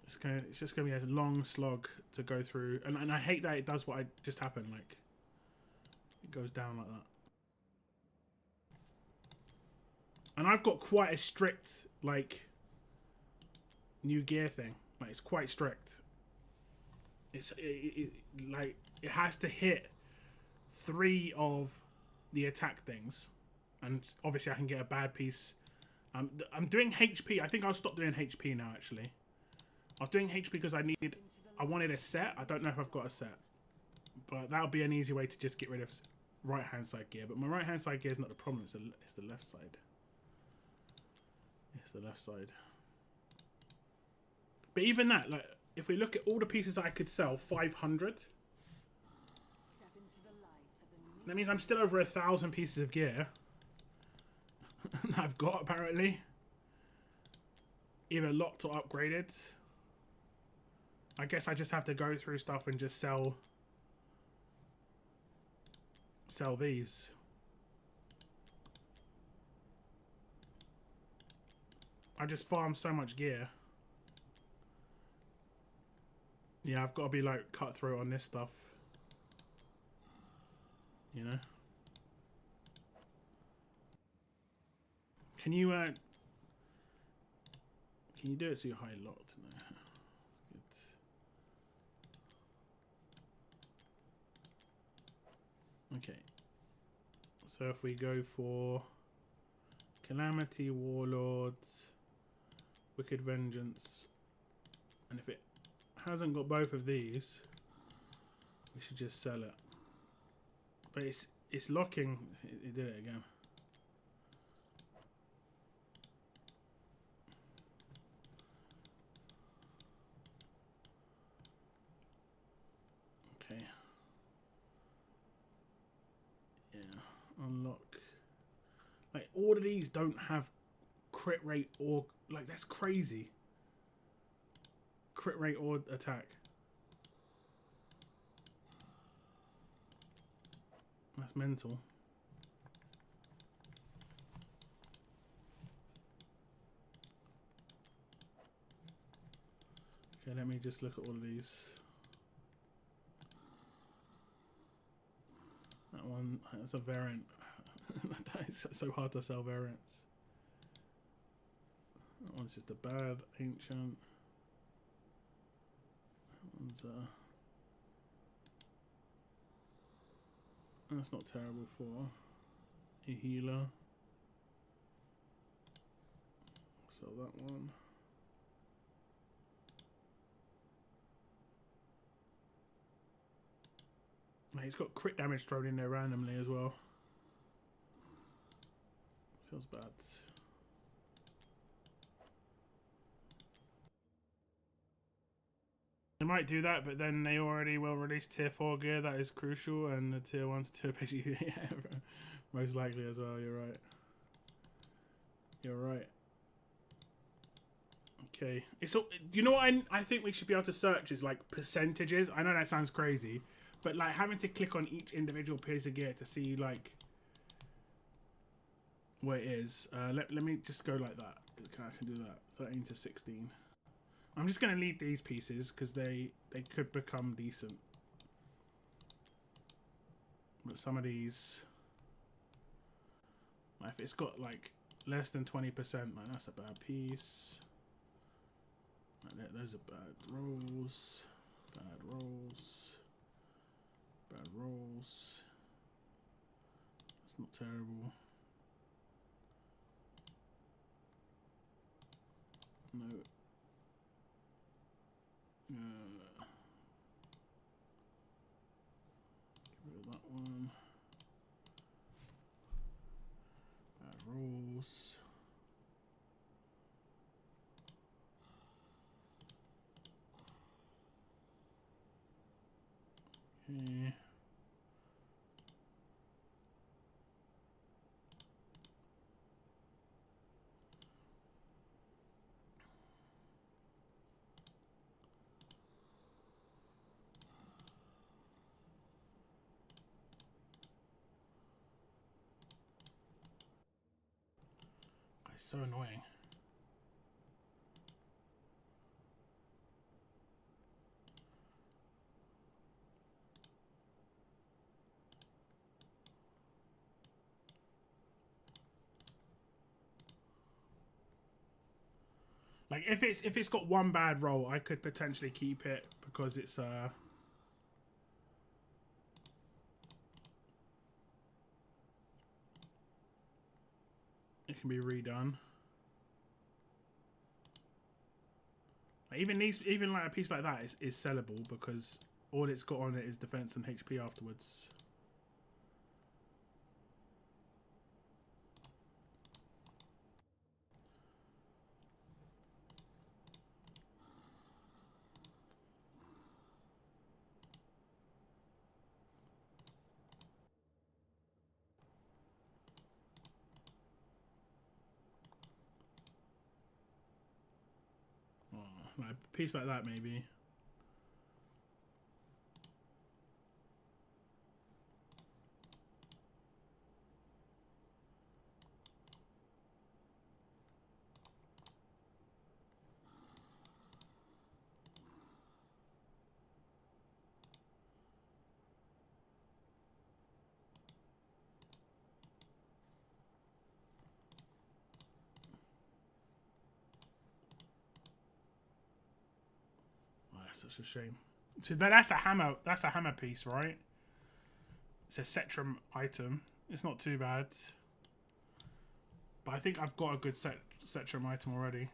it's just gonna be a long slog to go through, and I hate that it does what just happened. Like, it goes down like that. And I've got quite a strict, like, new gear thing. Like, it's quite strict. Like, it has to hit 3 of the attack things. And obviously I can get a bad piece. I'm doing HP. I think I'll stop doing HP now, actually. I was doing HP because I wanted a set. I don't know if I've got a set. But that'll be an easy way to just get rid of right-hand side gear. But my right-hand side gear is not the problem. It's the left side. It's the left side. But even that, like, if we look at all the pieces I could sell, 500. That means I'm still over 1,000 pieces of gear. I've got, apparently. Either locked or upgraded. I guess I just have to go through stuff and just sell these. I just farm so much gear. Yeah, I've got to be like cutthroat on this stuff. You know? Can Can you do it so you're high locked? No. Good. Okay. So if we go for Calamity, Warlords, Wicked Vengeance, and if it hasn't got both of these, we should just sell it. But it's locking. It did it again. Okay. Yeah. Unlock. Like all of these don't have crit rate or like that's crazy. Crit rate or attack. That's mental. Okay, let me just look at all of these. That one, that's a variant. That is so hard to sell variants. That one's just a bad ancient. That one's that's not terrible for a healer. Sell that one. He's got crit damage thrown in there randomly as well. Feels bad. They might do that, but then they already will release tier 4 gear that is crucial, and the tier 1 to 2 basically most likely as well. You're right. You're right. Okay. It's all, you know what I think we should be able to search is like percentages. I know that sounds crazy, but like having to click on each individual piece of gear to see like where it is. Let me just go like that. I can do that. 13 to 16. I'm just going to leave these pieces because they could become decent. But some of these, like if it's got like less than 20%, like that's a bad piece. Like those are bad rolls. Bad rolls. Bad rolls. That's not terrible. No. Get rid of that one. Bad rolls. Okay. It's so annoying. Like if it's got one bad roll, I could potentially keep it because it's it can be redone. Like even like a piece like that is sellable because all it's got on it is defense and HP afterwards. Like a piece like that, maybe. such a shame. So that's a hammer. That's a hammer piece, right? It's a Cetrum item. It's not too bad. But I think I've got a good Cetrum item already.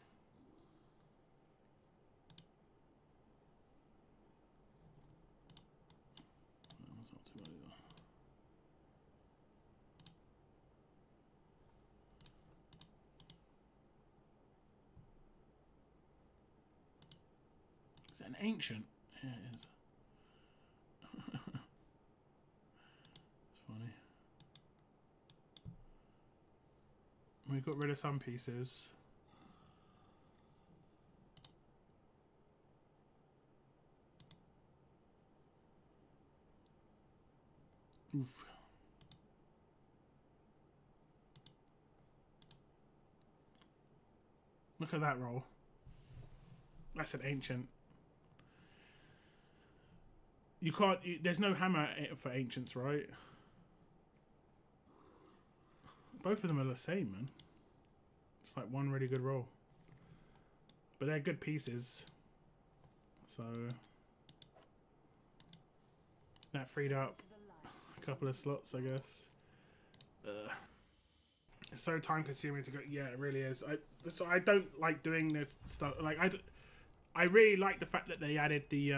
That's not too bad either. Is it an ancient? Yeah, it is. It's funny. We got rid of some pieces. Oof. Look at that roll. That's an ancient. You can't. There's no hammer for ancients, right? Both of them are the same, man. It's like one really good roll. But they're good pieces. So that freed up a couple of slots, I guess. It's so time consuming to go. Yeah, it really is. So I don't like doing this stuff. Like I really like the fact that they added the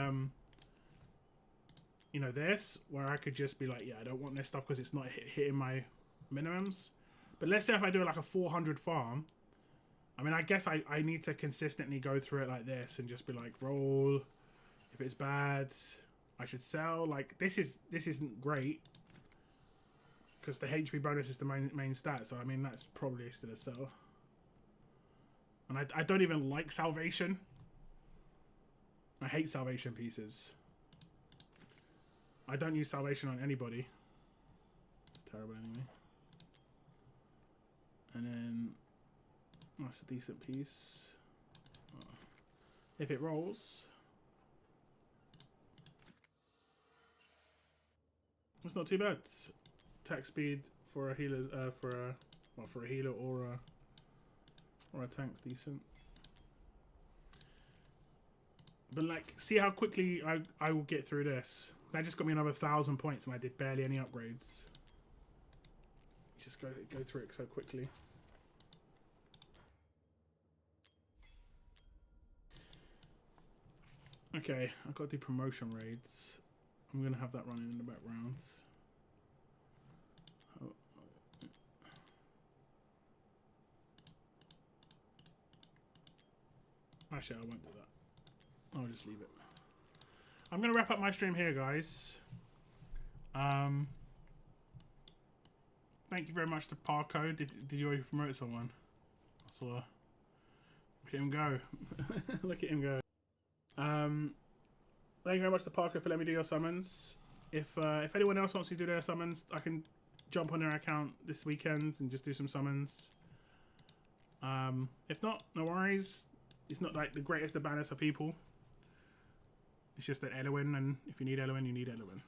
you know, this, where I could just be like, yeah, I don't want this stuff because it's not hitting my minimums. But let's say if I do like a 400 farm, I mean, I guess I need to consistently go through it like this and just be like, roll. If it's bad, I should sell. Like, this isn't great because the HP bonus is the main stat. So, I mean, that's probably still a sell. And I don't even like salvation. I hate salvation pieces. I don't use salvation on anybody. It's terrible anyway. And then that's a decent piece. If it rolls, it's not too bad. Attack speed for a healer, for a healer or a tank's decent. But like, see how quickly I will get through this. That just got me another 1,000 points, and I did barely any upgrades. Just go through it so quickly. Okay, I've got to do promotion raids. I'm gonna have that running in the background. Oh. Actually, I won't do that. I'll just leave it. I'm gonna wrap up my stream here, guys. Thank you very much to Parko. Did you already promote someone? I saw. Look at him go. Look at him go. Thank you very much to Parko for letting me do your summons. If anyone else wants to do their summons, I can jump on their account this weekend and just do some summons. If not, no worries. It's not like the greatest of banners for people. It's just that Elowyn, and if you need Elowyn, you need Elowyn.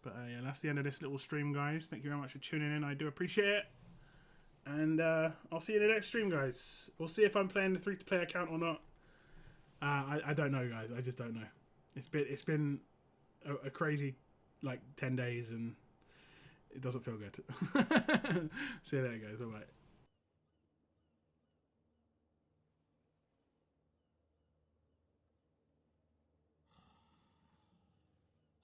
But yeah, that's the end of this little stream, guys. Thank you very much for tuning in. I do appreciate it. And I'll see you in the next stream, guys. We'll see if I'm playing the free-to-play account or not. I don't know, guys. I just don't know. It's been a crazy, like, 10 days, and it doesn't feel good. See you later, guys. Bye-bye.